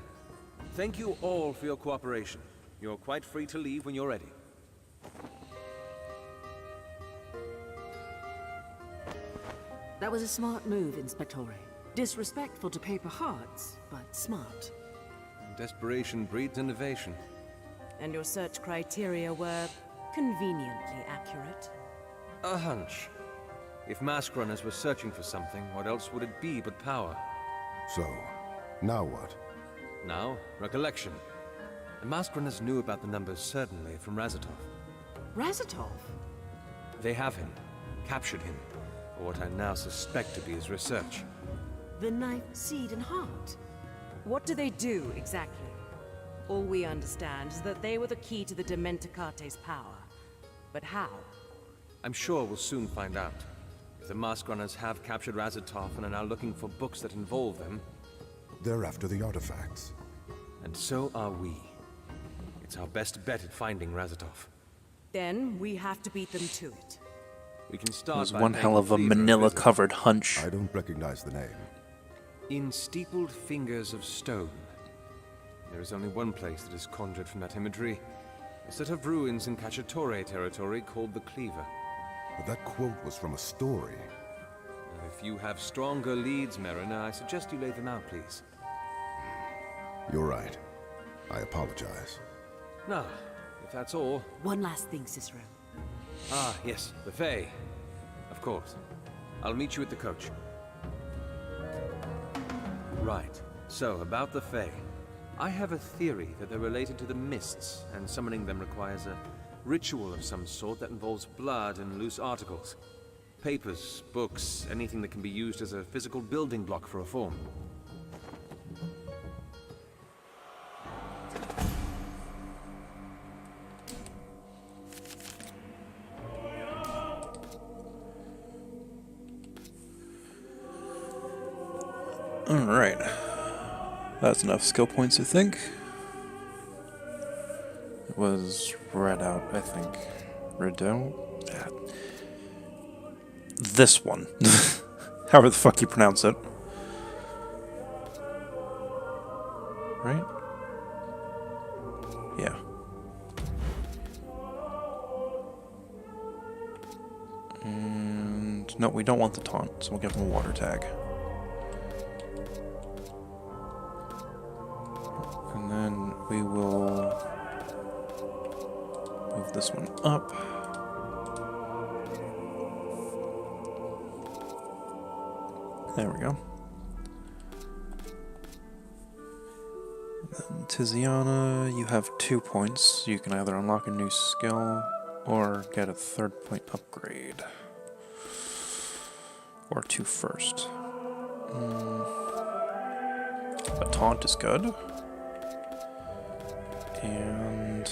Thank you all for your cooperation. You're quite free to leave when you're ready. That was a smart move, Inspectore. Disrespectful to paper hearts, but smart. Desperation breeds innovation. And your search criteria were conveniently accurate. A hunch. If mask runners were searching for something, what else would it be but power? So, now what? Now, recollection. The mask runners knew about the numbers certainly from Razatov. Razatov? They have him, captured him, for what I now suspect to be his research. The knife, seed, and heart. What do they do, exactly? All we understand is that they were the key to the Dementicate's power. But how? I'm sure we'll soon find out. If the mask runners have captured Razatov and are now looking for books that involve them... They're after the artifacts. And so are we. It's our best bet at finding Razatov. Then we have to beat them to it. We can It start was by one paying hell of a Cleaver manila-covered hunch. I don't recognize the name. In steepled fingers of stone. There is only one place that is conjured from that imagery. A set of ruins in Cacciatore territory called the Cleaver. But that quote was from a story. If you have stronger leads, Mariner, I suggest you lay them out, please. You're right. I apologize. Now, if that's all... One last thing, Cicero. Ah, yes, the Fae. Of course. I'll meet you at the coach. Right. So, about the Fae. I have a theory that they're related to the Mists, and summoning them requires a ritual of some sort that involves blood and loose articles. Papers, books, anything that can be used as a physical building block for a form. Alright. That's enough skill points, I think. It was read out, I think. Read out? Yeah. This one. However the fuck you pronounce it. Right? Yeah. And no, we don't want the taunt, so we'll give him a water tag. And then we will move this one up. There we go. And then Tiziana, you have 2 points. You can either unlock a new skill or get a 3rd point upgrade. Or 2 first. A taunt is good. And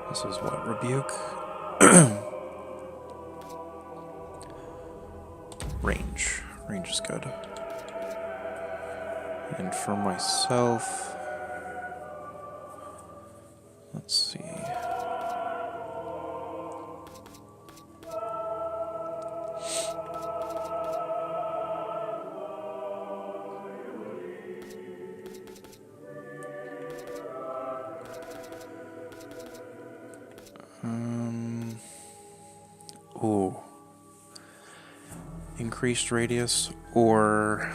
this is what? Rebuke? range. Range is good. And for myself, let's see. Ooh. Increased radius or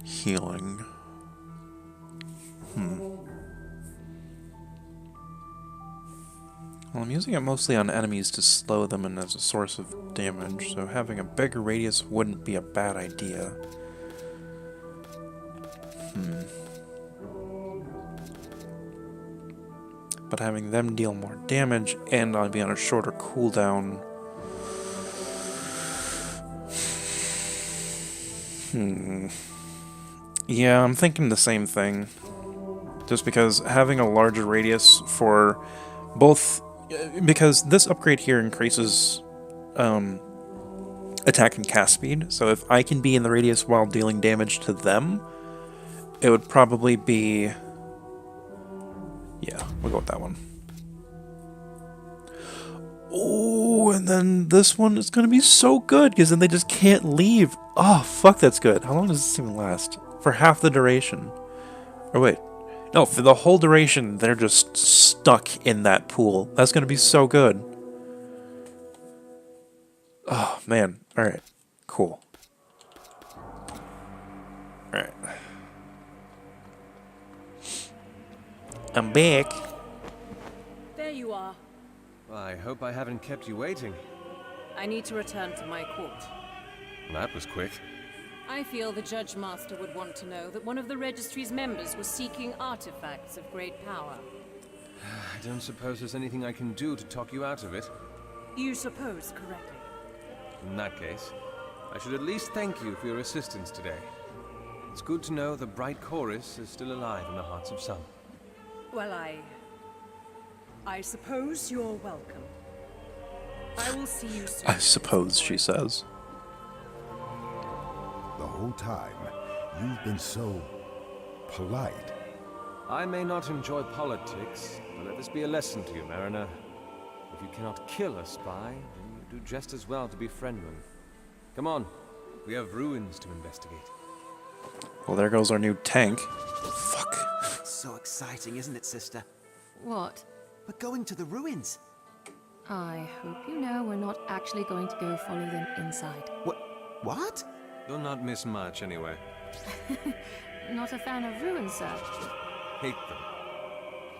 healing? Well, I'm using it mostly on enemies to slow them and as a source of damage, so having a bigger radius wouldn't be a bad idea. But having them deal more damage and I'll be on a shorter cooldown. Yeah, I'm thinking the same thing. Just because having a larger radius for both... Because this upgrade here increases attack and cast speed, so if I can be in the radius while dealing damage to them, it would probably be... Yeah, we'll go with that one. Oh, and then this one is going to be so good, because then they just can't leave. Oh, fuck, that's good. How long does this even last? For half the duration. Or wait. No, for the whole duration, they're just stuck in that pool. That's going to be so good. Oh, man. Alright. Cool. Alright. I'm back. There you are. I hope I haven't kept you waiting. I need to return to my court. That was quick. I feel the Judge Master would want to know that one of the Registry's members was seeking artifacts of great power. I don't suppose there's anything I can do to talk you out of it. You suppose correctly. In that case, I should at least thank you for your assistance today. It's good to know the bright chorus is still alive in the hearts of some. Well, I suppose you're welcome. I will see you soon. I suppose, she says. The whole time, you've been so polite. I may not enjoy politics, but let this be a lesson to you, Mariner. If you cannot kill a spy, then you do just as well to befriend them. Come on, we have ruins to investigate. Well, there goes our new tank. Fuck. It's so exciting, isn't it, sister? What? We're going to the ruins. I hope you know we're not actually going to go follow them inside. What? You'll not miss much, anyway. Not a fan of ruins, sir. Hate them.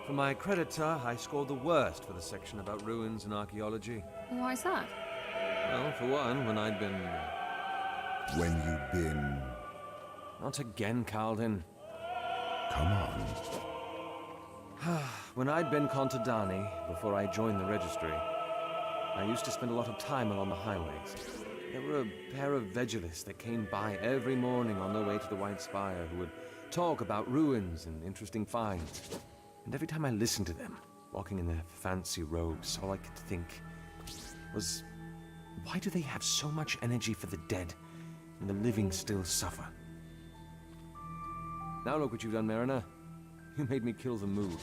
For my creditor, I scored the worst for the section about ruins and archaeology. Why's that? Well, for one, when I'd been... When you'd been... Not again, Calden. Come on. When I'd been Contadani, before I joined the registry, I used to spend a lot of time along the highways. There were a pair of Vegilis that came by every morning on their way to the White Spire who would talk about ruins and interesting finds. And every time I listened to them, walking in their fancy robes, all I could think was, why do they have so much energy for the dead and the living still suffer? Now look what you've done, Mariner. You made me kill the mood.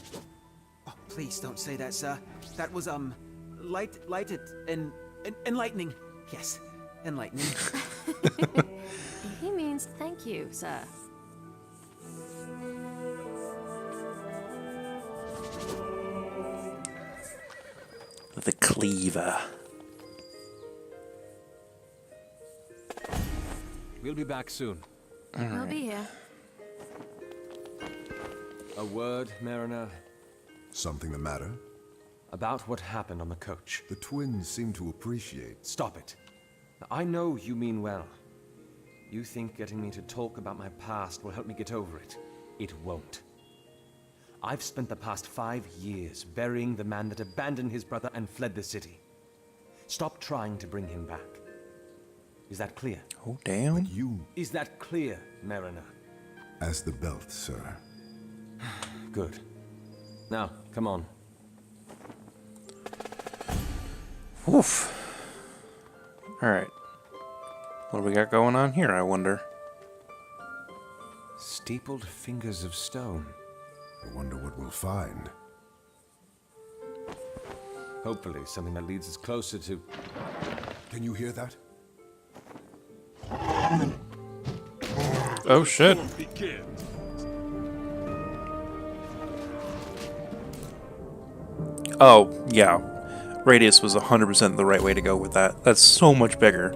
Oh, please don't say that, sir. That was, lighted, enlightening. Yes, enlightening. He means thank you, sir. The cleaver. We'll be back soon. We'll be here. A word, Mariner? Something the matter? About what happened on the coach. The twins seem to appreciate... Stop it. Now, I know you mean well. You think getting me to talk about my past will help me get over it. It won't. I've spent the past 5 years burying the man that abandoned his brother and fled the city. Stop trying to bring him back. Is that clear? Oh, damn. But you... Is that clear, Mariner? As the belt, sir. Good. Now, come on. Oof. Alright. What do we got going on here, I wonder? Steepled fingers of stone. I wonder what we'll find. Hopefully something that leads us closer to... Can you hear that? Oh shit. Oh, yeah. Radius was 100% the right way to go with that. That's so much bigger.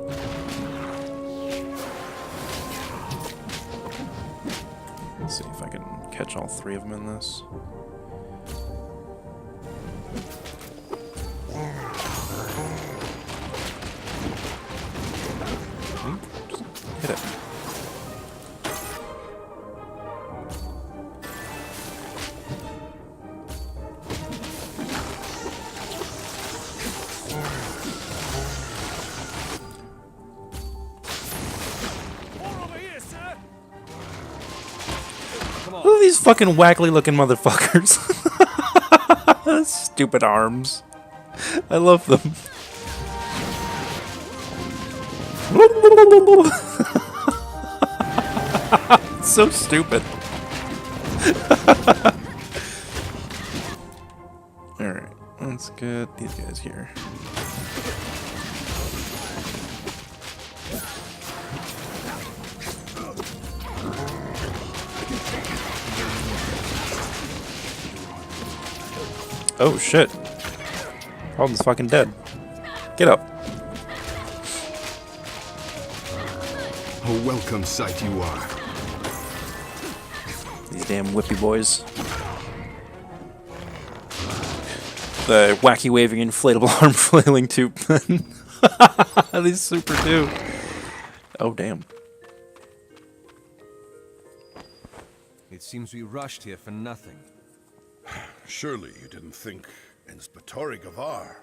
Let's see if I can catch all three of them in this. Just hit it. Look at these fucking wackly looking motherfuckers. Stupid arms. I love them. So stupid. Alright, let's get these guys here. Oh shit. Alden's fucking dead. Get up. A welcome sight you are. These damn whippy boys. The wacky waving inflatable arm flailing tube. These super too. Oh damn. It seems we rushed here for nothing. Surely you didn't think Inspettori Gavar.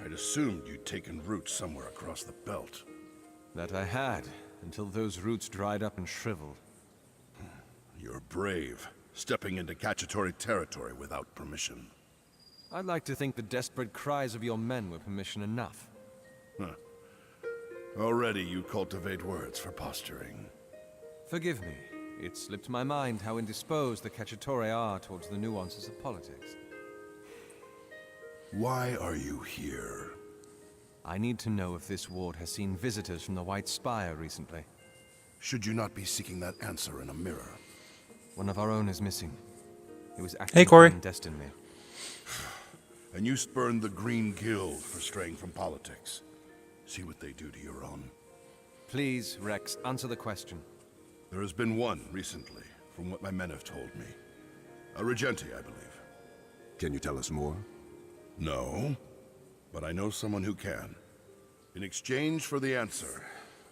I'd assumed you'd taken root somewhere across the belt. That I had, until those roots dried up and shriveled. You're brave, stepping into Cacciatore territory without permission. I'd like to think the desperate cries of your men were permission enough. Huh. Already you cultivate words for posturing. Forgive me. It slipped my mind how indisposed the Cacciatore are towards the nuances of politics. Why are you here? I need to know if this ward has seen visitors from the White Spire recently. Should you not be seeking that answer in a mirror? One of our own is missing. He was acting Hey, Corey. clandestinely. And you spurned the Green Guild for straying from politics. See what they do to your own. Please, Rex, answer the question. There has been one recently, from what my men have told me. A Regenti, I believe. Can you tell us more? No, but I know someone who can. In exchange for the answer,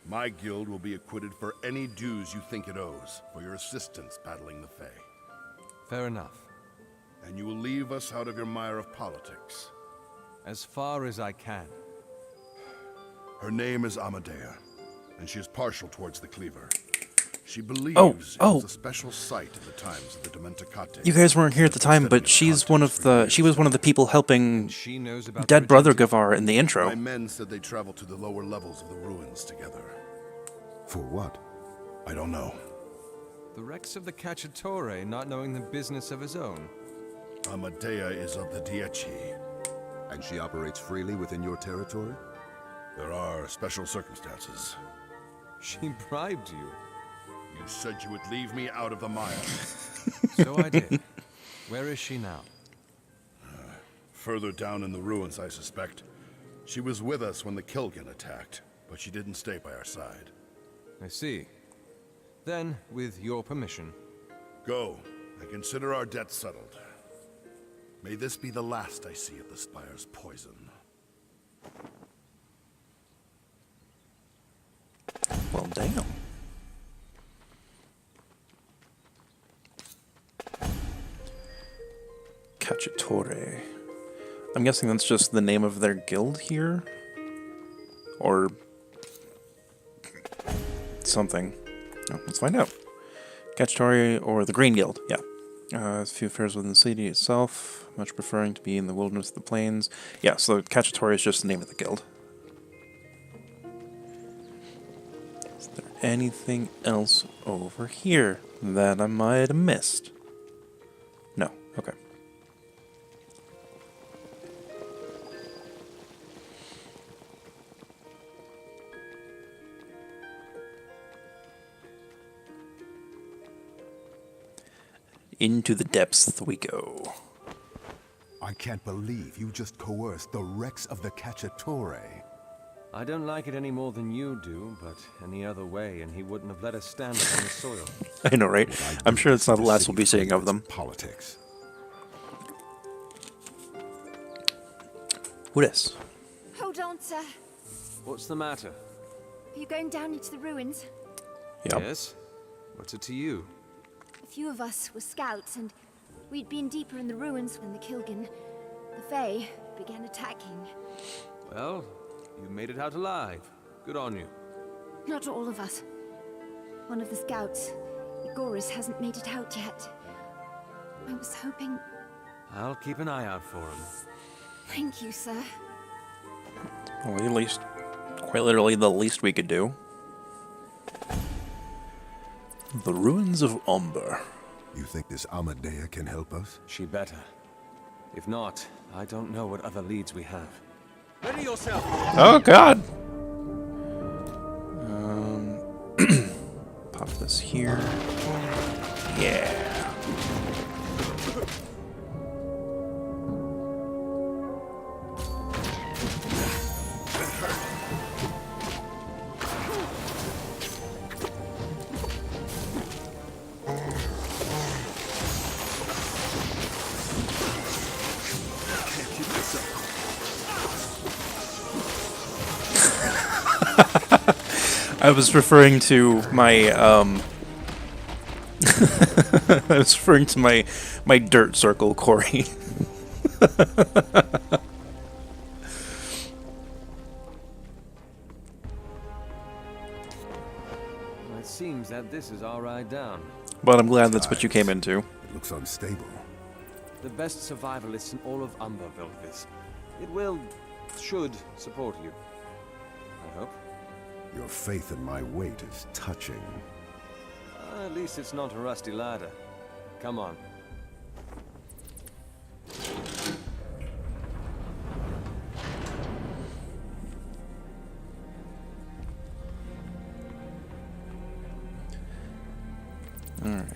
my guild will be acquitted for any dues you think it owes for your assistance battling the Fae. Fair enough. And you will leave us out of your mire of politics. As far as I can. Her name is Amadea, and she is partial towards the Cleaver. She believes it was a special site in the times of the Dementicate. You guys weren't here at the time, but she was one of the people helping dead brother Gavar in the intro. My men said they traveled to the lower levels of the ruins together. For what? I don't know. The Rex of the Cacciatore not knowing the business of his own. Amadea is of the Dieci. And she operates freely within your territory? There are special circumstances. She bribed you. You said you would leave me out of the mire. So I did. Where is she now? Further down in the ruins, I suspect. She was with us when the Kilgan attacked, but she didn't stay by our side. I see. Then, with your permission... Go, and consider our debt settled. May this be the last I see of the Spire's poison. Well, damn. Cacciatore. I'm guessing that's just the name of their guild here? Or something. Oh, let's find out. Cacciatore or the Green Guild, yeah. A few affairs within the city itself, much preferring to be in the wilderness of the plains. Yeah, so Cacciatore is just the name of the guild. Is there anything else over here that I might have missed? No. Okay. Into the depths we go. I can't believe you just coerced the Rex of the Cacciatore. I don't like it any more than you do, but any other way, and he wouldn't have let us stand up on the soil. I know, right? I'm sure it's not the last we'll be seeing of them. Politics. Who this? Hold on, sir. What's the matter? Are you going down into the ruins? Yep. Yes? What's it to you? A few of us were scouts, and we'd been deeper in the ruins when the Kilgan, the Fae, began attacking. Well, you made it out alive. Good on you. Not all of us. One of the scouts, Igoris, hasn't made it out yet. I was hoping... I'll keep an eye out for him. Thank you, sir. Well, at least, quite literally, the least we could do. The ruins of Umber. You think this Amadea can help us? She better. If not, I don't know what other leads we have. Ready yourself! Oh, God! Pop this here. Yeah. I was referring to my I was referring to my dirt circle, Corey. It seems that this is our ride down. But I'm glad that's what you came into. It looks unstable. The best survivalists in all of Umber built this. It should support you. I hope. Your faith in my weight is touching. At least it's not a rusty ladder. Come on. Alright.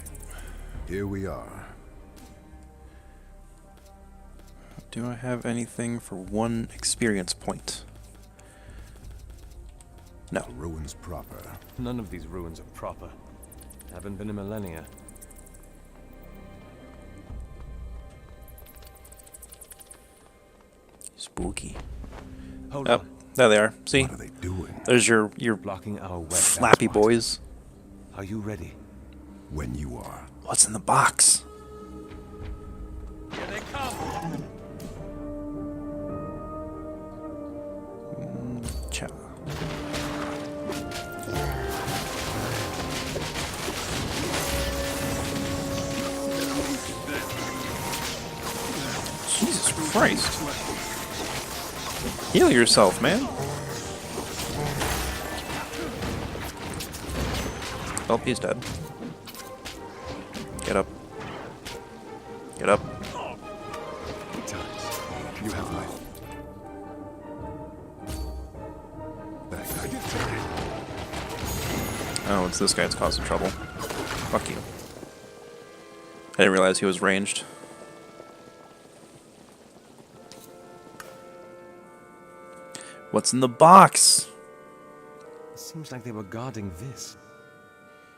Here we are. Do I have anything for 1 experience point? No. The ruins proper. None of these ruins are proper. Haven't been in millennia. Spooky. Hold oh, on. There they are. See? What are they doing? There's your blocking our way. Flappy boys. Are you ready? When you are. What's in the box? Here they come. Cha. Jesus Christ. Heal yourself, man. Oh, he's dead. Get up. Get up. You have life. Oh, it's this guy that's causing trouble. Fuck you. I didn't realize he was ranged. What's in the box? It seems like they were guarding this.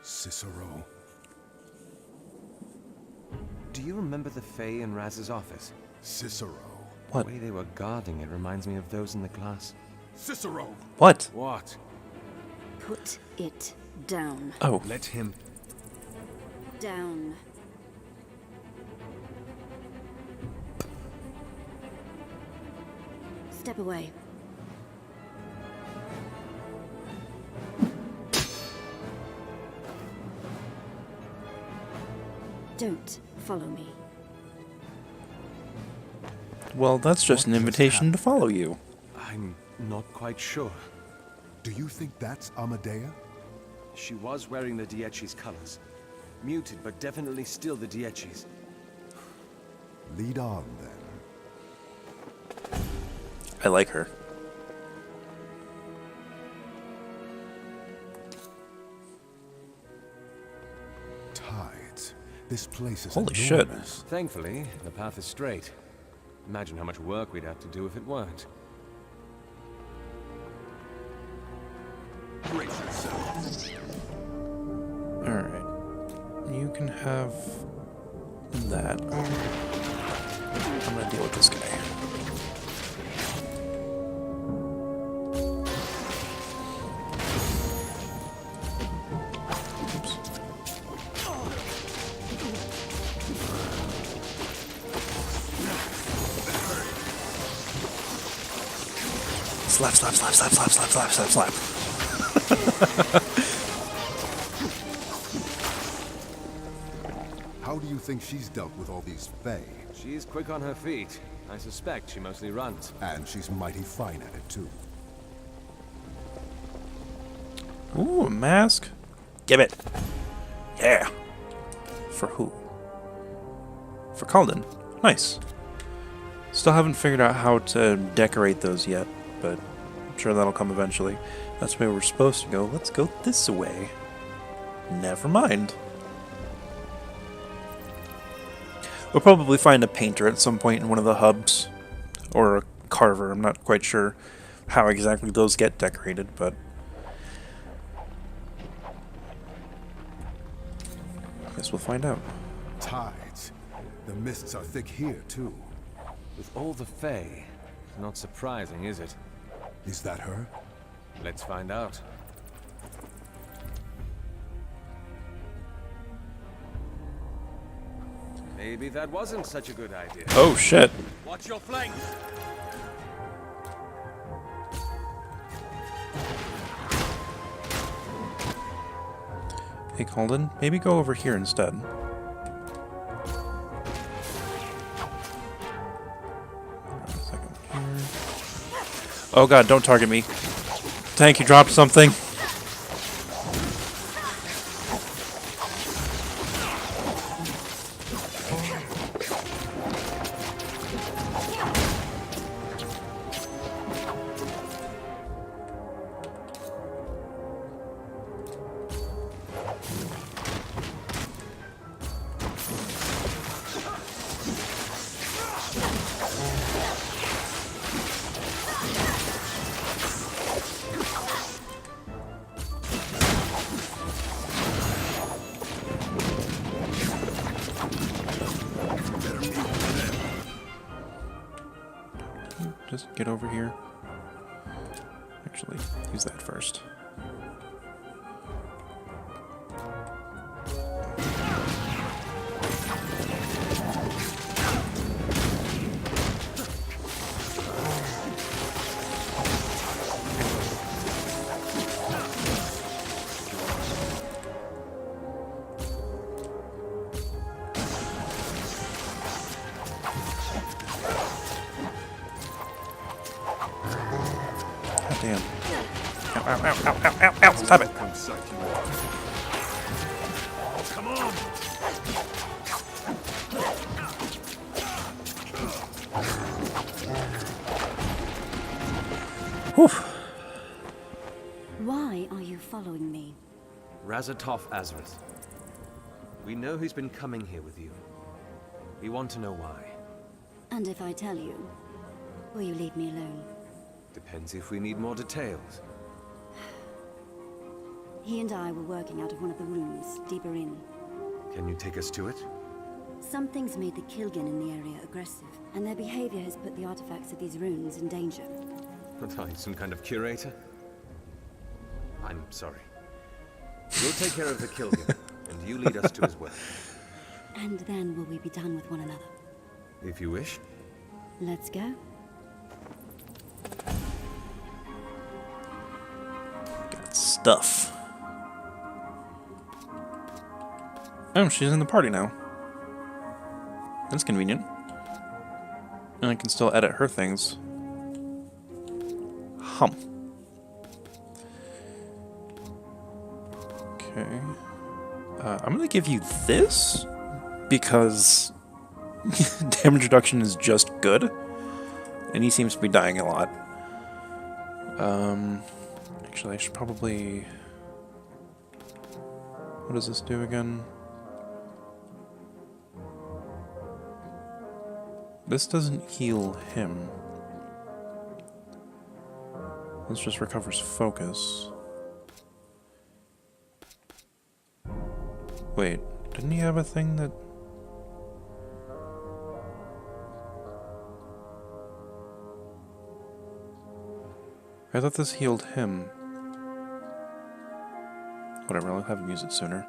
Cicero. Do you remember the Fae in Raz's office? Cicero. What? The way they were guarding it reminds me of those in the class. Cicero! What? What? Put it down. Oh. Let him... Down. Step away. Don't follow me. Well, that's just an invitation to follow you. I'm not quite sure. Do you think that's Amadea? She was wearing the Dietchi's colors. Muted, but definitely still the Dietchi's. Lead on, then. I like her. Tides. This place is Holy shit. enormous. Thankfully, the path is straight. Imagine how much work we'd have to do if it weren't. Alright. You can have that. I'm gonna deal with this guy. Slap, slap, slap, slap, slap, slap, slap, slap, slap. How do you think she's dealt with all these Fae? She's quick on her feet. I suspect she mostly runs. And she's mighty fine at it, too. Ooh, a mask. Give it. Yeah. For who? For Calden. Nice. Still haven't figured out how to decorate those yet, but I'm sure that'll come eventually. That's where we're supposed to go. Let's go this way. Never mind. We'll probably find a painter at some point in one of the hubs. Or a carver. I'm not quite sure how exactly those get decorated, but I guess we'll find out. Tides. The mists are thick here, too. With all the Fae, not surprising, is it? Is that her? Let's find out. Maybe that wasn't such a good idea. Oh shit. Watch your flanks! Hey Calden, maybe go over here instead. Oh god, don't target me. Tank, you dropped something. Just get over here. Actually, use that first. Damn. Ow, ow, ow, ow, ow, ow, ow, stop it. Come on. Whew. Why are you following me? Razatov Azareth. We know he's been coming here with you. We want to know why. And if I tell you, will you leave me alone? Depends if we need more details. He and I were working out of one of the rooms, deeper in. Can you take us to it? Something's made the Kilgan in the area aggressive, and their behavior has put the artifacts of these runes in danger. What are you, some kind of curator? I'm sorry. We'll take care of the Kilgan, and you lead us to his well. And then will we be done with one another? If you wish. Let's go. Got stuff. Oh, she's in the party now. That's convenient. And I can still edit her things. Okay. I'm gonna give you this because damage reduction is just good, and he seems to be dying a lot. Actually, I should probably... What does this do again? This doesn't heal him. This just recovers focus. Wait, didn't he have a thing that... I thought this healed him. Whatever, I'll have him use it sooner.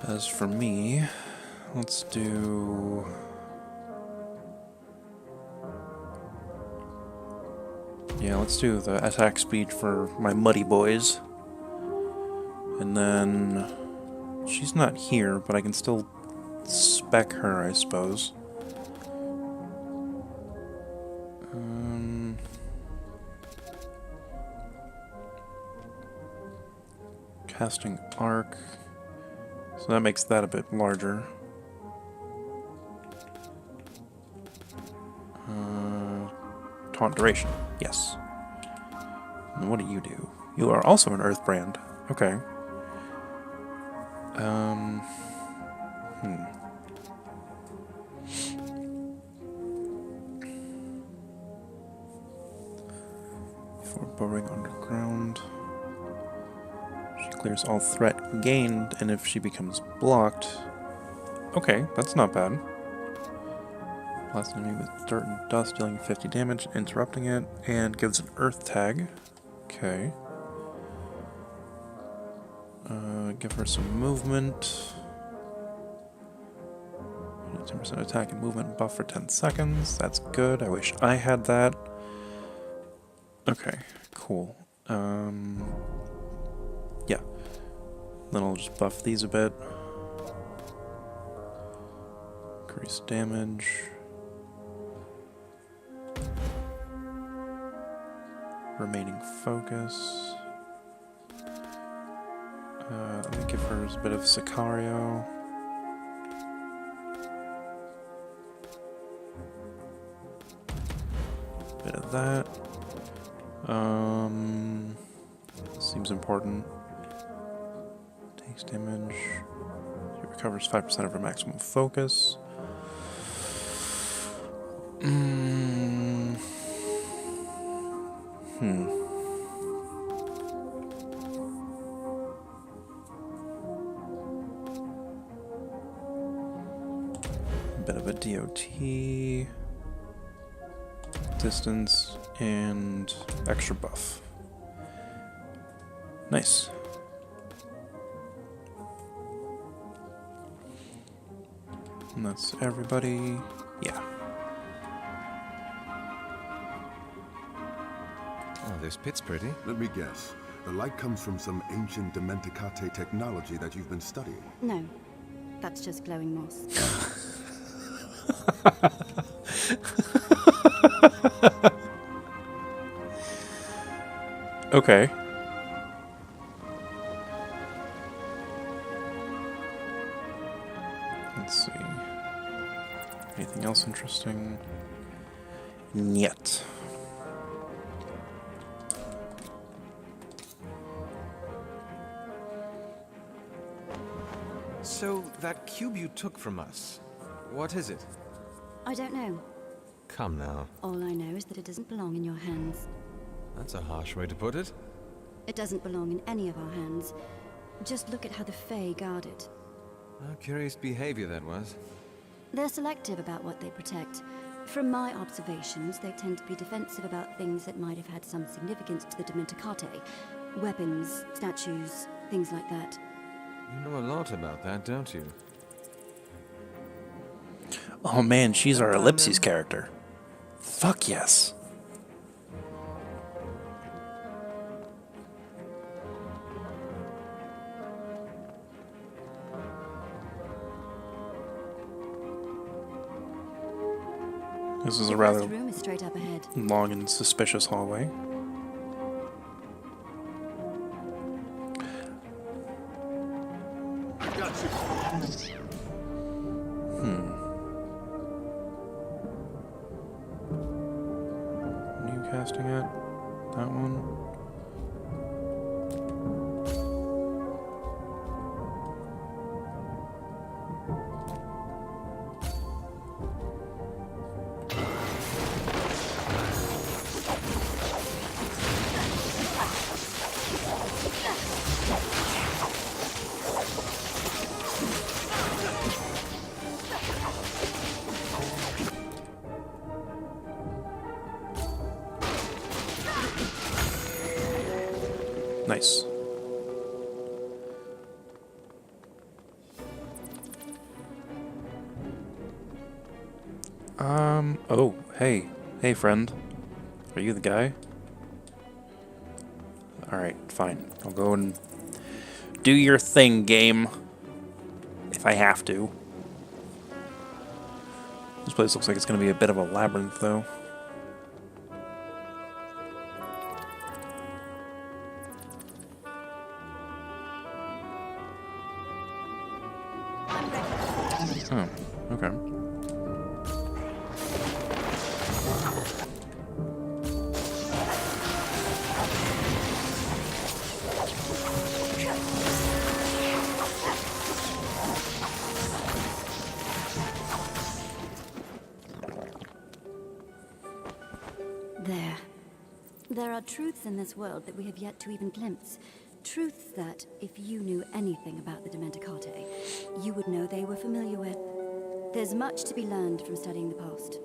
As for me, let's do... Yeah, let's do the attack speed for my muddy boys. And then... She's not here, but I can still spec her, I suppose. Casting arc. So that makes that a bit larger. Taunt duration. Yes. And what do you do? You are also an Earth brand. Okay. For burrowing underground. She clears all threat gained, and if she becomes blocked... Okay, that's not bad. Blast enemy with dirt and dust, dealing 50 damage, interrupting it, and gives an earth tag. Okay. Give her some movement. 10% attack and movement buff for 10 seconds. That's good. I wish I had that. Okay, cool. Yeah. Then I'll just buff these a bit. Increase damage. Remaining focus. Let me give her a bit of Sicario. Bit of that. Seems important. Takes damage. She recovers 5% of her maximum focus. Bit of a DOT, distance, and extra buff. Nice. And that's everybody. Yeah. Oh, this pit's pretty. Let me guess. The light comes from some ancient Dementicate technology that you've been studying. No, that's just glowing moss. Okay. Let's see. Anything else interesting? Yet. So, that cube you took from us, what is it? I don't know. Come now. All I know is that it doesn't belong in your hands. That's a harsh way to put it. It doesn't belong in any of our hands. Just look at how the Fae guard it. Curious behavior that was. They're selective about what they protect. From my observations, they tend to be defensive about things that might have had some significance to the Dementicate. Weapons, statues, things like that. You know a lot about that, don't you? Oh man, she's our Ellipses character. Fuck yes. This is a The rather first room is straight up ahead. long and suspicious hallway. New casting it? That one? Nice. Oh, hey. Hey, friend. Are you the guy? Alright, fine. I'll go and do your thing, game. If I have to. This place looks like it's going to be a bit of a labyrinth, though. Oh, okay. There are truths in this world that we have yet to even glimpse. Truths that, if you knew anything about the Dementicate, you would know they were familiar with. There's much to be learned from studying the past.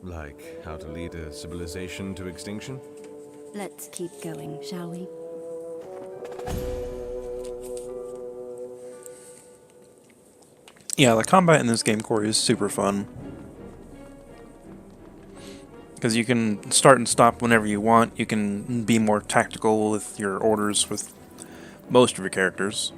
Like how to lead a civilization to extinction? Let's keep going, shall we? Yeah, the combat in this game, Corey, is super fun. Because you can start and stop whenever you want. You can be more tactical with your orders with most of your characters.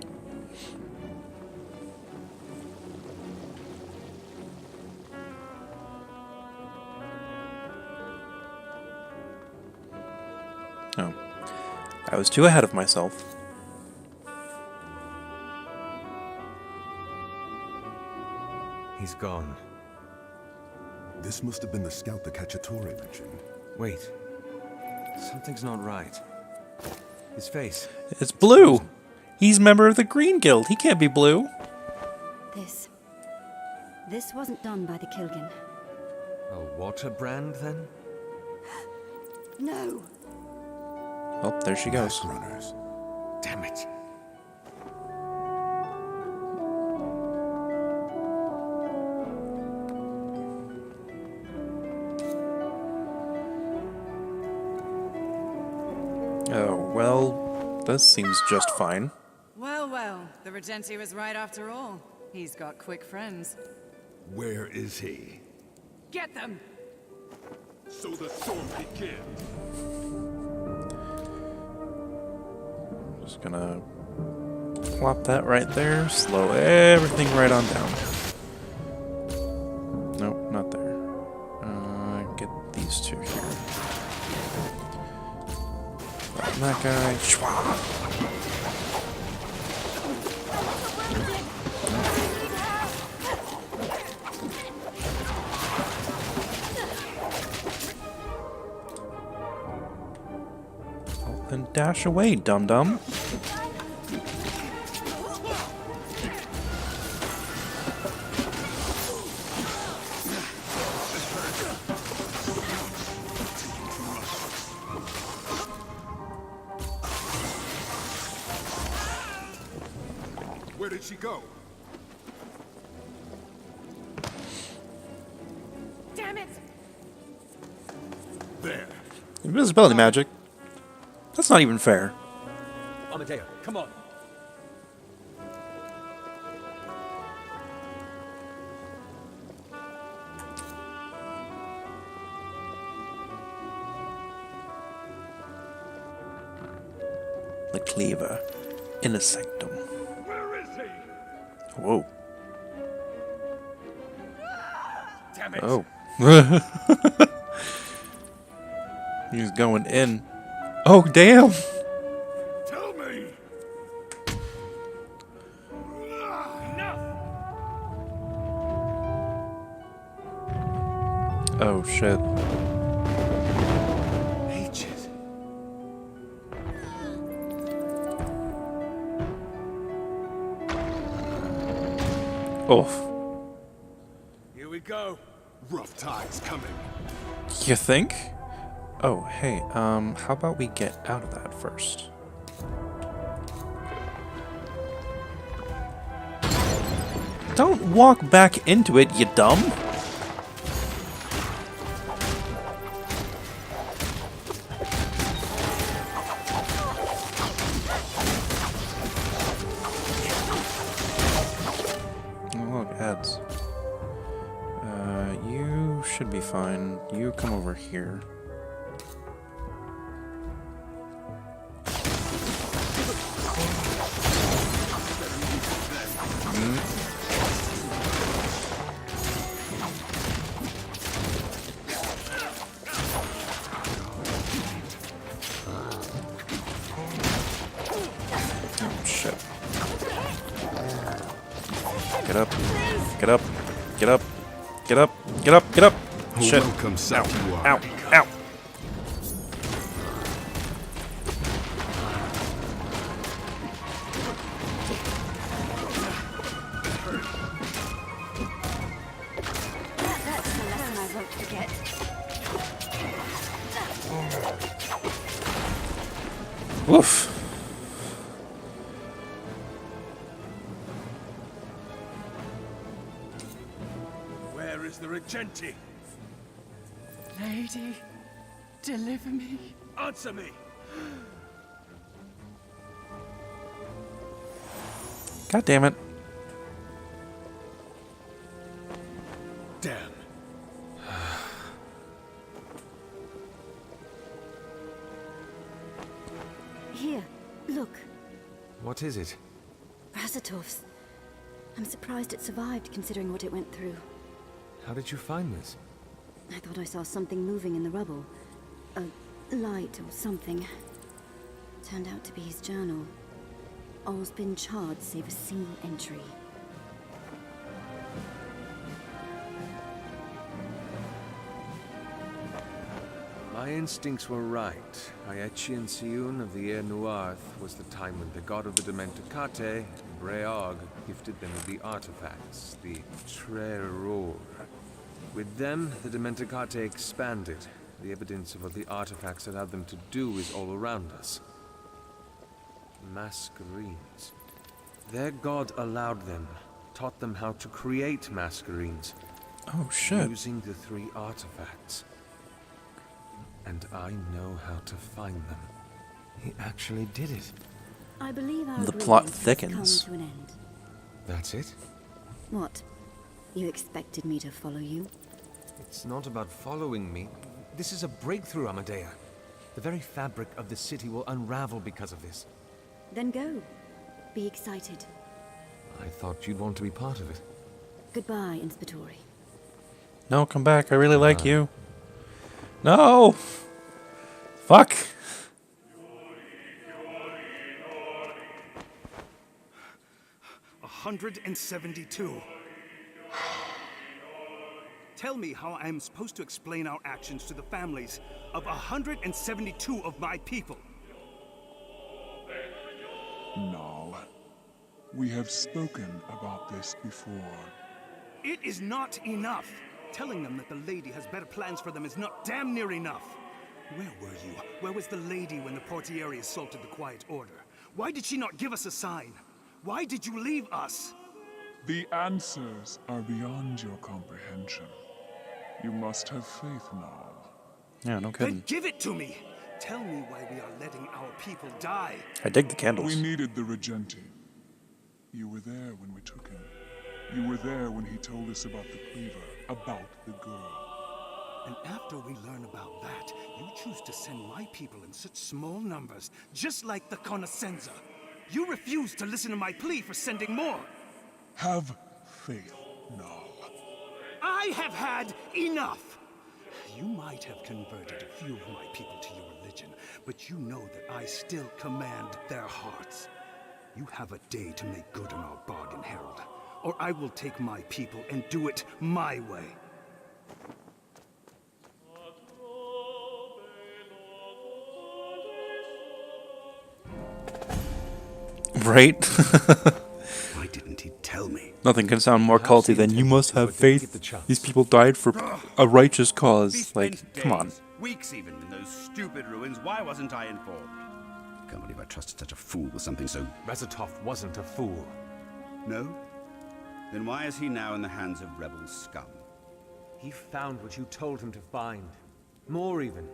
Oh. I was too ahead of myself. He's gone. This must have been the scout the Cacciatore mentioned. Wait. Something's not right. His face. It's blue! He's a member of the Green Guild. He can't be blue. This wasn't done by the Kilgan. A water brand, then? No! Oh, there she goes. Runners. Damn it. Oh, well, this seems just fine. Well, well, the Regenti was right after all. He's got quick friends. Where is he? Get them! So the storm begins. Just gonna plop that right there, slow everything right on down. Nope, not there. Get these two here. And that guy. Schwab. Then dash away, dum-dum. Where did she go? Damn it! There. Invisibility magic. That's not even fair. Amadeo, come on. The cleaver. In a sanctum. Where is he? Whoa. Damn it. Oh. He's going in. Oh, damn! Tell me! Oh, shit. Ages. Oof. Here we go. Rough tides coming. You think? Oh, hey, how about we get out of that first? Don't walk back into it, you dumb! Oh, look, ads. You should be fine. You come over here. Get up. Get up. Get up. Get up. Get up. Get up. Shit. Welcome, Ow. Ow. Ow. That's the lesson I won't forget. Woof. Where is the Regenti? Lady, deliver me. Answer me! God damn it. Damn. Here, look. What is it? Razatov's. I'm surprised it survived, considering what it went through. How did you find this? I thought I saw something moving in the rubble. A light or something. Turned out to be his journal. All's been charred save a single entry. My instincts were right. Aechian Siun of the Air Noirth was the time when the god of the Dementicate, Breog, gifted them with the artifacts, the Treror. With them, the Dementicate expanded. The evidence of what the artifacts allowed them to do is all around us. Masquerines. Their god allowed them, taught them how to create Masquerines. Oh, shit. Using the 3 artifacts. And I know how to find them. He actually did it. I believe our The agreement plot has thickens. come to an end. That's it? What? You expected me to follow you? It's not about following me. This is a breakthrough, Amadea. The very fabric of the city will unravel because of this. Then go. Be excited. I thought you'd want to be part of it. Goodbye, Inspettori. No, come back. I really like you. No! Fuck! 172. Tell me how I am supposed to explain our actions to the families of 172 of my people. No. We have spoken about this before. It is not enough. Telling them that the lady has better plans for them is not damn near enough. Where were you? Where was the lady when the Portieri assaulted the Quiet Order? Why did she not give us a sign? Why did you leave us? The answers are beyond your comprehension. You must have faith now. Yeah, no Then kidding. give it to me. Tell me why we are letting our people die. I dig the candles. We needed the Regenti. You were there when we took him. You were there when he told us about the Cleaver, about the girl. And after we learn about that, you choose to send my people in such small numbers, just like the Conoscenza. You refuse to listen to my plea for sending more. Have faith now. I have had enough! You might have converted a few of my people to your religion, but you know that I still command their hearts. You have a day to make good on our bargain, Herald, or I will take my people and do it my way. Right? Why didn't he tell me? Nothing can sound more culty than "you must have faith. These people died for a righteous cause." Like, come on. Weeks even in those stupid ruins. Why wasn't I informed? Can't believe I trusted such a fool with something so... Razatov wasn't a fool. No? Then why is he now in the hands of rebel scum? He found what you told him to find. More even.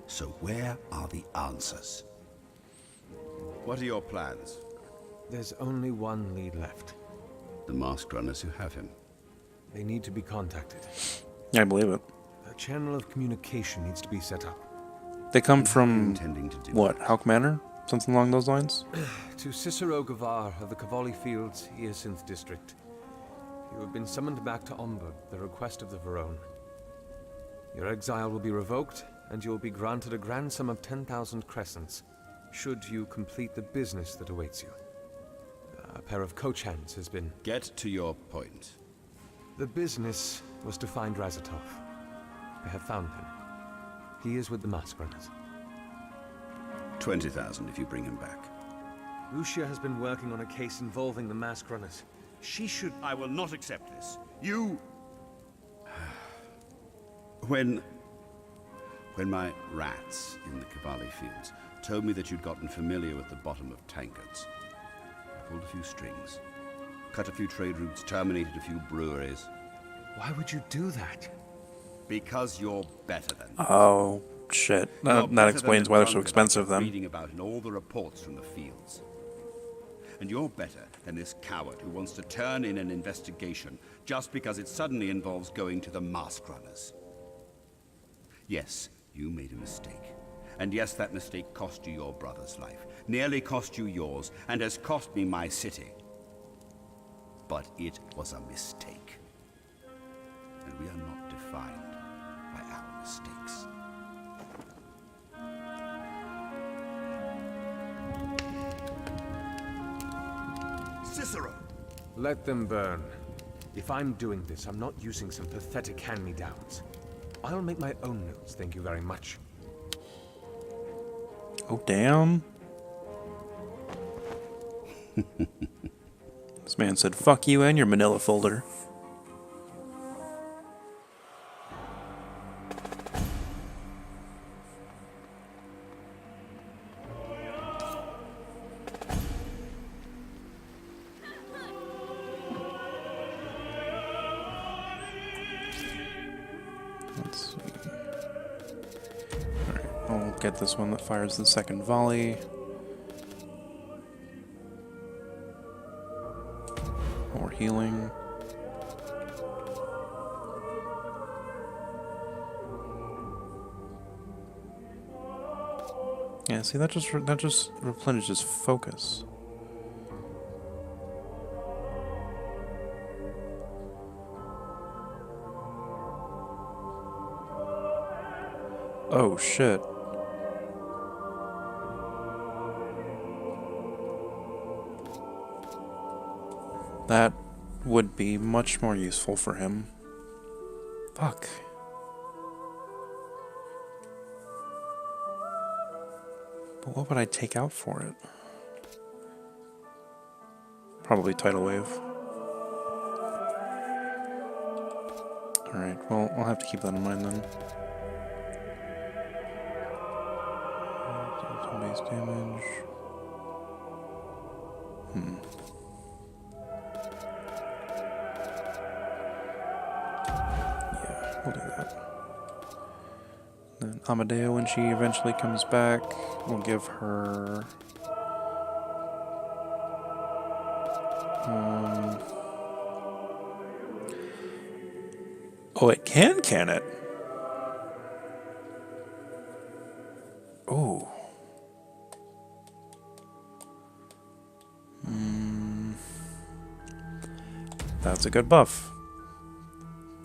So where are the answers? What are your plans? There's only one lead left. The masked runners who have him. They need to be contacted. Yeah, I believe it. A channel of communication needs to be set up. They come from, what, Hauk Manor? Something along those lines? To Cicero Gavar of the Cavalli Fields, Hyacinth District. You have been summoned back to Ombud, the request of the Verone. Your exile will be revoked, and you will be granted a grand sum of 10,000 crescents, should you complete the business that awaits you. A pair of coach hands has been... Get to your point. The business was to find Razatov. I have found him. He is with the mask runners. 20,000 if you bring him back. Lucia has been working on a case involving the mask runners. She should... I will not accept this. You... When my rats in the Cavalli Fields told me that you'd gotten familiar with the bottom of tankards, I pulled a few strings, cut a few trade routes, terminated a few breweries. Why would you do that? Because you're better than them. Oh, shit. That explains why they're so expensive, then. Reading about in all the reports from the fields. And you're better than this coward who wants to turn in an investigation just because it suddenly involves going to the mask runners. Yes, you made a mistake. And yes, that mistake cost you your brother's life, nearly cost you yours, and has cost me my city. But it was a mistake. And we are not defined by our mistakes. Cicero! Let them burn. If I'm doing this, I'm not using some pathetic hand-me-downs. I'll make my own notes, thank you very much. Oh, damn. This man said, fuck you and your manila folder. Let's see. Alright, I'll get this one that fires the second volley. More healing. Yeah, see, that just replenishes focus. Oh shit. That would be much more useful for him. Fuck. But what would I take out for it? Probably tidal wave. Alright, well, I'll have to keep that in mind then. Base damage. Yeah, we'll do that. Then Amadeo, when she eventually comes back, we'll give her... Oh, it can it? Oh. That's a good buff.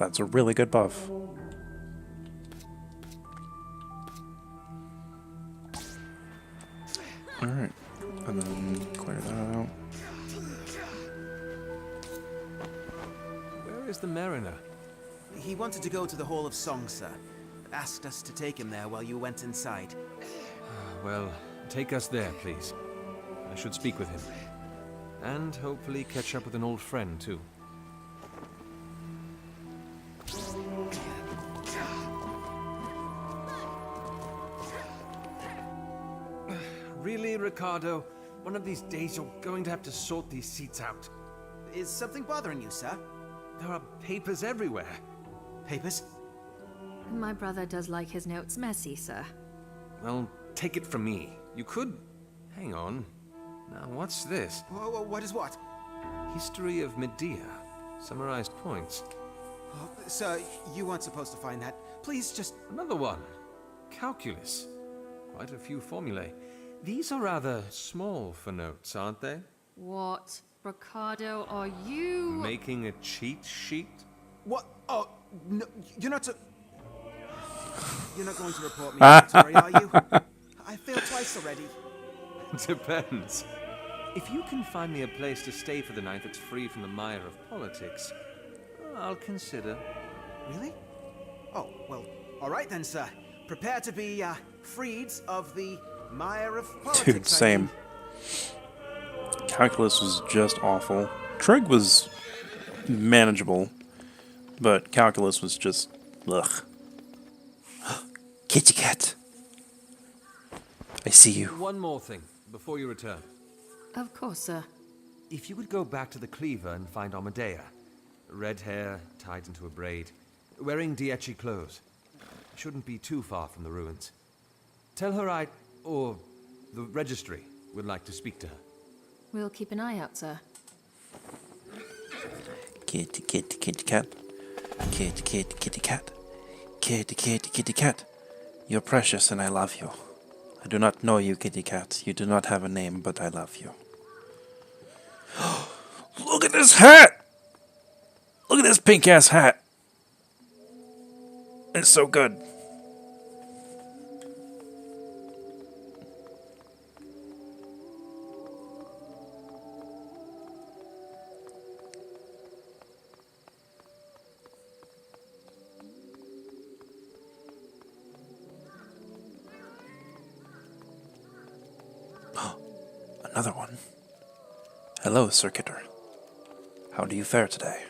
That's a really good buff. Alright. And then clear that out. Where is the mariner? He wanted to go to the Hall of Song, sir. Asked us to take him there while you went inside. Well, take us there, please. I should speak with him. And hopefully catch up with an old friend, too. Really, Ricardo? One of these days you're going to have to sort these seats out. Is something bothering you, sir? There are papers everywhere. Papers? My brother does like his notes messy, sir. Well, take it from me. You could... Hang on. Now, what's this? What is what? History of Medea. Summarized points. Sir, you weren't supposed to find that. Please just... Another one. Calculus. Quite a few formulae. These are rather small for notes, aren't they? What? Ricardo, are you... Making a cheat sheet? What? Oh, no, you're not You're not going to report me, Victoria, are you? I failed twice already. Depends. If you can find me a place to stay for the night that's free from the mire of politics, I'll consider. Really? Oh, well, all right then, sir. Prepare to be freed of the mire of politics. Dude, same. Calculus was just awful. Trig was manageable, but Calculus was just ugh. Kitty cat. I see you. One more thing, before you return. Of course, sir. If you would go back to the Cleaver and find Amadea. Red hair, tied into a braid, wearing Dieci clothes. Shouldn't be too far from the ruins. Tell her or the registry, would like to speak to her. We'll keep an eye out, sir. Kitty, kitty, kitty cat. Kitty, kitty, kitty cat. Kitty, kitty, kitty cat. You're precious and I love you. I do not know you, kitty cat. You do not have a name, but I love you. Look at this hat! Look at this pink-ass hat. It's so good. Another one. Hello, Sir Kidder. How do you fare today?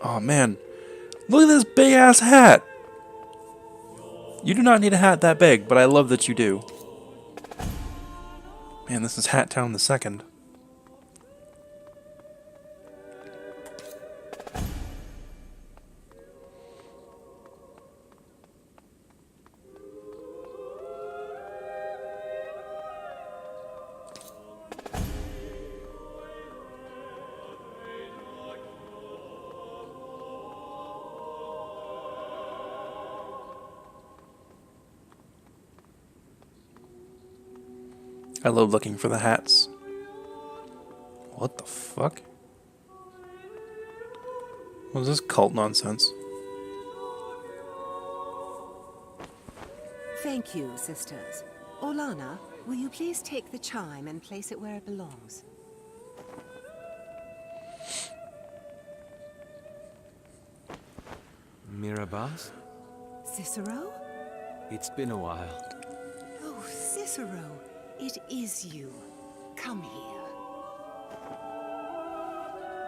Oh man, look at this big ass hat! You do not need a hat that big, but I love that you do. Man, this is Hat Town the Second. I love looking for the hats. What the fuck? What is this cult nonsense? Thank you, sisters. Orlana, will you please take the chime and place it where it belongs? Mirabas? Cicero? It's been a while. Oh, Cicero, it is you. Come here.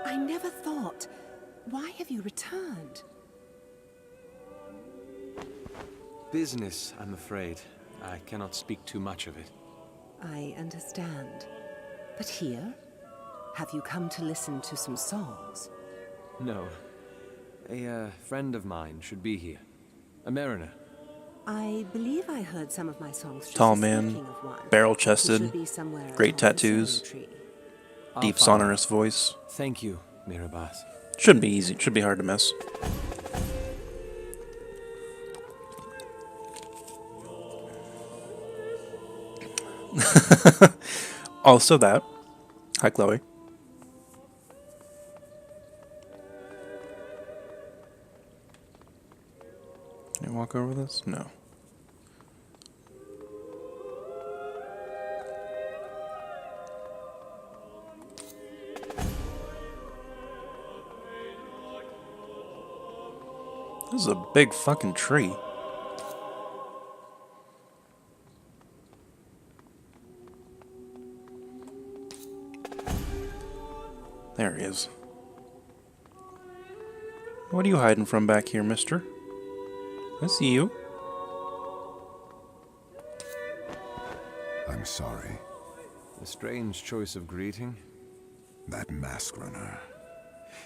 I never thought. Why have you returned? Business, I'm afraid. I cannot speak too much of it. I understand. But here? Have you come to listen to some songs? No. A friend of mine should be here. A mariner. I believe I heard some of my songs. Tall man, barrel-chested, great tattoos, deep sonorous voice. Thank you, Mirabas. Shouldn't be easy. Should be hard to miss. Also that. Hi, Chloe. Can I walk over this? No. This is a big fucking tree. There he is. What are you hiding from back here, mister? I see you. I'm sorry. A strange choice of greeting. That mask runner.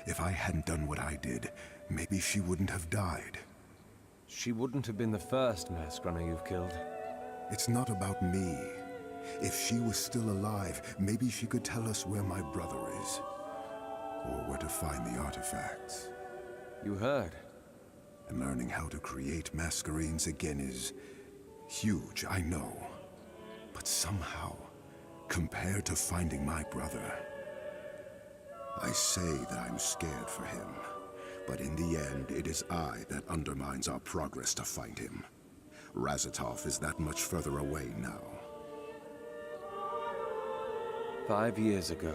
If I hadn't done what I did, maybe she wouldn't have died. She wouldn't have been the first mask runner you've killed. It's not about me. If she was still alive, maybe she could tell us where my brother is. Or where to find the artifacts. You heard. And learning how to create masquerades again is huge, I know. But somehow, compared to finding my brother, I say that I'm scared for him. But in the end, it is I that undermines our progress to find him. Razatov is that much further away now. 5 years ago,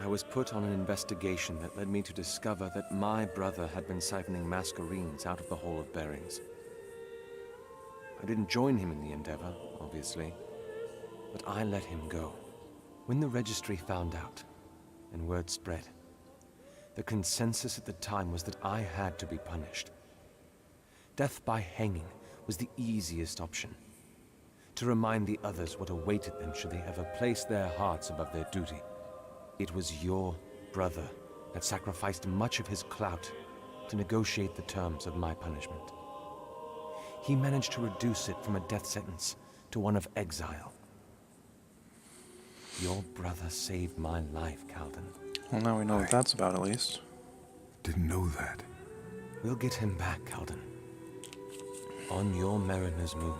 I was put on an investigation that led me to discover that my brother had been siphoning masquerades out of the Hall of Bearings. I didn't join him in the endeavor, obviously, but I let him go. When the registry found out, and word spread, the consensus at the time was that I had to be punished. Death by hanging was the easiest option, to remind the others what awaited them should they ever place their hearts above their duty. It was your brother that sacrificed much of his clout to negotiate the terms of my punishment. He managed to reduce it from a death sentence to one of exile. Your brother saved my life, Calden. Well, now we know what that's about, at least. Didn't know that. We'll get him back, Calden. On your Mariner's moon.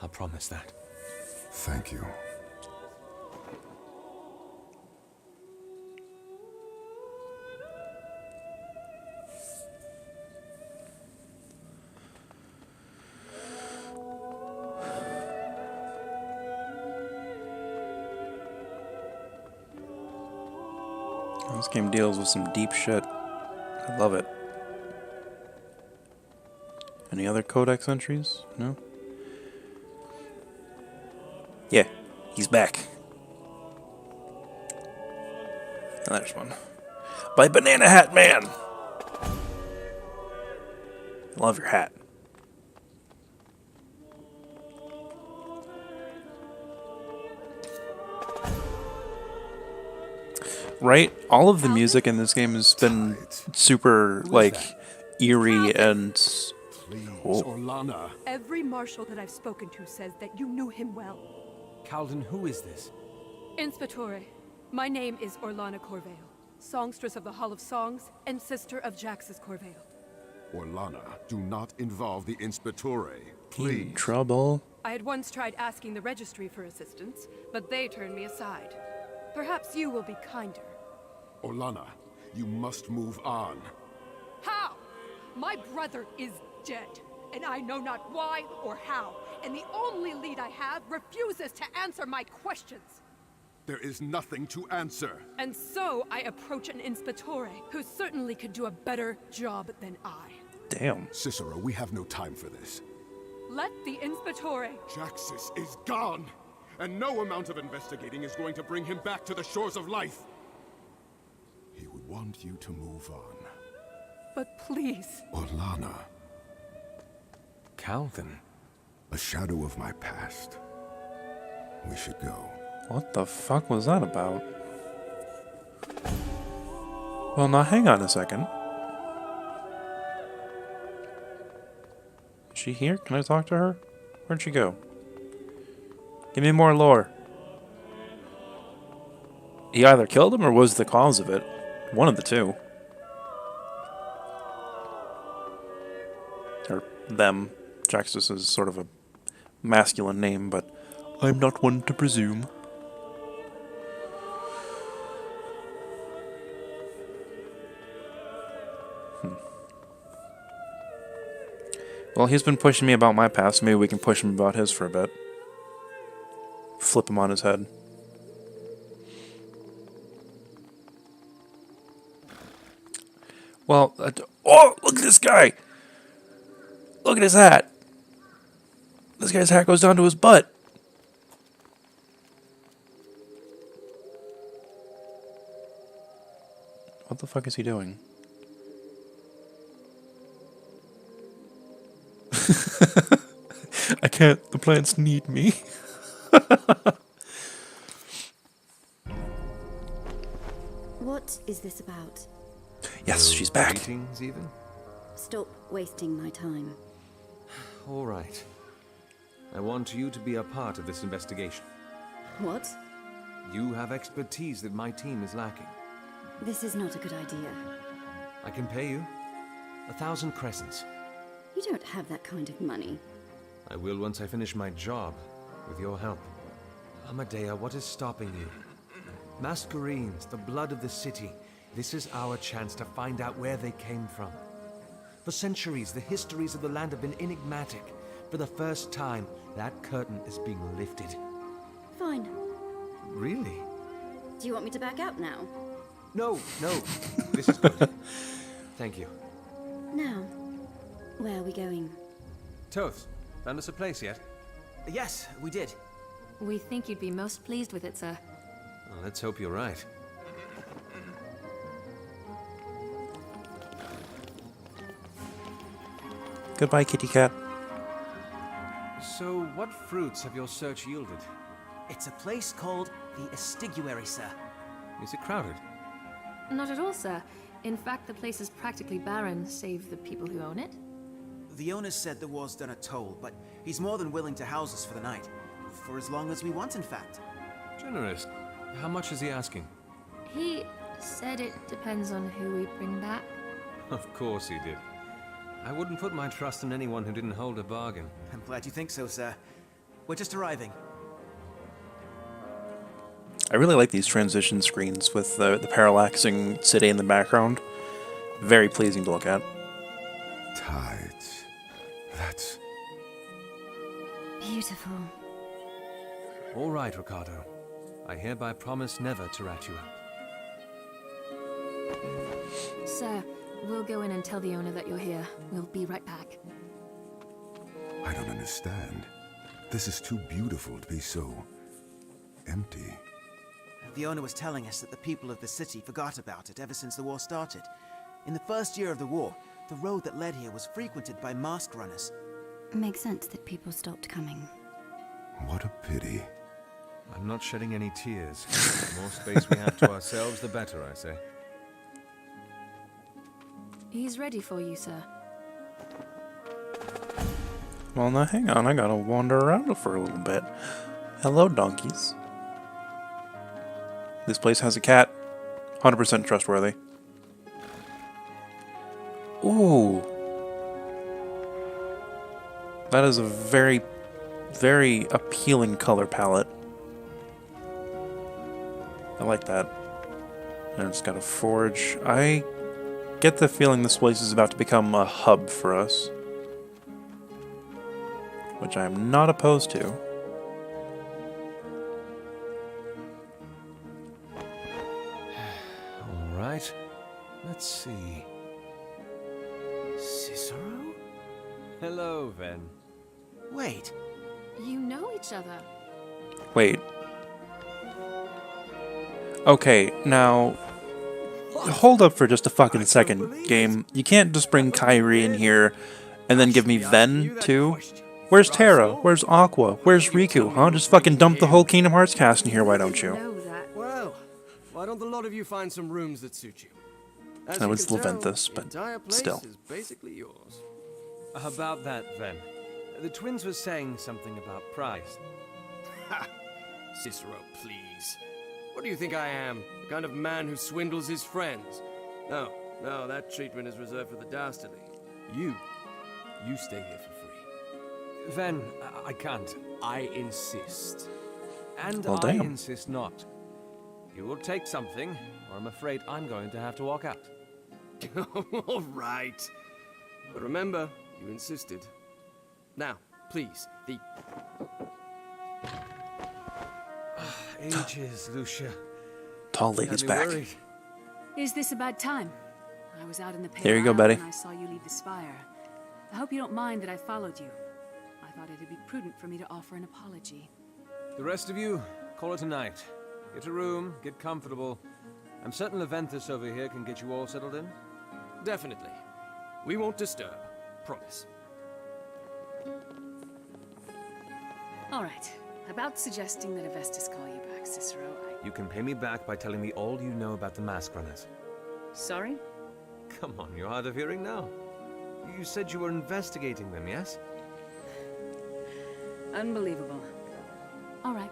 I promise that. Thank you. This game deals with some deep shit. I love it. Any other codex entries? No? Yeah, he's back. And there's one. By Banana Hat Man! Love your hat. Right? All of the music in this game has been super, like, eerie and... Please, Orlana. Every marshal that I've spoken to says that you knew him well. Calden, who is this? Inspetore, my name is Orlana Corvale, songstress of the Hall of Songs and sister of Jaxus Corvale. Orlana, do not involve the Inspetore. Please. In trouble. I had once tried asking the registry for assistance, but they turned me aside. Perhaps you will be kinder. Orlana, you must move on. How? My brother is dead, and I know not why or how, and the only lead I have refuses to answer my questions. There is nothing to answer. And so I approach an Inspetore, who certainly could do a better job than I. Damn. Cicero, we have no time for this. Let the Inspetore... Jaxus is gone, and no amount of investigating is going to bring him back to the shores of life. He would want you to move on. But please... Orlana. Calvin. A shadow of my past. We should go. What the fuck was that about? Well, now hang on a second. Is she here? Can I talk to her? Where'd she go? Give me more lore. He either killed him or was the cause of it. One of the two. them. Jaxus is sort of a masculine name, but I'm not one to presume. Well, he's been pushing me about my past. Maybe we can push him about his for a bit. Flip him on his head. Well, oh, look at this guy! Look at his hat! This guy's hat goes down to his butt. What the fuck is he doing? I can't. The plants need me. What is this about? Yes, she's back. Greetings, even? Stop wasting my time. All right. I want you to be a part of this investigation. What? You have expertise that my team is lacking. This is not a good idea. I can pay you 1,000 crescents. You don't have that kind of money. I will once I finish my job, with your help. Amadea, what is stopping you? Masquerades, the blood of the city. This is our chance to find out where they came from. For centuries, the histories of the land have been enigmatic. For the first time, that curtain is being lifted. Fine. Really? Do you want me to back out now? No. This is good. Thank you. Now, where are we going? Toth, found us a place yet? Yes, we did. We think you'd be most pleased with it, sir. Well, let's hope you're right. Goodbye, kitty cat. So, what fruits have your search yielded? It's a place called the Estiguary, sir. Is it crowded? Not at all, sir. In fact, the place is practically barren, save the people who own it. The owner said the war's done a toll, but he's more than willing to house us for the night. For as long as we want, in fact. Generous. How much is he asking? He said it depends on who we bring back. Of course he did. I wouldn't put my trust in anyone who didn't hold a bargain. I'm glad you think so, sir. We're just arriving. I really like these transition screens with the parallaxing city in the background. Very pleasing to look at. Tides. That's... Beautiful. All right, Ricardo. I hereby promise never to rat you out. Sir, we'll go in and tell the owner that you're here. We'll be right back. I don't understand. This is too beautiful to be so... empty. The owner was telling us that the people of the city forgot about it ever since the war started. In the first year of the war, the road that led here was frequented by masked runners. Makes sense that people stopped coming. What a pity. I'm not shedding any tears. The more space we have to ourselves, the better, I say. He's ready for you, sir. Well, now hang on. I gotta wander around for a little bit. Hello, donkeys. This place has a cat. 100% trustworthy. Ooh. That is a very, very appealing color palette. I like that. And it's got a forge. I get the feeling this place is about to become a hub for us. Which I am not opposed to. Alright. Let's see. Cicero? Hello, Ven. Wait. You know each other. Wait. Okay, now... Hold up for just a fucking second, game. You can't just bring Kyrie in here and then give me Ven, too? Where's Terra? Where's Aqua? Where's Riku, huh? Just fucking dump the whole Kingdom Hearts cast in here, why don't you? Well, why don't a lot of you find some rooms that suit you? As I you would can still tell, vent this, the but entire place still. is basically yours. About that, Ven. The twins were saying something about price. Ha! Cicero, please. What do you think I am? The kind of man who swindles his friends? No, that treatment is reserved for the dastardly. You stay here for free. Ven, I can't. I insist. And Well, I damn. insist not. You will take something, or I'm afraid I'm going to have to walk out. All right. But remember, you insisted. Now, please, the... Ages, Lucia. Tall lady's back. Is this a bad time? I was out in the pale There you go, isle Betty. when I saw you leave the spire. I hope you don't mind that I followed you. I thought it'd be prudent for me to offer an apology. The rest of you, call it a night. Get a room, get comfortable. I'm certain Leventhus over here can get you all settled in. Definitely. We won't disturb. Promise. All right. About suggesting that Avestus call you back, Cicero, You can pay me back by telling me all you know about the Masqueraders. Sorry? Come on, you're hard of hearing now. You said you were investigating them, yes? Unbelievable. All right.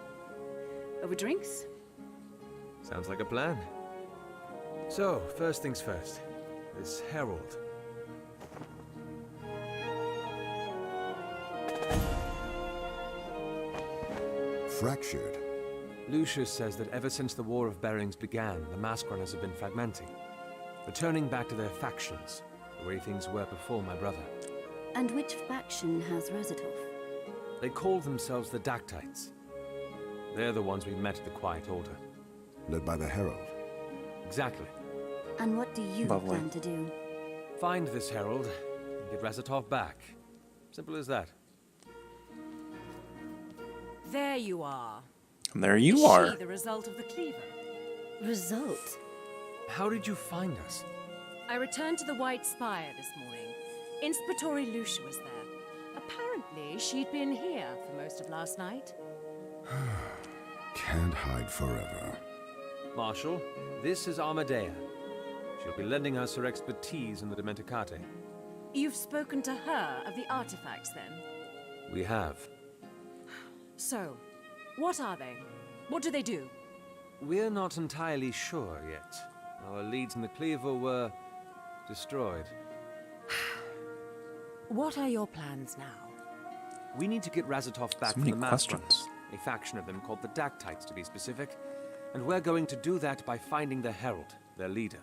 Over drinks? Sounds like a plan. So, first things first. This herald. Fractured. Lucius says that ever since the War of Bearings began, the Masqueraders have been fragmenting, returning back to their factions, the way things were before my brother. And which faction has Razatov? They call themselves the Dactytes. They're the ones we met at the Quiet Order. Led by the Herald. Exactly. And what do you Lovely. plan to do? Find this herald, and get Razatov back. Simple as that. There you are. And there you Is are. she the result of the cleaver? Result? How did you find us? I returned to the White Spire this morning. Inspectori Lucia was there. Apparently, she'd been here for most of last night. Can't hide forever. Marshal, this is Armadea. She'll be lending us her expertise in the Dementicate. You've spoken to her of the artifacts, then? We have. So, what are they? What do they do? We're not entirely sure yet. Our leads in the Cleaver were destroyed. What are your plans now? We need to get Razatov back So from many the questions. Masqueraders, a faction of them called the Dactytes to be specific, and we're going to do that by finding the Herald, their leader.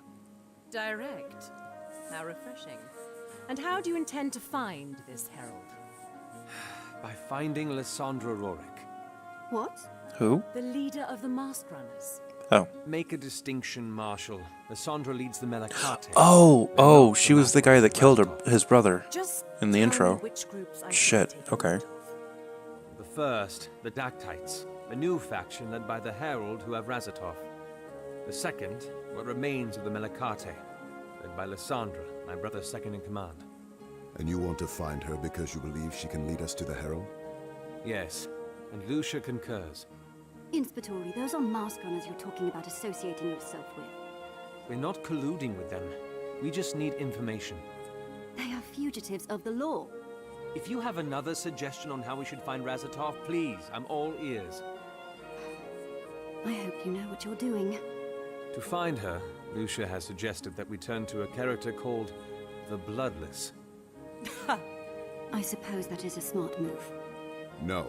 Direct. How refreshing. And how do you intend to find this herald? By finding Lysandra Rorik. What? Who? The leader of the Mask Runners. Oh. Make a distinction, Marshal. Lysandra leads the Melicate. Oh, she was the guy that killed his brother Just in the tell intro. me which groups I should Shit, take okay. note of. The first, the Dactytes, a new faction led by the Herald who have Razatov. The second, what remains of the Melicate, led by Lysandra, my brother's second in command. And you want to find her because you believe she can lead us to the Herald? Yes, and Lucia concurs. Inspectori, those are mask runners you're talking about associating yourself with. We're not colluding with them. We just need information. They are fugitives of the law. If you have another suggestion on how we should find Razatov, please, I'm all ears. I hope you know what you're doing. To find her, Lucia has suggested that we turn to a character called the Bloodless. I suppose that is a smart move. No.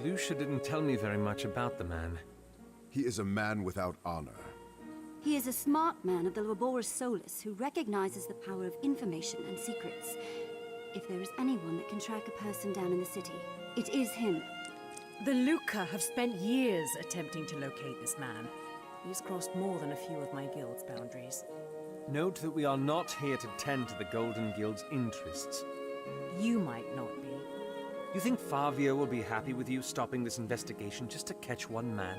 Lucia didn't tell me very much about the man. He is a man without honor. He is a smart man of the Laboris Solus who recognizes the power of information and secrets. If there is anyone that can track a person down in the city, it is him. The Luca have spent years attempting to locate this man. He's crossed more than a few of my guild's boundaries. Note that we are not here to tend to the Golden Guild's interests. You might not be. You think Favio will be happy with you stopping this investigation just to catch one man?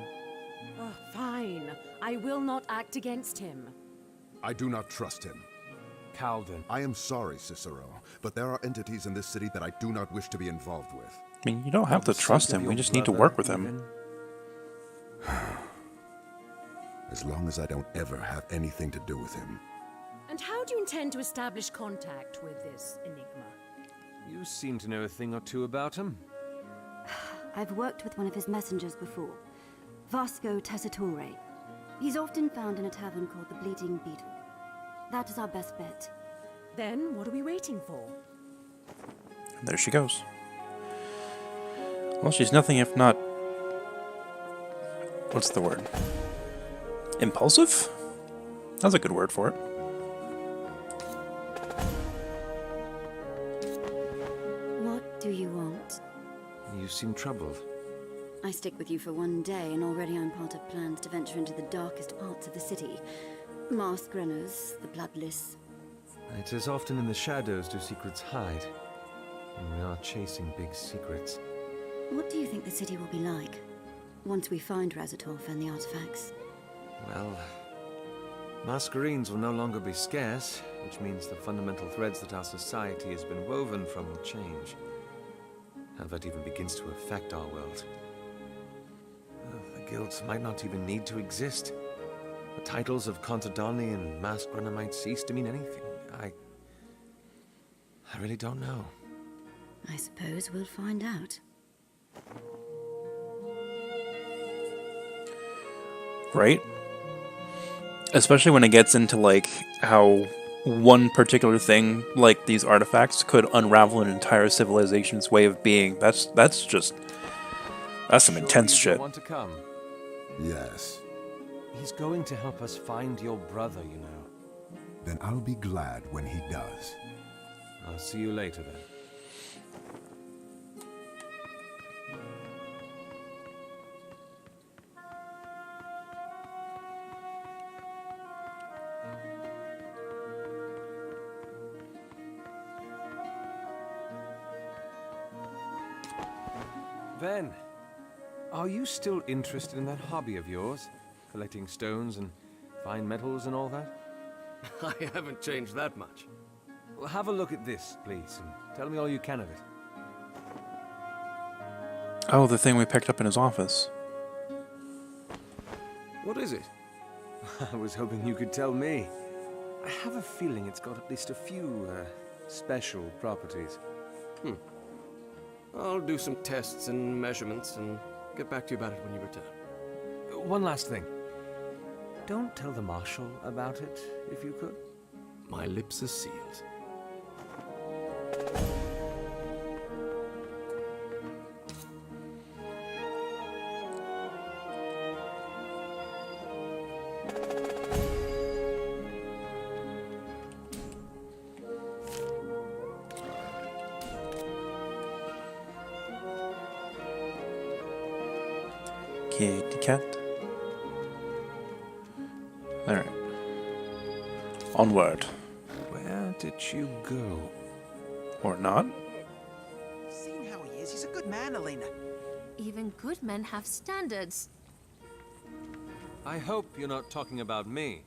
Oh, fine. I will not act against him. I do not trust him. Calden. I am sorry, Cicero, but there are entities in this city that I do not wish to be involved with. I mean, you don't have to trust him. We just need to work with him. As long as I don't ever have anything to do with him. And how do you intend to establish contact with this enigma? You seem to know a thing or two about him. I've worked with one of his messengers before. Vasco Tessitore. He's often found in a tavern called the Bleeding Beetle. That is our best bet. Then what are we waiting for? There she goes. Well, she's nothing if not... What's the word? Impulsive? That's a good word for it. What do you want? You seem troubled. I stick with you for one day, and already I'm part of plans to venture into the darkest parts of the city. Masqueraders, the bloodless. It is often in the shadows do secrets hide. And we are chasing big secrets. What do you think the city will be like once we find Razatov and the artifacts? Well, Masquerines will no longer be scarce, which means the fundamental threads that our society has been woven from will change. How that even begins to affect our world. The guilds might not even need to exist. The titles of Contadani and Masquerada might cease to mean anything. I really don't know. I suppose we'll find out. Right? Especially when it gets into, like, how one particular thing, like these artifacts, could unravel an entire civilization's way of being. That's some intense shit. Want to come? Yes. He's going to help us find your brother, you know. Then I'll be glad when he does. I'll see you later, then. Ben, are you still interested in that hobby of yours? Collecting stones and fine metals and all that? I haven't changed that much. Well, have a look at this, please, and tell me all you can of it. Oh, the thing we picked up in his office. What is it? I was hoping you could tell me. I have a feeling it's got at least a few, special properties. I'll do some tests and measurements and get back to you about it when you return. One last thing. Don't tell the Marshal about it, if you could. My lips are sealed. Kitty cat. Alright. Onward. Where did you go? Or not? Seeing how he is, he's a good man, Elena. Even good men have standards. I hope you're not talking about me.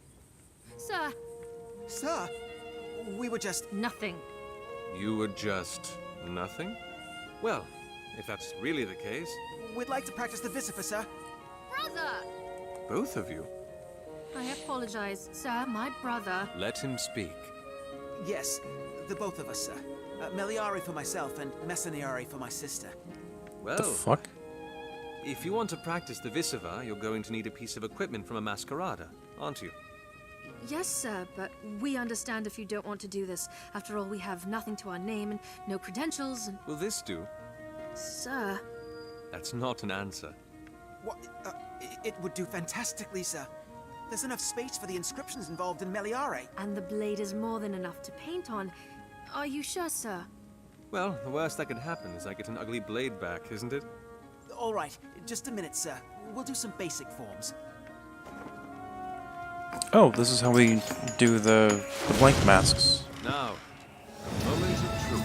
Sir. Sir, we were just... Nothing. You were just... nothing? Well, if that's really the case... We'd like to practice the Visifer, sir. Brother! Both of you? I apologize, sir. My brother... Let him speak. Yes, the both of us, sir. Meliari for myself and Messaniari for my sister. Well... The fuck? If you want to practice the Visiva, you're going to need a piece of equipment from a Masquerada, aren't you? Yes, sir, but we understand if you don't want to do this. After all, we have nothing to our name and no credentials and... Will this do? Sir... That's not an answer. What? It would do fantastically, sir. There's enough space for the inscriptions involved in Meliare. And the blade is more than enough to paint on. Are you sure, sir? Well, the worst that could happen is I get an ugly blade back, isn't it? All right, just a minute, sir. We'll do some basic forms. Oh, this is how we do the blank masks. Now, a moment of truth.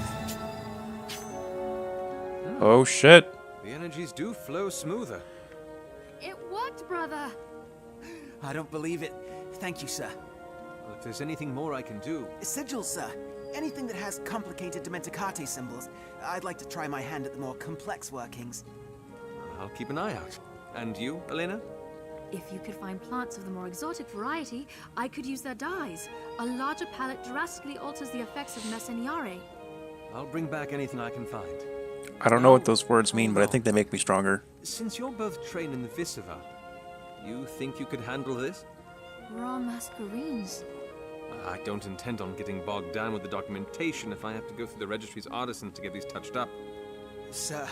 Oh shit. The energies do flow smoother. It worked, brother. I don't believe it. Thank you, sir. Well, if there's anything more I can do... Sigils, sir. Anything that has complicated Dementicate symbols. I'd like to try my hand at the more complex workings. I'll keep an eye out. And you, Elena? If you could find plants of the more exotic variety, I could use their dyes. A larger palette drastically alters the effects of Messaniare. I'll bring back anything I can find. I don't know what those words mean, but I think they make me stronger. Since you're both trained in the Visiva, you think you could handle this? We're all Masquerines. I don't intend on getting bogged down with the documentation if I have to go through the registry's artisan to get these touched up. Sir,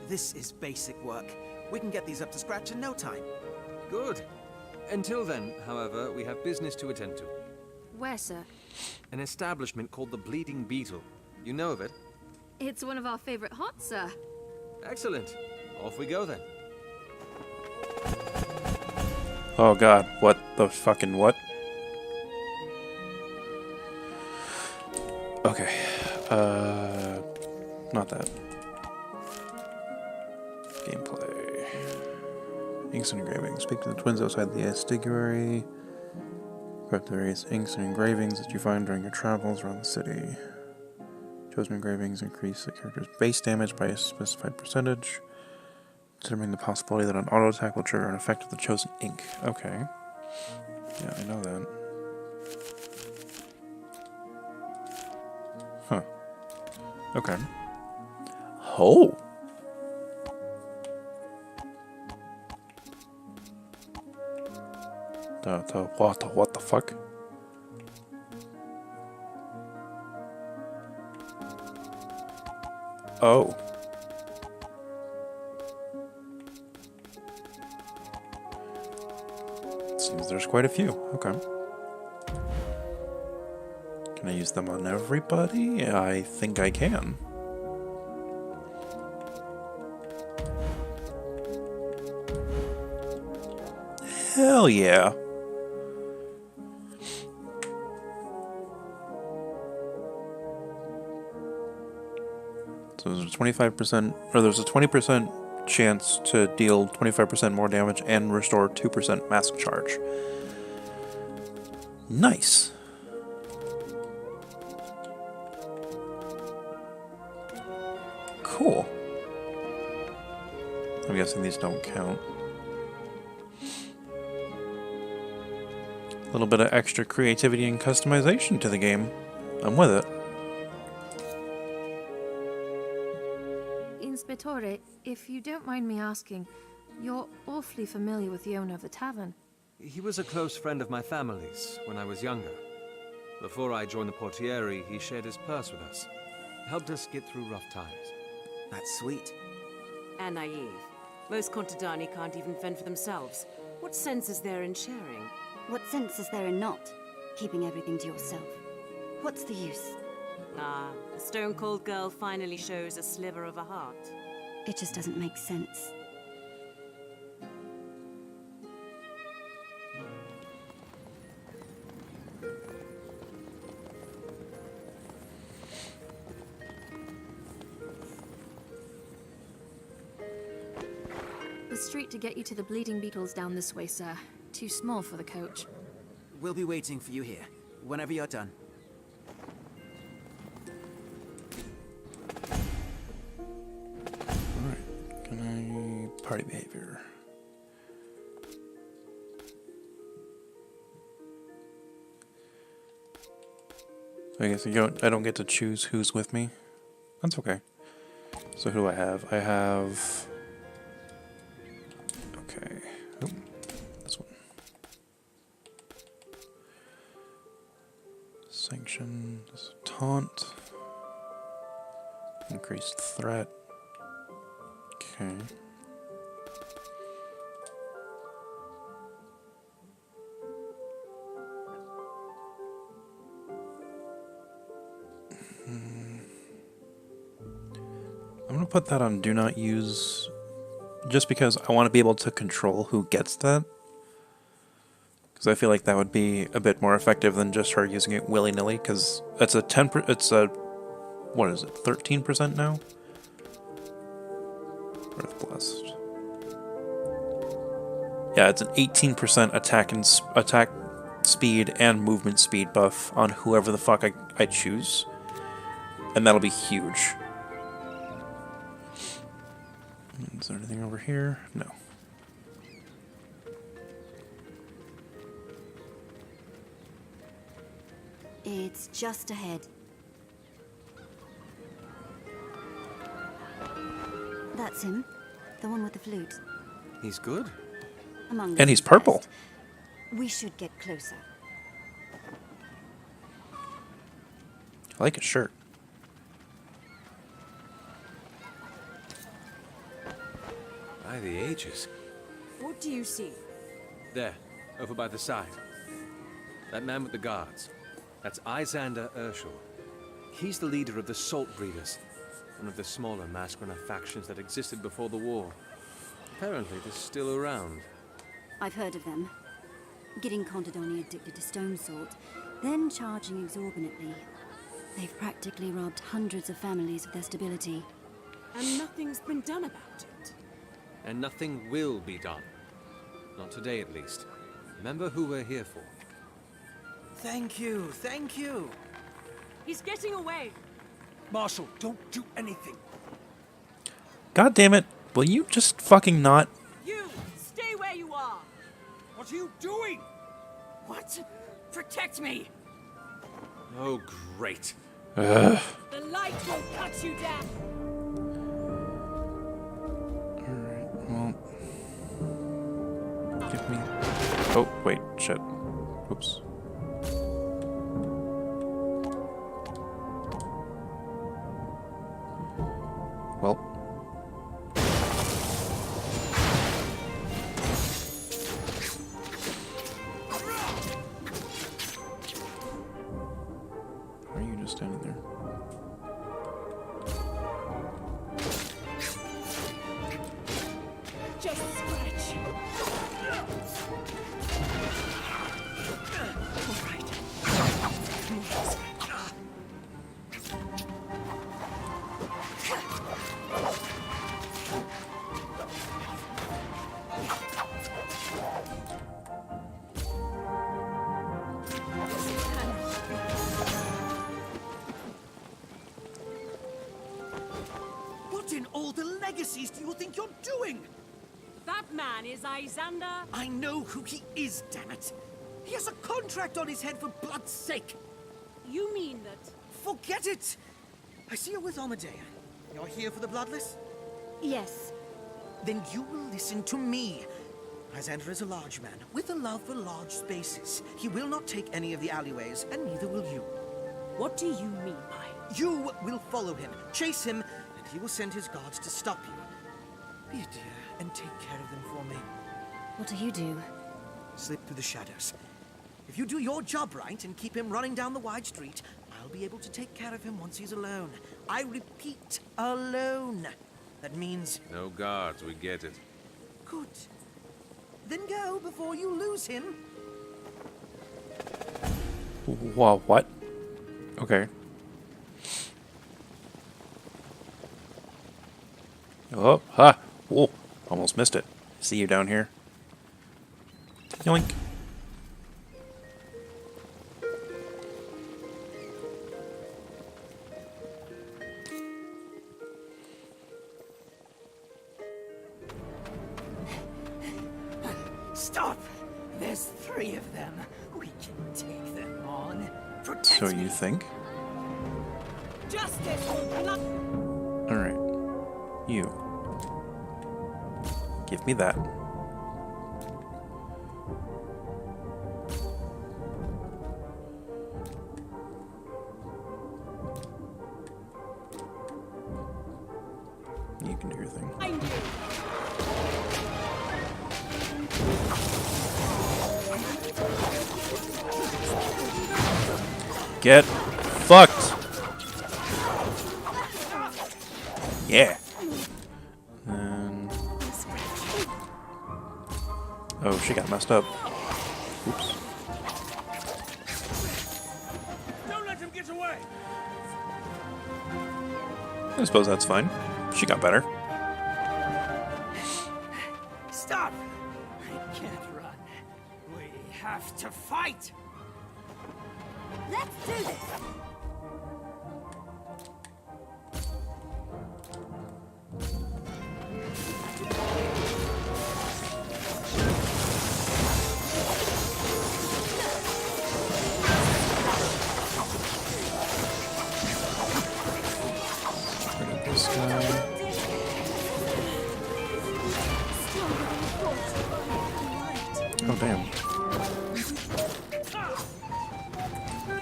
this is basic work. We can get these up to scratch in no time. Good. Until then, however, we have business to attend to. Where, sir? An establishment called the Bleeding Beetle. You know of it? It's one of our favorite haunts, sir. Excellent. Off we go then. Oh god, what the fucking what? Okay. Not that. Gameplay. Inks and engravings. Speak to the twins outside the estuary. Grab the various inks and engravings that you find during your travels around the city. Chosen engravings increase the character's base damage by a specified percentage, determining the possibility that an auto attack will trigger an effect of the chosen ink. Okay. Yeah, I know that. Huh. Okay. Oh! What the fuck? Oh. Seems there's quite a few. Okay. Can I use them on everybody? I think I can. Hell yeah. So there's a 25%, or there's a 20% chance to deal 25% more damage and restore 2% mask charge. Nice. Cool. I'm guessing these don't count. A little bit of extra creativity and customization to the game. I'm with it. Inspectore, if you don't mind me asking, you're awfully familiar with the owner of the tavern. He was a close friend of my family's when I was younger. Before I joined the portiere, he shared his purse with us. Helped us get through rough times. That's sweet. And naive. Most contadini can't even fend for themselves. What sense is there in sharing? What sense is there in not? Keeping everything to yourself. What's the use? Ah, the stone-cold girl finally shows a sliver of a heart. It just doesn't make sense. The street to get you to the Bleeding Beetle's down this way, sir. Too small for the coach. We'll be waiting for you here, whenever you're done. Alright, can I... party behavior. I guess I don't get to choose who's with me. That's okay. So who do I have? I have... Okay. Oop. This one. Sanction. This is taunt. Increased threat. Okay. I'm gonna put that on do not use, just because I want to be able to control who gets that. Because I feel like that would be a bit more effective than just her using it willy-nilly, because it's a 10%, it's a, what is it, 13% now? Earth Blessed. Yeah, it's an 18% attack speed and movement speed buff on whoever the fuck I choose. And that'll be huge. Is there anything over here? No. It's just ahead. That's him. The one with the flute. He's good. Among And he's purple. We should get closer. I like his shirt. By the ages. What do you see? There, over by the side. That man with the guards. That's Izander Urshel. He's the leader of the Salt Breeders, one of the smaller Masquerada factions that existed before the war. Apparently, they're still around. I've heard of them. Getting Contadoni addicted to stone salt, then charging exorbitantly. They've practically robbed hundreds of families of their stability. And nothing's been done about it. And nothing will be done. Not today, at least. Remember who we're here for. Thank you, thank you. He's getting away. Marshal, don't do anything. God damn it. Will you just fucking not? You, stay where you are. What are you doing? What? Protect me. Oh, great. Ugh. The light will cut you down. Well, give me... Oh, wait, shit. Oops. Well. Why are you just standing there? Just scratch. What in all the legacies do you think you're doing? That man is Izander. I know who he is, damn it. He has a contract on his head, for blood's sake. You mean that? Forget it! I see you're with Armadea. You're here for the Bloodless? Yes. Then you will listen to me. Izander is a large man, with a love for large spaces. He will not take any of the alleyways, and neither will you. What do you mean by? You will follow him, chase him, and he will send his guards to stop you. Be a dear, and take care of them for me. What do you do? Slip through the shadows. If you do your job right and keep him running down the wide street, I'll be able to take care of him once he's alone. I repeat, alone. That means... No guards, we get it. Good. Then go before you lose him. Whoa, what? Okay. Oh, ha! Whoa, almost missed it. See you down here. Yoink. Stop! There's 3 of them. We can take them on. Protect So you think? Justice or blood. Alright. You. Give me that. You can do your thing. Get fucked! Yeah. And... oh, she got messed up. Oops. Don't let him get away! I suppose that's fine. She got better. Stop! I can't run. We have to fight! Let's do this! This guy. Oh, damn.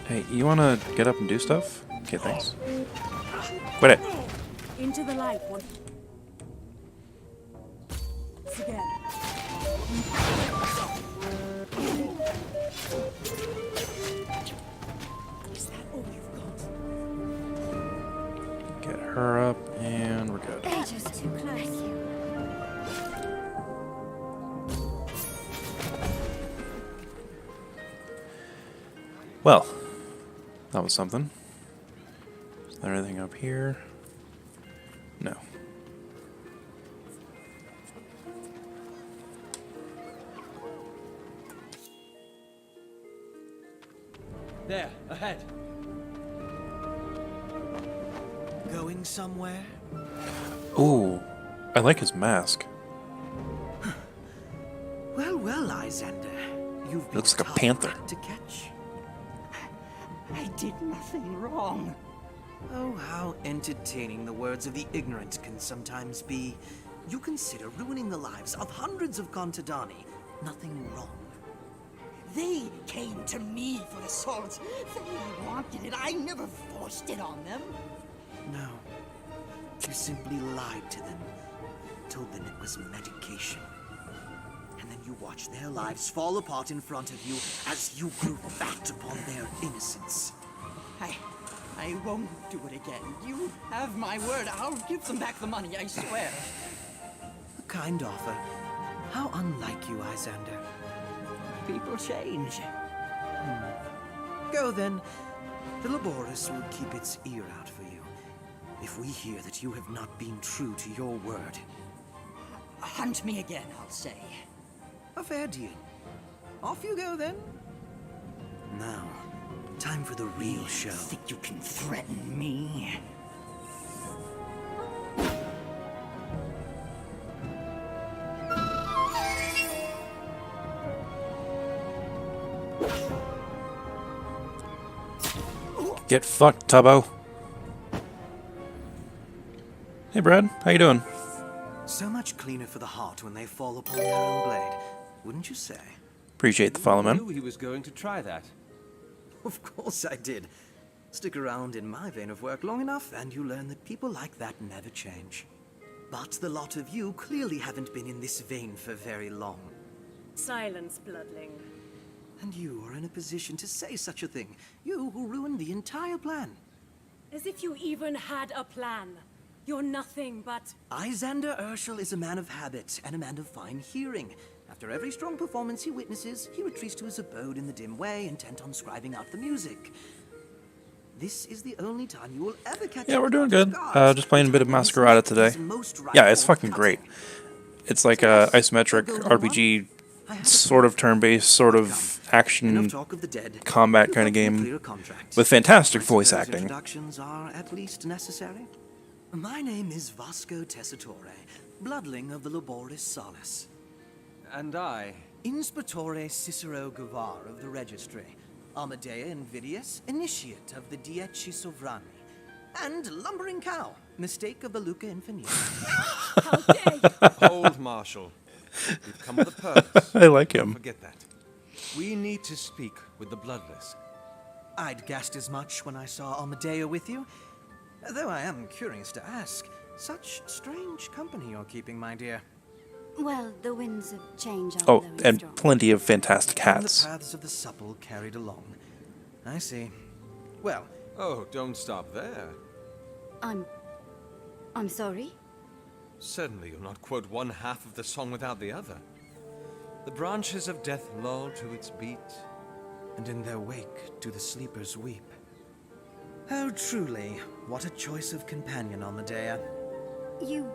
Hey, you wanna get up and do stuff? Okay, thanks. Quit it. Into the light once again. Is that all you've got? Get her up, and we're good. Ages too close. Well, that was something. Is there anything up here? No. There, ahead. Going somewhere? Ooh, I like his mask. Well, Lysander, you've been Looks like a tough panther. rat to catch. I did nothing wrong. Oh, how entertaining the words of the ignorant can sometimes be. You consider ruining the lives of hundreds of Contadani nothing wrong. They came to me for the swords. They wanted it. I never forced it on them. No, you simply lied to them, told them it was medication. And then you watched their lives fall apart in front of you as you grew fat upon their innocence. I won't do it again. You have my word. I'll give them back the money, I swear. A kind offer. How unlike you, Lysander. People change. Go then. The Laboris will keep its ear out for you. If we hear that you have not been true to your word. Hunt me again, I'll say. A fair deal. Off you go then. Now, time for the real show. Think you can threaten me? Get fucked, Tubbo. Hey, Brad. How you doing? So much cleaner for the heart when they fall upon their own blade, wouldn't you say? Appreciate the follow, I man. knew he was going to try that. Of course I did. Stick around in my vein of work long enough, and you learn that people like that never change. But the lot of you clearly haven't been in this vein for very long. Silence, bloodling. And you are in a position to say such a thing. You who ruined the entire plan. As if you even had a plan. You're nothing but... Lysander Urshel is a man of habit and a man of fine hearing. After every strong performance he witnesses, he retreats to his abode in the dim way, intent on scribing out the music. This is the only time you will ever catch. Yeah, we're doing good. Just playing a bit of Masquerada today. Yeah, it's fucking great. It's like a isometric RPG, sort of turn-based, sort of action combat kind of game with fantastic voice acting. Introductions are at least necessary. My name is Vasco Tessitore, bloodling of the Laboris Solace. And I... Inspectore Cicero Guvar of the Registry, Amadea Invidius, Initiate of the Dieci Sovrani, and Lumbering Cow, mistake of the Luca Infinita. Hold, Marshal. We've come with a purpose. I like him. Don't forget that. We need to speak with the Bloodless. I'd guessed as much when I saw Amadea with you. Though I am curious to ask, such strange company you're keeping, my dear. Well, the winds of change are Oh, blowing and strong. plenty of fantastic And hats. the paths of the supple carried along. I see. Well... Oh, don't stop there. I'm sorry? Certainly you'll not quote one half of the song without the other. The branches of death lull to its beat, and in their wake do the sleepers weep. Oh, truly, what a choice of companion, Amadea. You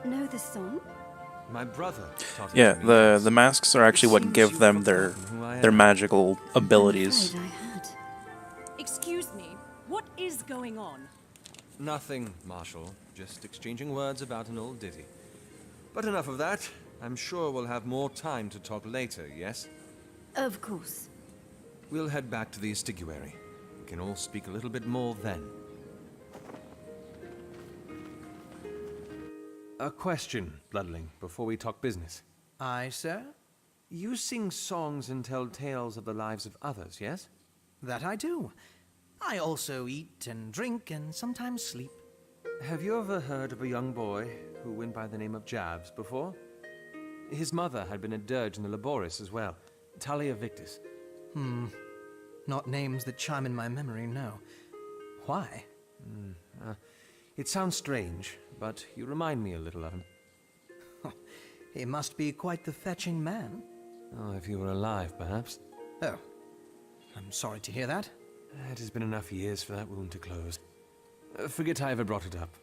know the song? My brother taught it Yeah, to me. the masks are actually what give them their magical abilities. Excuse me, what is going on? Nothing, Marshal. Just exchanging words about an old ditty. But enough of that. I'm sure we'll have more time to talk later, yes? Of course. We'll head back to the Estiguary. We can all speak a little bit more then. A question, Bloodling, before we talk business. Aye, sir? You sing songs and tell tales of the lives of others, yes? That I do. I also eat and drink and sometimes sleep. Have you ever heard of a young boy who went by the name of Jabs before? His mother had been a dirge in the Laboris as well, Talia Victus. Not names that chime in my memory, no. Why? It sounds strange, but you remind me a little of him. He must be quite the fetching man. Oh, if he were alive, perhaps. Oh, I'm sorry to hear that. It has been enough years for that wound to close. Forget I ever brought it up.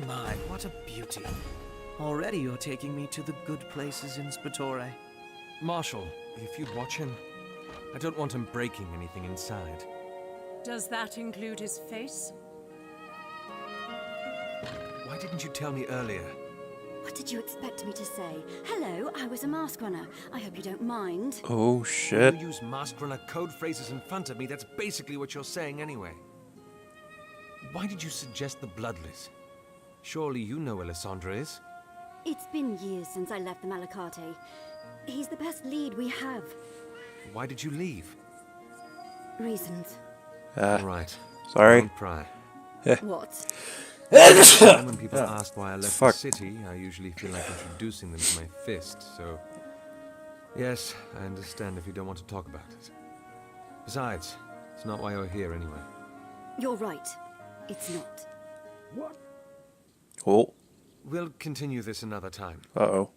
My, what a beauty. Already you're taking me to the good places in Spatore. Marshal, if you'd watch him, I don't want him breaking anything inside. Does that include his face? Why didn't you tell me earlier? What did you expect me to say? Hello, I was a mask runner. I hope you don't mind. Oh, shit. When you use mask runner code phrases in front of me, that's basically what you're saying anyway. Why did you suggest the Bloodless? Surely you know where Lysandra is. It's been years since I left the Malacate. He's the best lead we have. Why did you leave? Reasons. Right. Sorry. Don't pry. What? When people ask why I left the city, I usually feel like introducing them to my fist, so... Yes, I understand if you don't want to talk about it. Besides, it's not why you're here anyway. You're right. It's not. What? Oh. We'll continue this another time. Uh-oh.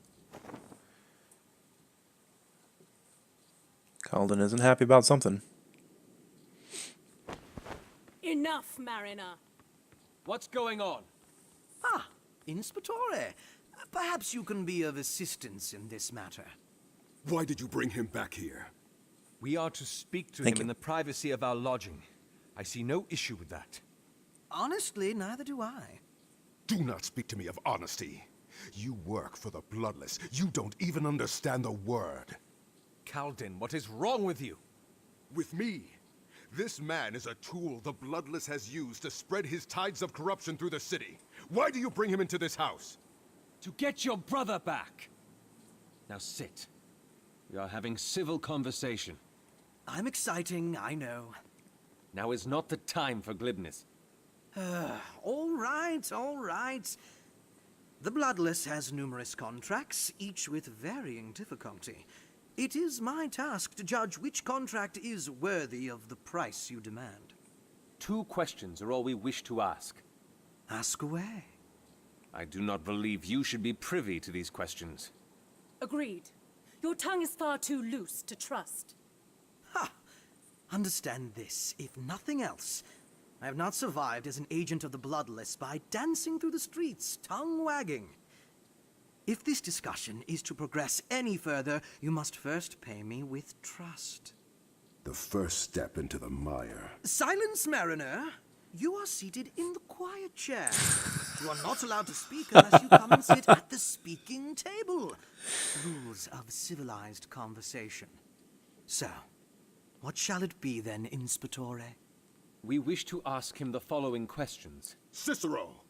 Calden isn't happy about something. Enough, Mariner. What's going on? Ah, Inspectore. Perhaps you can be of assistance in this matter. Why did you bring him back here? We are to speak to him in the privacy of our lodging. I see no issue with that. Honestly, neither do I. Do not speak to me of honesty. You work for the Bloodless. You don't even understand the word. Calden, what is wrong with you? With me? This man is a tool the Bloodless has used to spread his tides of corruption through the city. Why do you bring him into this house? To get your brother back. Now sit. We are having civil conversation. I'm exciting, I know. Now is not the time for glibness. All right, all right. The Bloodless has numerous contracts, each with varying difficulty. It is my task to judge which contract is worthy of the price you demand. 2 questions are all we wish to ask. Ask away. I do not believe you should be privy to these questions. Agreed. Your tongue is far too loose to trust. Ha! Understand this, if nothing else. I have not survived as an agent of the Bloodless by dancing through the streets, tongue-wagging. If this discussion is to progress any further, you must first pay me with trust. The first step into the mire. Silence, Mariner! You are seated in the quiet chair. You are not allowed to speak unless you come and sit at the speaking table. Rules of civilized conversation. So, what shall it be then, Inspectore? We wish to ask him the following questions. Cicero!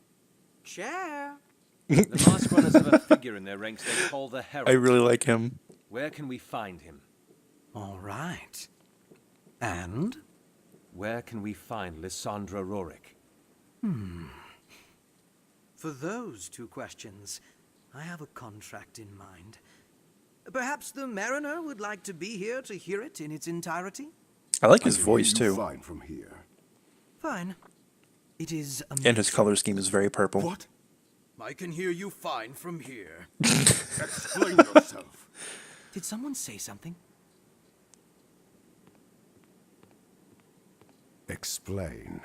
Chair! The mask runners have a figure in their ranks they call the Herald. I really like him. Where can we find him? All right. And? Where can we find Lysandra Rorik? For those 2 questions, I have a contract in mind. Perhaps the Mariner would like to be here to hear it in its entirety? I like his voice, too. Fine from here. Fine. It is a And his color scheme is very purple. What? I can hear you fine from here. Explain yourself. Did someone say something? Explain.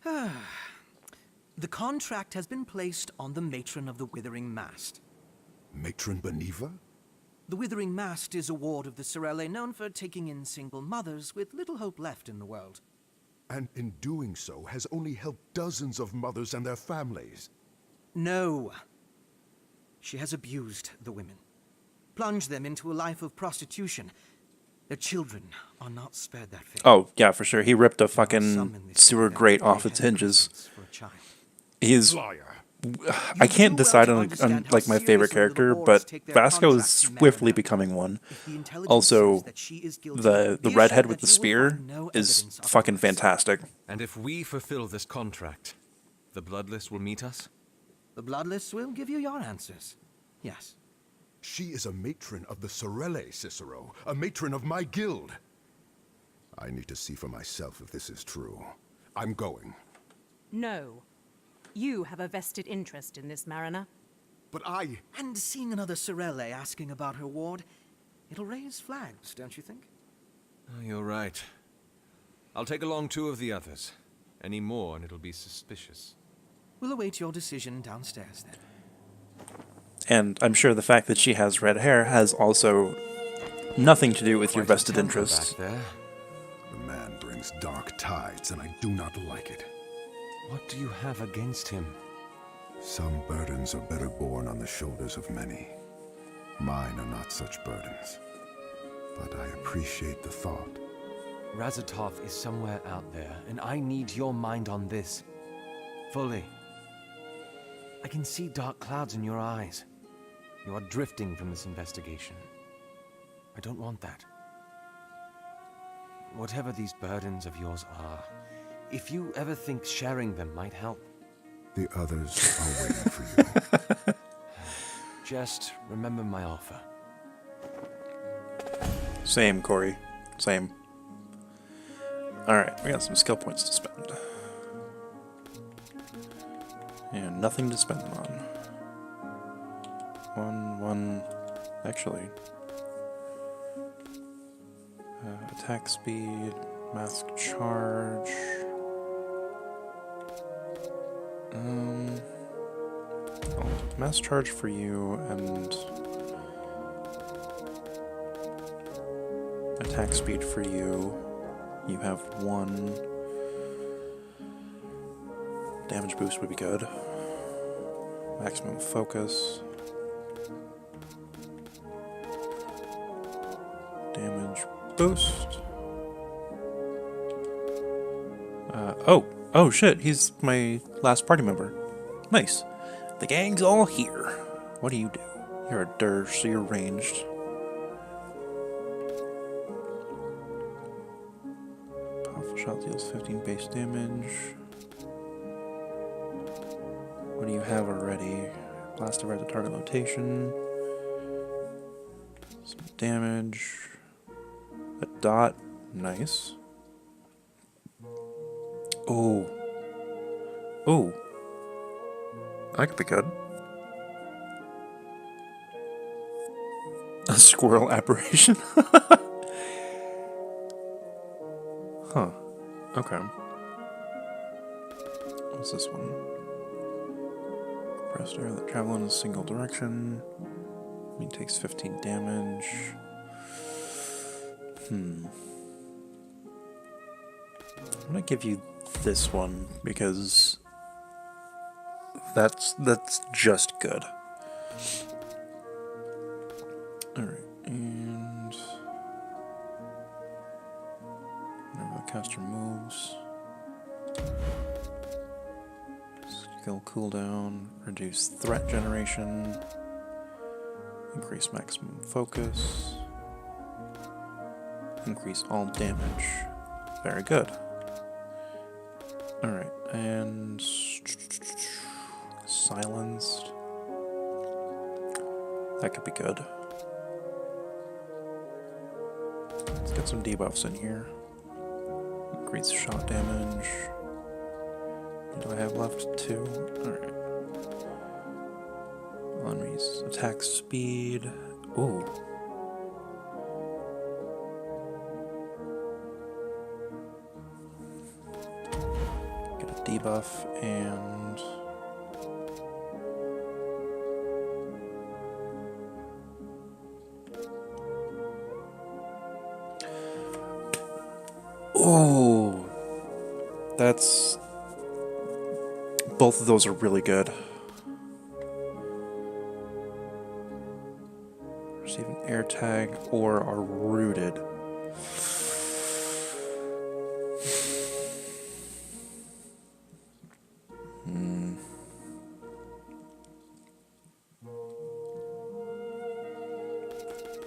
The contract has been placed on the Matron of the Withering Mast. Matron Beneva? The Withering Mast is a ward of the Sorelle known for taking in single mothers with little hope left in the world. And in doing so has only helped dozens of mothers and their families. No. She has abused the women, plunged them into a life of prostitution. Their children are not spared that fate. Oh, yeah, for sure. He ripped a fucking sewer grate off its hinges. For a child. He's Liar. I can't decide on like my favorite character, but Vasco is swiftly becoming one. Also, the redhead with the spear is fucking fantastic. And if we fulfill this contract, the Bloodless will meet us? The Bloodless will give you your answers. Yes. She is a matron of the Sorelle, Cicero. A matron of my guild. I need to see for myself if this is true. I'm going. No. You have a vested interest in this, Mariner. But I... And seeing another Sorelle asking about her ward, it'll raise flags, don't you think? Oh, you're right. I'll take along 2 of the others. Any more and it'll be suspicious. We'll await your decision downstairs then. And I'm sure the fact that she has red hair has also nothing to do with your vested interests. The man brings dark tides, and I do not like it. What do you have against him? Some burdens are better borne on the shoulders of many. Mine are not such burdens. But I appreciate the thought. Razatov is somewhere out there, and I need your mind on this. Fully. I can see dark clouds in your eyes. You are drifting from this investigation. I don't want that. Whatever these burdens of yours are, if you ever think sharing them might help. The others are waiting for you. Just remember my offer. Same, Corey. Same. Alright, we got some skill points to spend. And nothing to spend them on. One, actually. Attack speed, mask charge. Mass charge for you and attack speed for you. You have 1. Damage boost would be good. Maximum focus. Damage boost. Oh shit, he's my last party member. Nice. The gang's all here. What do you do? You're a dirge, so you're ranged. Powerful shot deals 15 base damage. What do you have already? Blast over at the target location. Some damage. A dot. Nice. Oh. Oh. That could be good. A squirrel apparition? Huh. Okay. What's this one? Pressed arrow that travel in a single direction. He takes 15 damage. I'm gonna give you this one because that's just good. Alright, and whenever the caster moves, skill cooldown, reduce threat generation, increase maximum focus, increase all damage. Very good. Alright, and silenced. That could be good. Let's get some debuffs in here. Increase shot damage. What do I have left? 2. Alright. Enemies attack speed. Ooh. Get a debuff and oh, that's... Both of those are really good. Receive an air tag or are rooted.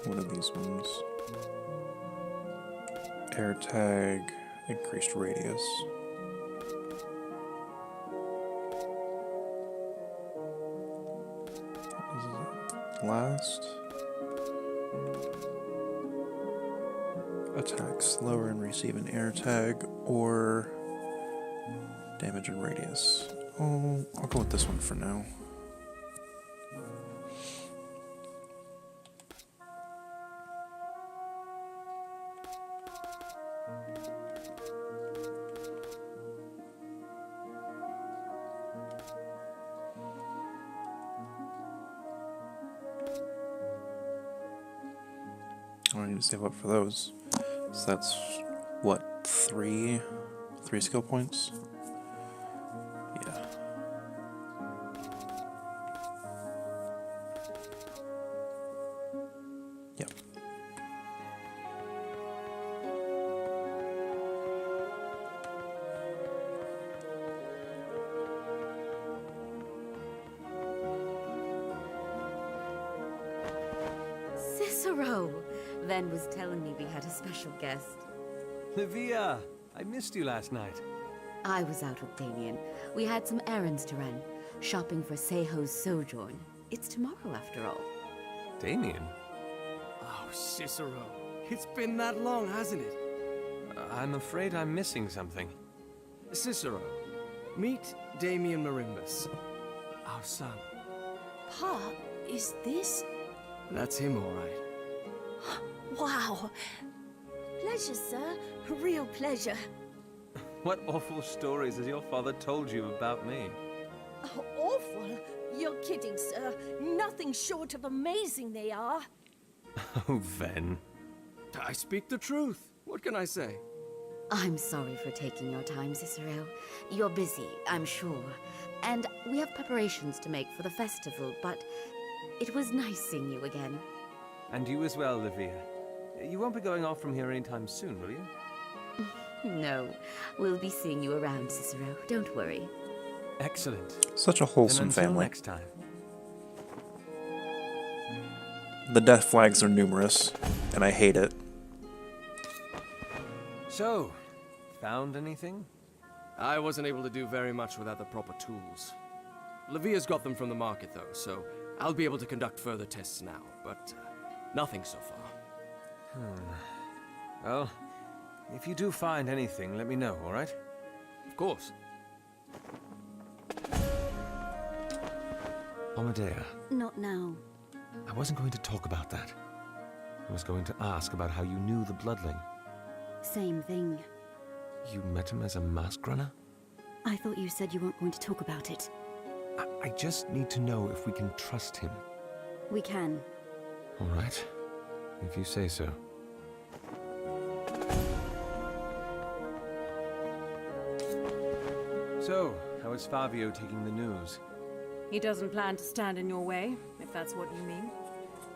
What are these ones? Air tag, increased radius. What is it? Last. Attack slower and receive an air tag, or damage and radius. Oh, I'll go with this one for now. I need to save up for those. So that's what, three skill points? Yeah. Yep. Cicero! Ven was telling me we had a special guest. Livia! I missed you last night. I was out with Damien. We had some errands to run. Shopping for Seiho's sojourn. It's tomorrow, after all. Damien? Oh, Cicero. It's been that long, hasn't it? I'm afraid I'm missing something. Cicero, meet Damien Marimbus, our son. Pa, is this... That's him, all right. Wow. Pleasure, sir. Real pleasure. What awful stories has your father told you about me? Oh, awful? You're kidding, sir. Nothing short of amazing they are. Oh, Ven. I speak the truth. What can I say? I'm sorry for taking your time, Cicero. You're busy, I'm sure. And we have preparations to make for the festival, but it was nice seeing you again. And you as well, Livia. You won't be going off from here anytime soon, will you? No, we'll be seeing you around, Cicero. Don't worry. Excellent. Such a wholesome then until family. Next time. The death flags are numerous, and I hate it. So, found anything? I wasn't able to do very much without the proper tools. Livia's got them from the market, though, so I'll be able to conduct further tests now, but nothing so far. Well, if you do find anything, let me know, all right? Of course. Amadea, Not now. I wasn't going to talk about that. I was going to ask about how you knew the Bloodling. Same thing. You met him as a mask runner? I thought you said you weren't going to talk about it. I just need to know if we can trust him. We can. All right. If you say so. So, how is Fabio taking the news? He doesn't plan to stand in your way, if that's what you mean.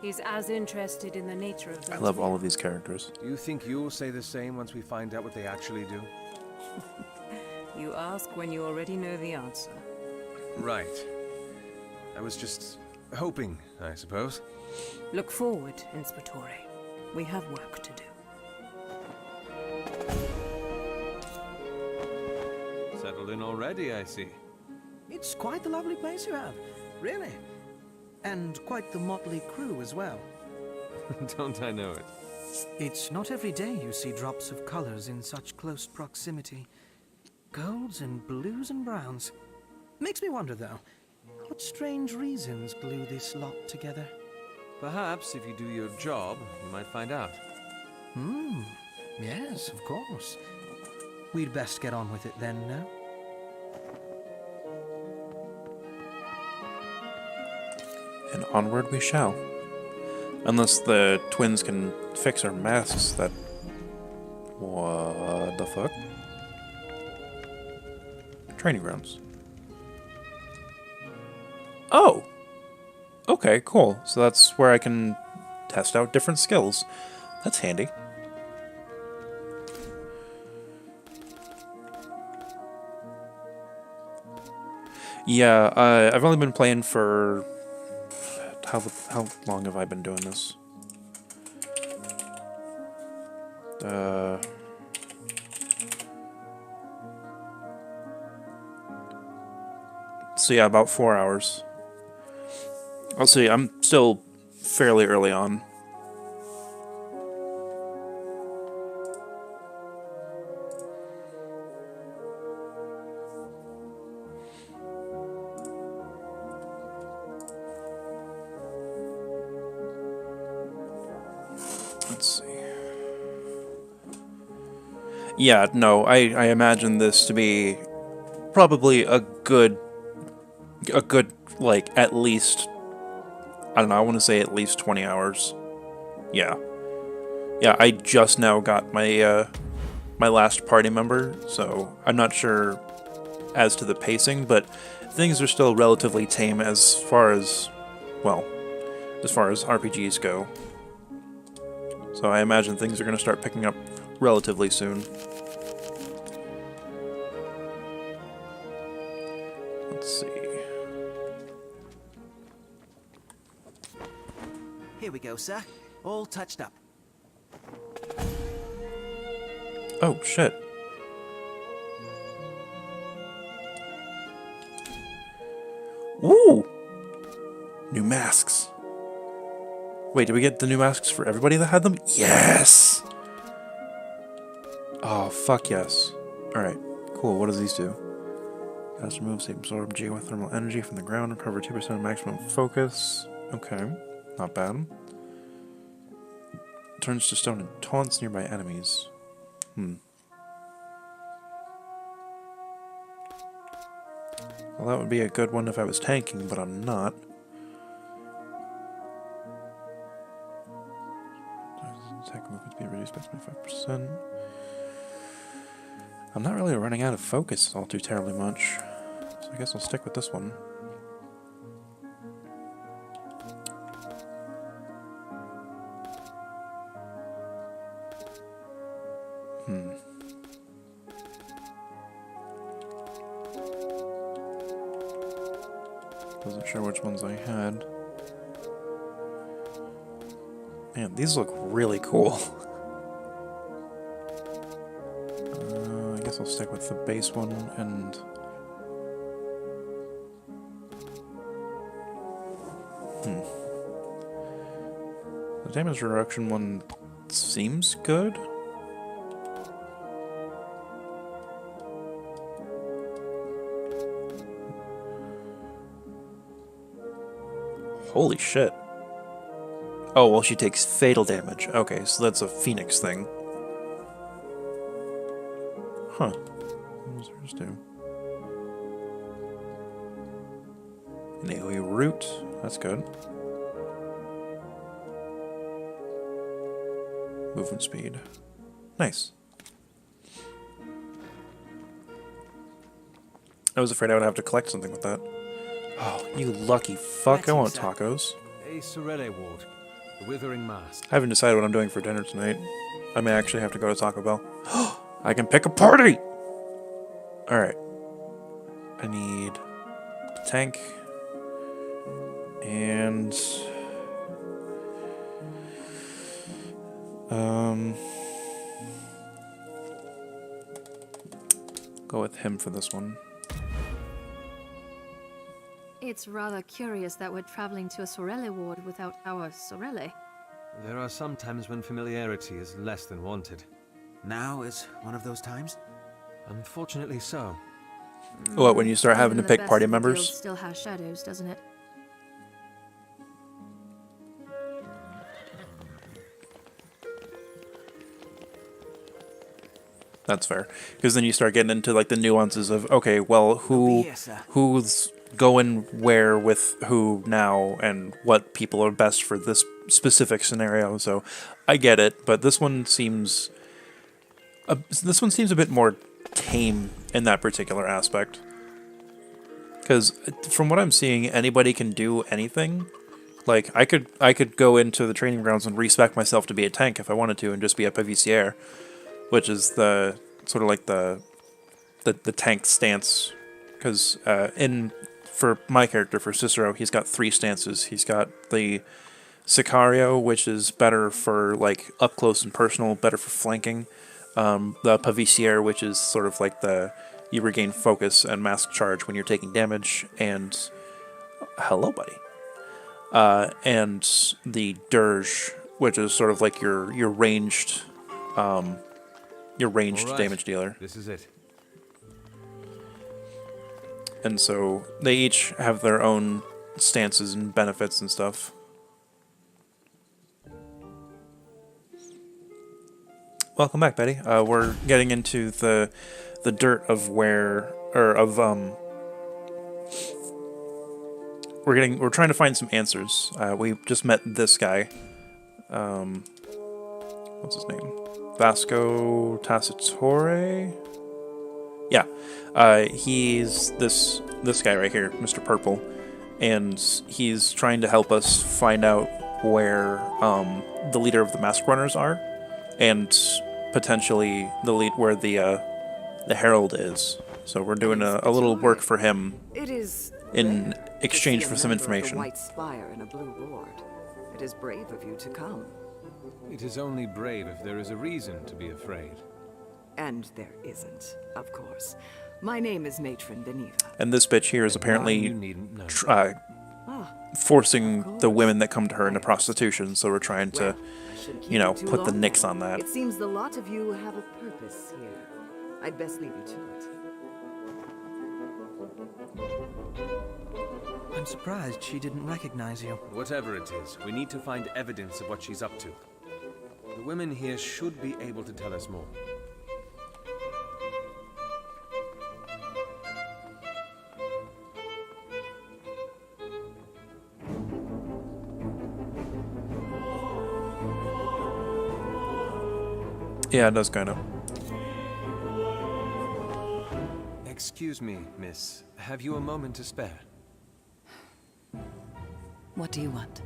He's as interested in the nature of I love all of these characters. Do you think you'll say the same once we find out what they actually do? You ask when you already know the answer. Right. I was just hoping, I suppose. Look forward, Inspectore. We have work to do. Settled in already, I see. It's quite the lovely place you have, really. And quite the motley crew as well. Don't I know it? It's not every day you see drops of colors in such close proximity. Golds and blues and browns. Makes me wonder, though, what strange reasons glue this lot together? Perhaps if you do your job, you might find out. Yes, of course. We'd best get on with it then, no? And onward we shall. Unless the twins can fix our masks, that... What the fuck? Training grounds. Oh! Okay, cool. So that's where I can test out different skills. That's handy. Yeah, I've only been playing for... How long have I been doing this? So yeah, about 4 hours. I'll see, I'm still fairly early on. Let's see. Yeah, no, I imagine this to be probably a good, like, at least, I don't know, I want to say at least 20 hours. Yeah. Yeah, I just now got my, my last party member, so I'm not sure as to the pacing, but things are still relatively tame as far as, well, as far as RPGs go. So I imagine things are going to start picking up relatively soon. Let's see. Here we go, sir. All touched up. Oh, shit. Woo! New masks. Wait, did we get the new masks for everybody that had them? Yes! Oh, fuck yes. Alright, cool. What does these do? Cast moves, they absorb geothermal energy from the ground, recover 2% of maximum focus. Okay, not bad. Turns to stone and taunts nearby enemies. Well, that would be a good one if I was tanking, but I'm not. Attack movement speed reduced by 25%. I'm not really running out of focus all too terribly much, so I guess I'll stick with this one. Wasn't sure which ones I had. Man, these look really cool. I guess I'll stick with the base one and... The damage reduction one seems good. Holy shit. Oh, well, she takes fatal damage. Okay, so that's a Phoenix thing. Huh. What does hers do? An AoE root. That's good. Movement speed. Nice. I was afraid I would have to collect something with that. Oh, you lucky fuck. I want tacos. A Sorelle ward. The Withering Mast. I haven't decided what I'm doing for dinner tonight. I may actually have to go to Taco Bell. I can pick a party! Alright. I need a tank. And... go with him for this one. It's rather curious that we're traveling to a Sorelle ward without our Sorelle. There are some times when familiarity is less than wanted. Now is one of those times? Unfortunately so. What, when you start having to Even the pick best party of the guild members? still has shadows, doesn't it? That's fair. Because then you start getting into like the nuances of, okay, well, who's going where with who now and what people are best for this specific scenario. So I get it, but this one seems a bit more tame in that particular aspect. Because from what I'm seeing, anybody can do anything. Like I could go into the training grounds and respec myself to be a tank if I wanted to, and just be a PVCR, which is the sort of like the tank stance. Because for my character, for Cicero, he's got 3 stances. He's got the Sicario, which is better for like up close and personal, better for flanking. The Pavicier, which is sort of like you regain focus and mask charge when you're taking damage, and hello, buddy. And the Dirge, which is sort of like your ranged All right. damage dealer. This is it. And so they each have their own stances and benefits and stuff. Welcome back, Betty. We're getting into the dirt of we're trying to find some answers. We just met this guy. What's his name? Vasco Tassatore? Yeah. He's this guy right here, Mr. Purple, and he's trying to help us find out where the leader of the Mask Runners are, and potentially where the Herald is. So we're doing a little work for him in exchange for some information. White spire and a blue board. It is brave of you to come. It is only brave if there is a reason to be afraid. And there isn't, of course. My name is Matron Beneva. And this bitch here is apparently forcing the women that come to her into prostitution, so we're trying to, put the nix on that. It seems the lot of you have a purpose here. I'd best leave you to it. I'm surprised she didn't recognize you. Whatever it is, we need to find evidence of what she's up to. The women here should be able to tell us more. Yeah, it does kind of. Excuse me, miss. Have you a moment to spare? What do you want?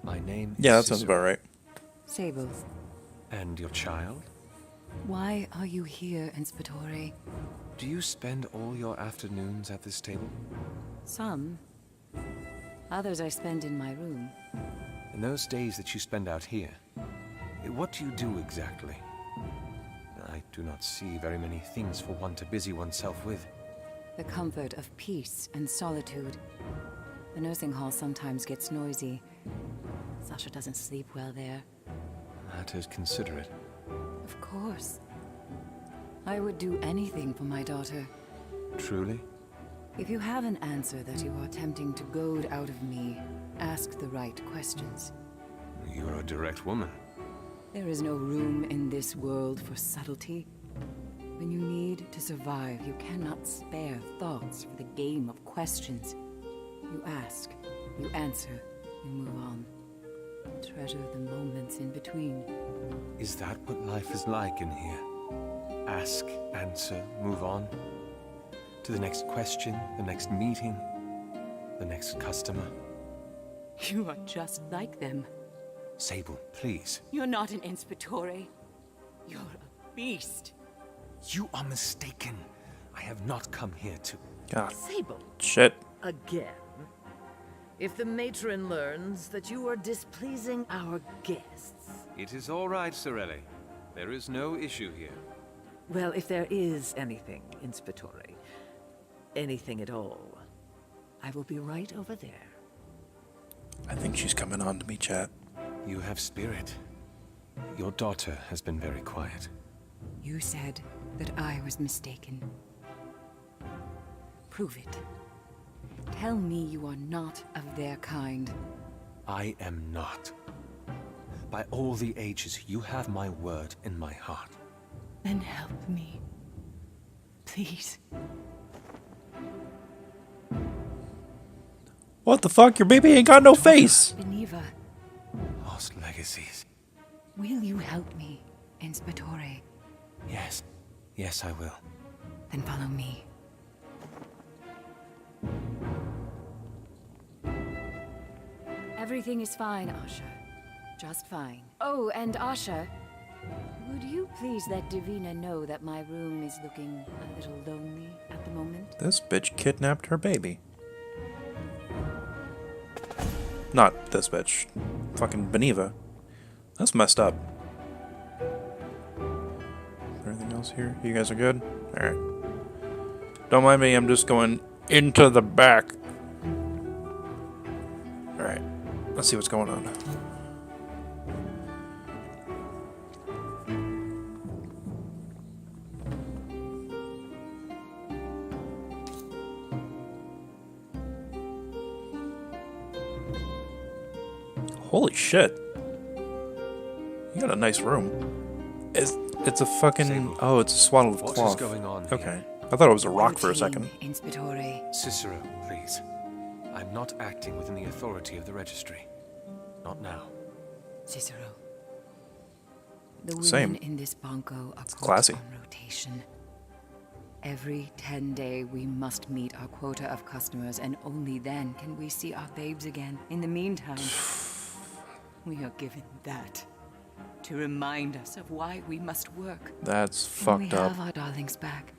My name Yeah, is that sounds about right. Sable. And your child? Why are you here, Inspectore? Do you spend all your afternoons at this table? Some. Others I spend in my room. In those days that you spend out here, what do you do exactly? I do not see very many things for one to busy oneself with. The comfort of peace and solitude. The nursing hall sometimes gets noisy. Sasha doesn't sleep well there. That is considerate. Of course. I would do anything for my daughter. Truly? If you have an answer that you are attempting to goad out of me, ask the right questions. You're a direct woman. There is no room in this world for subtlety. When you need to survive, you cannot spare thoughts for the game of questions. You ask, you answer, you move on. Treasure the moments in between. Is that what life is like in here? Ask, answer, move on? To the next question, the next meeting, the next customer? You are just like them. Sable, please. You're not an Inspectore. You're a beast. You are mistaken. I have not come here to... God. Sable. Shit. Again. If the matron learns that you are displeasing our guests... It is all right, Sorelli. There is no issue here. Well, if there is anything, Inspectore, anything at all, I will be right over there. I think she's coming on to me, chat. You have spirit. Your daughter has been very quiet. You said that I was mistaken. Prove it. Tell me you are not of their kind. I am not. By all the ages, you have my word in my heart. Then help me. Please. What the fuck? Your baby ain't got no face! Beneva. Lost legacies. Will you help me, Inspectore? Yes. Yes, I will. Then follow me. Everything is fine, Asha. Just fine. Oh, and Asha, would you please let Davina know that my room is looking a little lonely at the moment? This bitch kidnapped her baby. Not this bitch. fucking Beneva. That's messed up. Is there anything else here? You guys are good? Alright. Don't mind me, I'm just going into the back. Alright. Let's see what's going on. Holy shit. You got a nice room. It's a fucking... Sable. Oh, it's a swaddle of What cloth. is going on Okay. here? I thought it was a rock for a second. Cicero, please. I'm not acting within the authority of the registry. Not now. Cicero. The women Same. in this bunko are put classy. on rotation. Every 10 day we must meet our quota of customers, and only then can we see our babes again. In the meantime, we are given that to remind us of why we must work. That's When we fucked up. have our darlings back,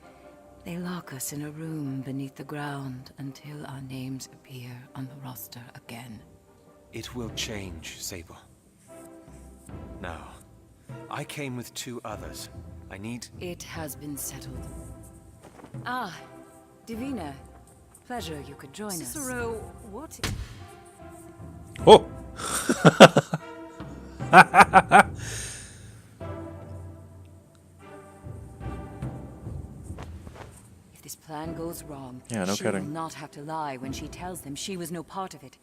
they lock us in a room beneath the ground until our names appear on the roster again. It will change, Sable. Now, I came with 2 others. I need... It has been settled. Ah, Divina. Pleasure you could join us. Cicero, what? Oh! If this plan goes wrong, Yeah, no she kidding. will not have to lie when she tells them she was no part of it.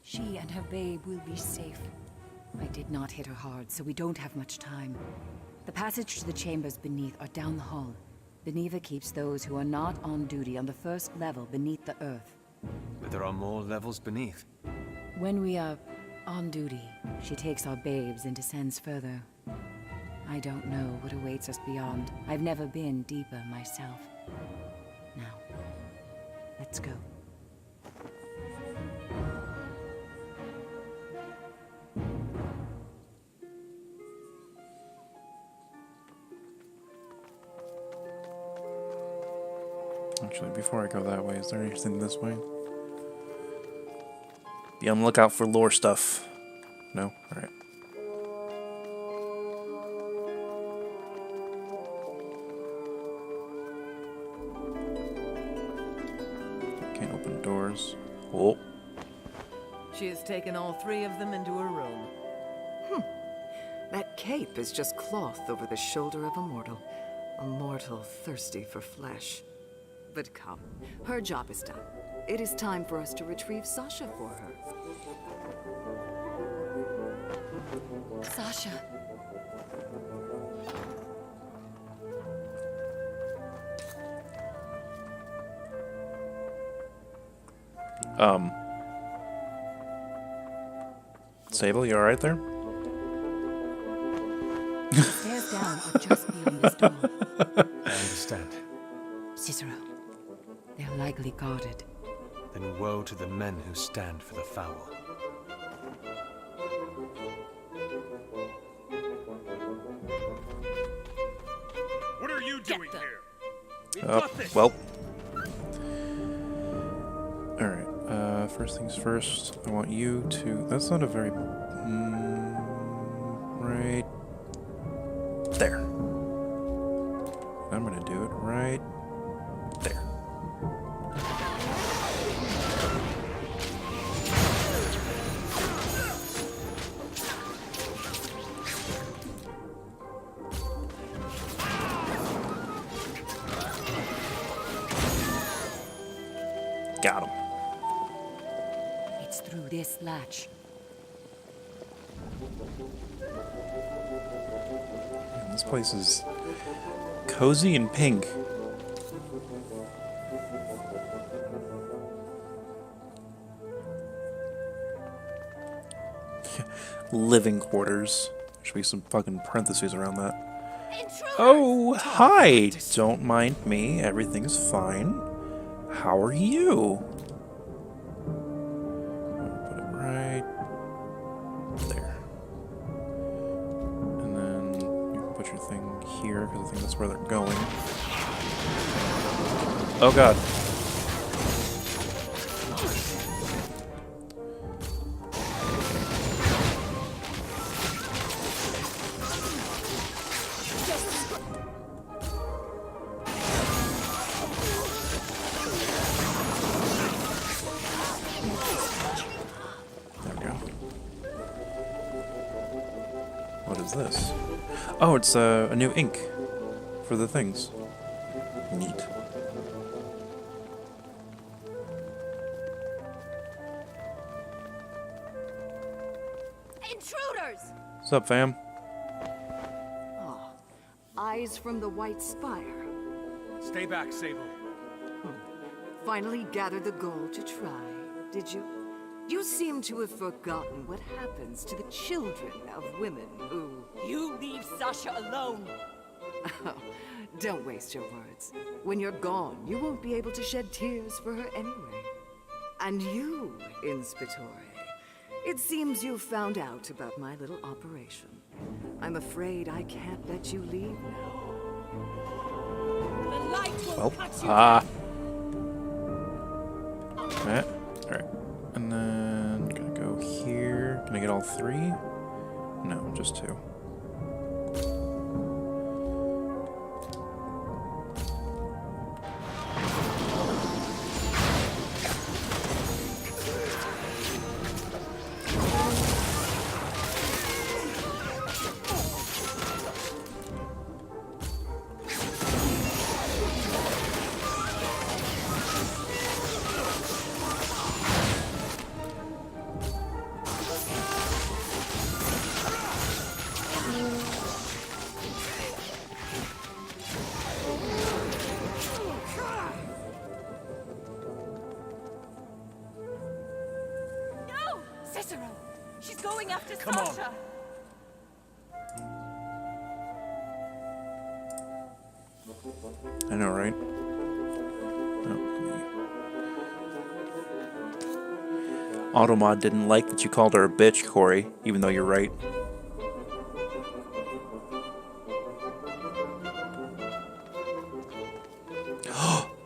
She and her babe will be safe. I did not hit her hard, so we don't have much time. The passage to the chambers beneath are down the hall. Beneva keeps those who are not on duty on the first level beneath the earth. But there are more levels beneath. When we are on duty, she takes our babes and descends further. I don't know what awaits us beyond. I've never been deeper myself. Now, let's go. Actually, before I go that way, is there anything this way? Be on the lookout for lore stuff. No? Alright. Can't open doors. Oh. She has taken all 3 of them into her room. That cape is just cloth over the shoulder of a mortal thirsty for flesh. But come, her job is done. It is time for us to retrieve Sasha for her. Sasha. Sable, you alright there? The stairs down are just beyond this door. I understand. Cicero, they're likely guarded. Then woe to the men who stand for the foul. What are you doing here? We've Oh, got this. well. Alright, first things first, I want you to... That's not a very... right... there. I'm gonna do it right... there. Got him. It's through this latch. Man, this place is cozy and pink. Living quarters. Should be some fucking parentheses around that. Oh, hi! Don't mind me. Everything's fine. How are you? Put it right there. And then you can put your thing here, because I think that's where they're going. Oh god. What is this? Oh, it's a new ink for the things. Neat. Intruders! What's up, fam? Ah, eyes from the White Spire. Stay back, Sable. Finally gathered the gall to try, did you? You seem to have forgotten what happens to the children of women who... You leave Sasha alone! Oh, don't waste your words. When you're gone, you won't be able to shed tears for her anyway. And you, Inspectore, it seems you've found out about my little operation. I'm afraid I can't let you leave now. The light will Well, cut you Alright. And then, gonna go here. Can I get all three? No, just two. No! Cicero! She's going after Come on. Sasha! I know, right? Oh, Automod didn't like that you called her a bitch, Corey, even though you're right.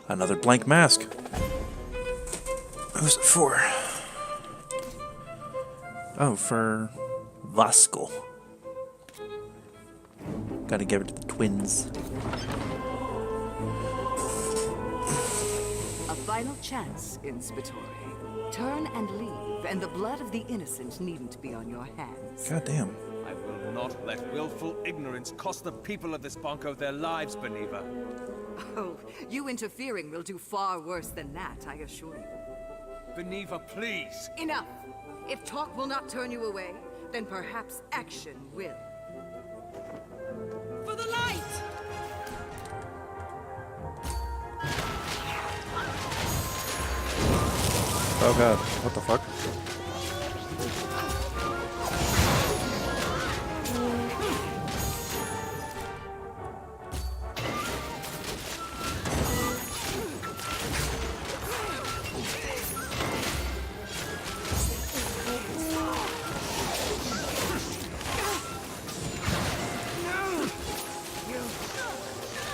Another blank mask. Who's it for? Oh, for Vasco. Gotta give it to the twins. A final chance, Inspectore. Turn and leave, and the blood of the innocent needn't be on your hands. God damn. I will not let willful ignorance cost the people of this Bonko their lives, Beneva. Oh, you interfering will do far worse than that, I assure you. Beneva, please! Enough! If talk will not turn you away, then perhaps action will. For the light! Oh god, what the fuck?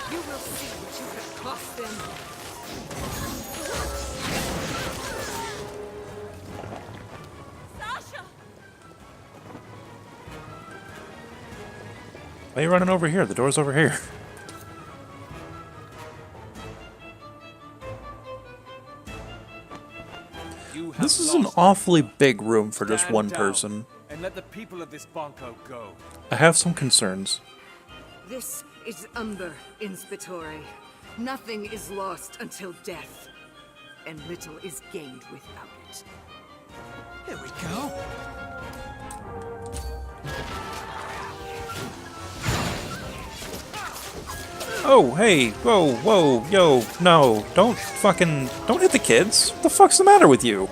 You will see what you have cost them. Sasha! Why are you running over here? The door's over here. This is an awfully big room for just one person. And let the people of this Bonko go. I have some concerns. This is Umber, Inspectore. Nothing is lost until death, and little is gained without it. Here we go. Oh, hey, whoa, whoa, yo, no, don't hit the kids. What the fuck's the matter with you?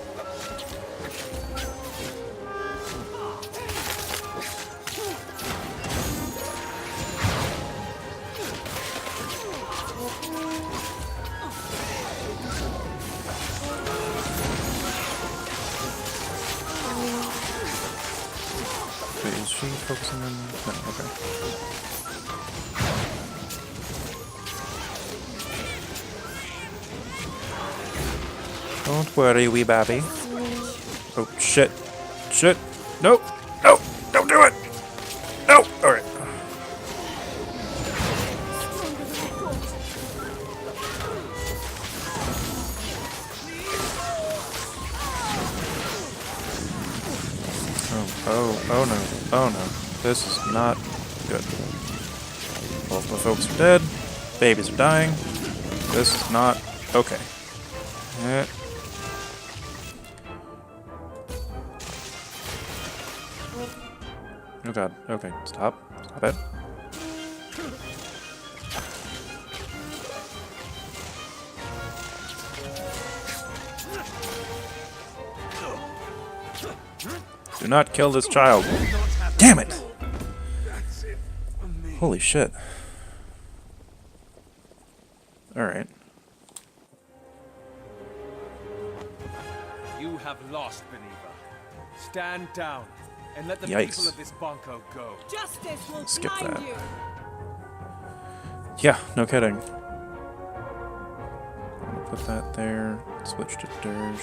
Wait, is she focusing on... No, okay. Don't worry, wee babby. Oh, shit. Shit. No. No. Don't do it. No. Alright. Oh no. Oh no. This is not good. Both my folks are dead. Babies are dying. This is not okay. Oh god. Okay, stop. Stop it. Do not kill this child. Damn it! Holy shit. Alright. You have lost, believer. Stand down and let the Yikes. people of this bunker go. Justice will Skip blind that. you. Yeah, no kidding. I'm gonna put that there. Switch to Dirge.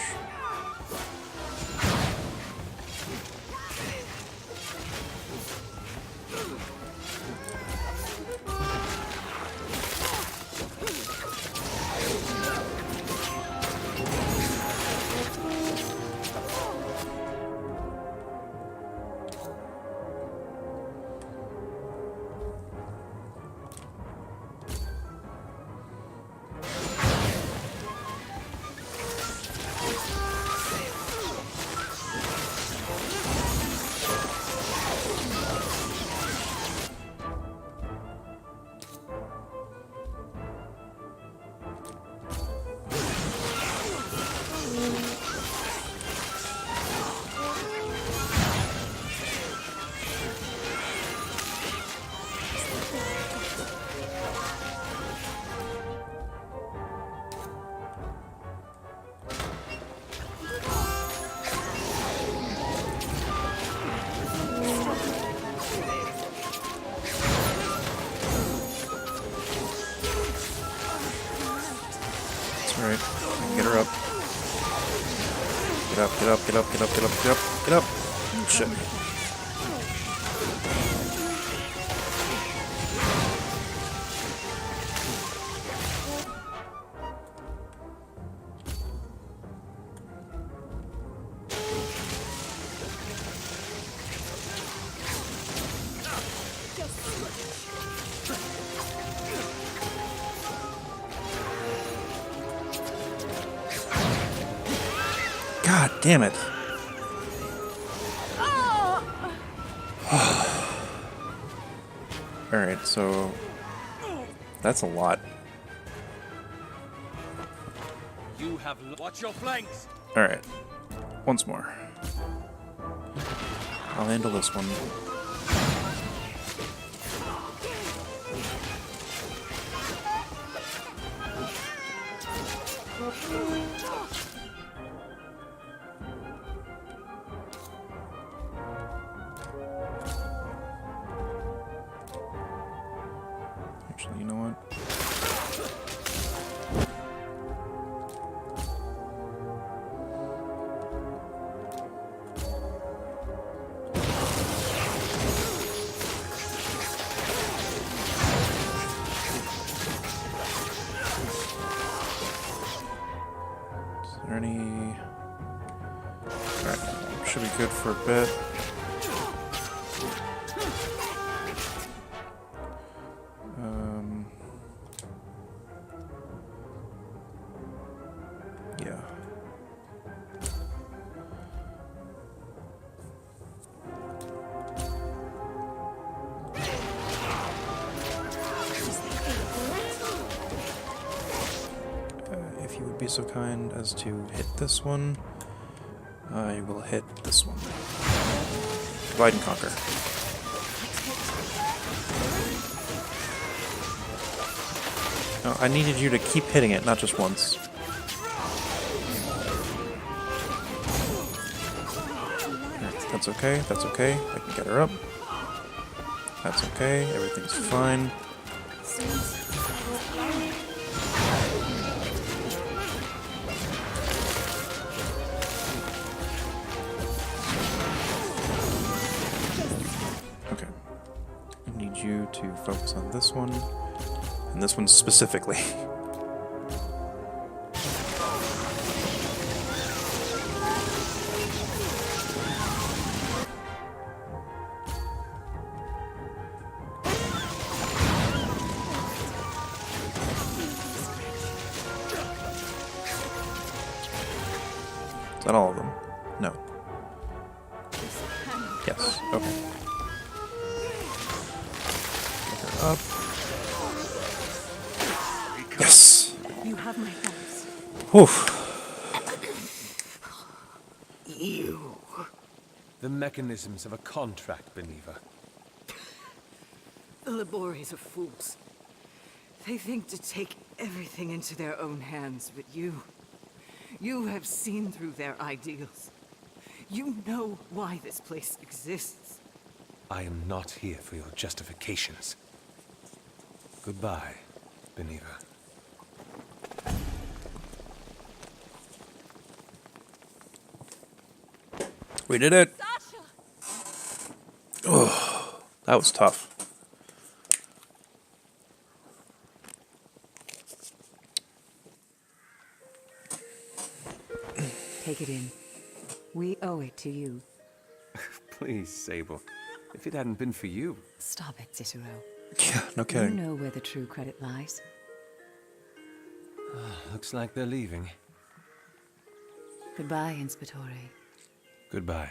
Alright, get her up. Get up, get up, get up, get up, get up, get up, get up. Shit. God damn it. Alright, so that's a lot. You have watch your flanks. Alright. Once more. I'll handle this one. Actually, you know what? Is there any... Alright, should be good for a bit. Yeah. If you would be so kind as to hit this one, I will hit this one. Divide and conquer. No, I needed you to keep hitting it, not just once. That's okay, that's okay. I can get her up. That's okay, everything's fine. Okay. I need you to focus on this one, and this one specifically. Is that all of them? No. Yes. Okay. Get her up. Yes. You have my thanks. Whew. You. The mechanisms of a contract, Beneva. The Labores are fools. They think to take everything into their own hands, but you have seen through their ideals. You know why this place exists. I am not here for your justifications. Goodbye, Beneva. We did it. Oh, that was tough. Take it in. We owe it to you. Please, Sable. If it hadn't been for you... Stop it, Cicero. Yeah, no kidding. You know where the true credit lies. Looks like they're leaving. Goodbye, Inspitore. Goodbye.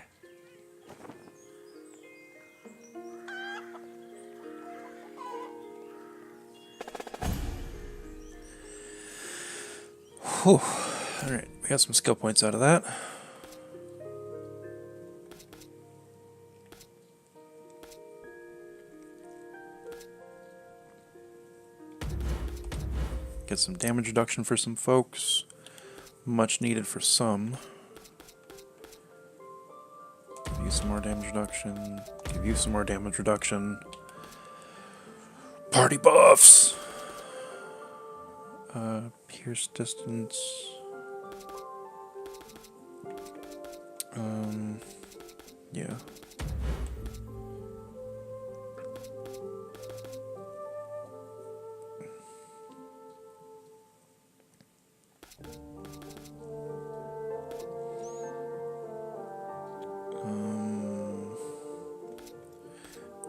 Whew. Alright, we got some skill points out of that. Get some damage reduction for some folks. Much needed for some. Give you some more damage reduction. Give you some more damage reduction. Party buffs! Pierce distance. Yeah.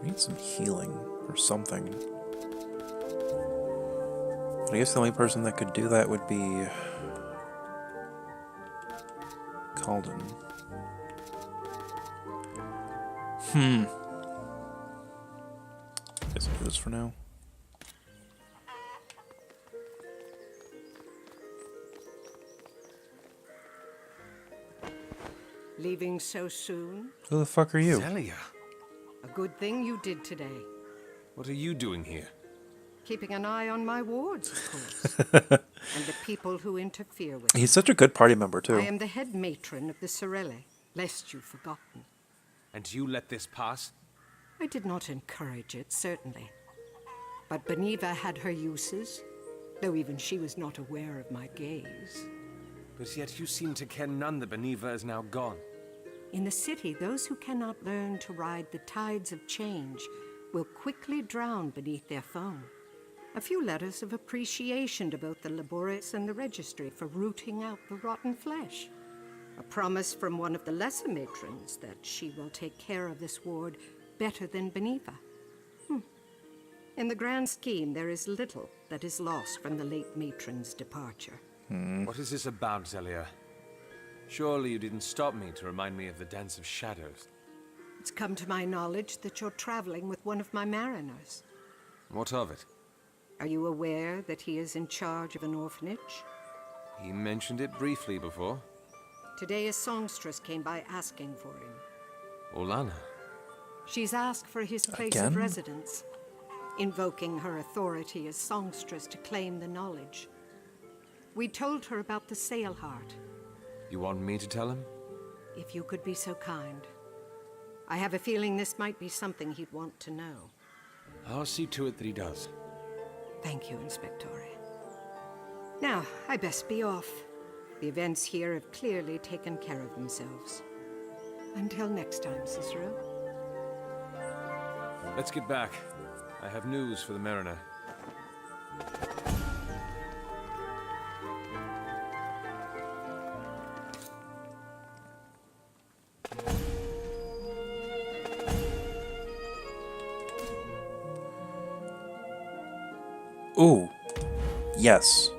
We need some healing or something. But I guess the only person that could do that would be Calden. Guess I'll do this for now. Leaving so soon? Who the fuck are you? Zelia. A good thing you did today. What are you doing here? Keeping an eye on my wards, of course. And the people who interfere with He's such a good party member, too. I am the head matron of the Sorelle, lest you've forgotten. And you let this pass? I did not encourage it, certainly. But Beneva had her uses, though even she was not aware of my gaze. But yet you seem to care none that Beneva is now gone. In the city, those who cannot learn to ride the tides of change will quickly drown beneath their foam. A few letters of appreciation to both the Labores and the Registry for rooting out the rotten flesh. A promise from one of the lesser matrons that she will take care of this ward better than Beneva. In the grand scheme, there is little that is lost from the late matron's departure. What is this about, Zelia? Surely you didn't stop me to remind me of the Dance of Shadows. It's come to my knowledge that you're traveling with one of my mariners. What of it? Are you aware that he is in charge of an orphanage? He mentioned it briefly before. Today a songstress came by asking for him. Olana. She's asked for his place Again? of residence, invoking her authority as songstress to claim the knowledge. We told her about the sail heart. You want me to tell him? If you could be so kind. I have a feeling this might be something he'd want to know. I'll see to it that he does. Thank you, Inspectore. Now, I best be off. The events here have clearly taken care of themselves. Until next time, Cicero. Let's get back. I have news for the mariner. Ooh. Yes.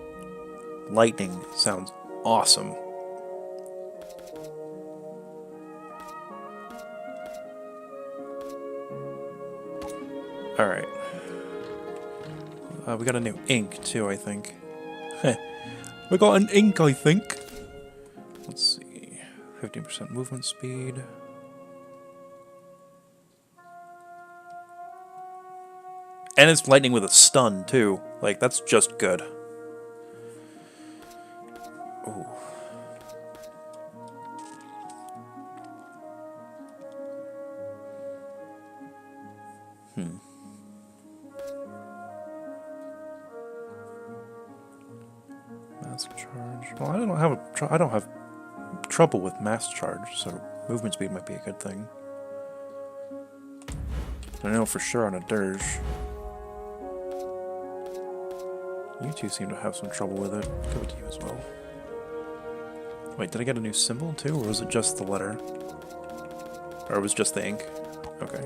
Lightning sounds awesome. Alright. We got a new ink, too, I think. We got an ink, I think. Let's see. 15% movement speed. And it's lightning with a stun, too. Like, that's just good. Ooh. Mass charge. Well, I don't have trouble with mass charge, so movement speed might be a good thing. I know for sure on a dirge. You two seem to have some trouble with it. Give it to you as well. Wait, did I get a new symbol too, or was it just the letter? Or it was just the ink? Okay.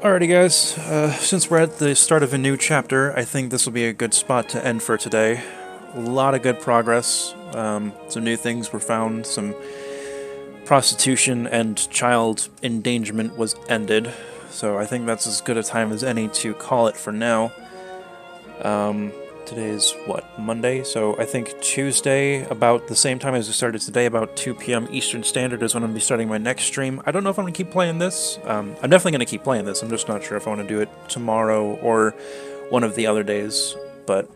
Alrighty guys, since we're at the start of a new chapter, I think this will be a good spot to end for today. A lot of good progress, some new things were found, some prostitution and child endangerment was ended, so I think that's as good a time as any to call it for now. Today's, what, Monday? So I think Tuesday, about the same time as we started today, about 2 p.m. Eastern Standard is when I'm going to be starting my next stream. I don't know if I'm going to keep playing this. I'm definitely going to keep playing this. I'm just not sure if I want to do it tomorrow or one of the other days. But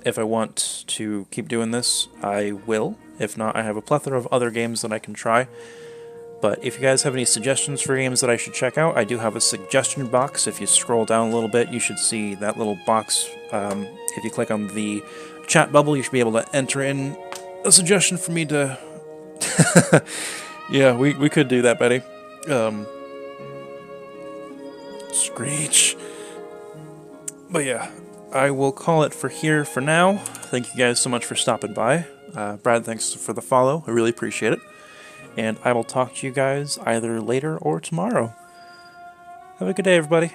if I want to keep doing this, I will. If not, I have a plethora of other games that I can try. But if you guys have any suggestions for games that I should check out, I do have a suggestion box. If you scroll down a little bit, you should see that little box. If you click on the chat bubble, you should be able to enter in a suggestion for me to... Yeah, we could do that, Betty. Screech. But yeah, I will call it for here for now. Thank you guys so much for stopping by. Brad, thanks for the follow. I really appreciate it. And I will talk to you guys either later or tomorrow. Have a good day, everybody.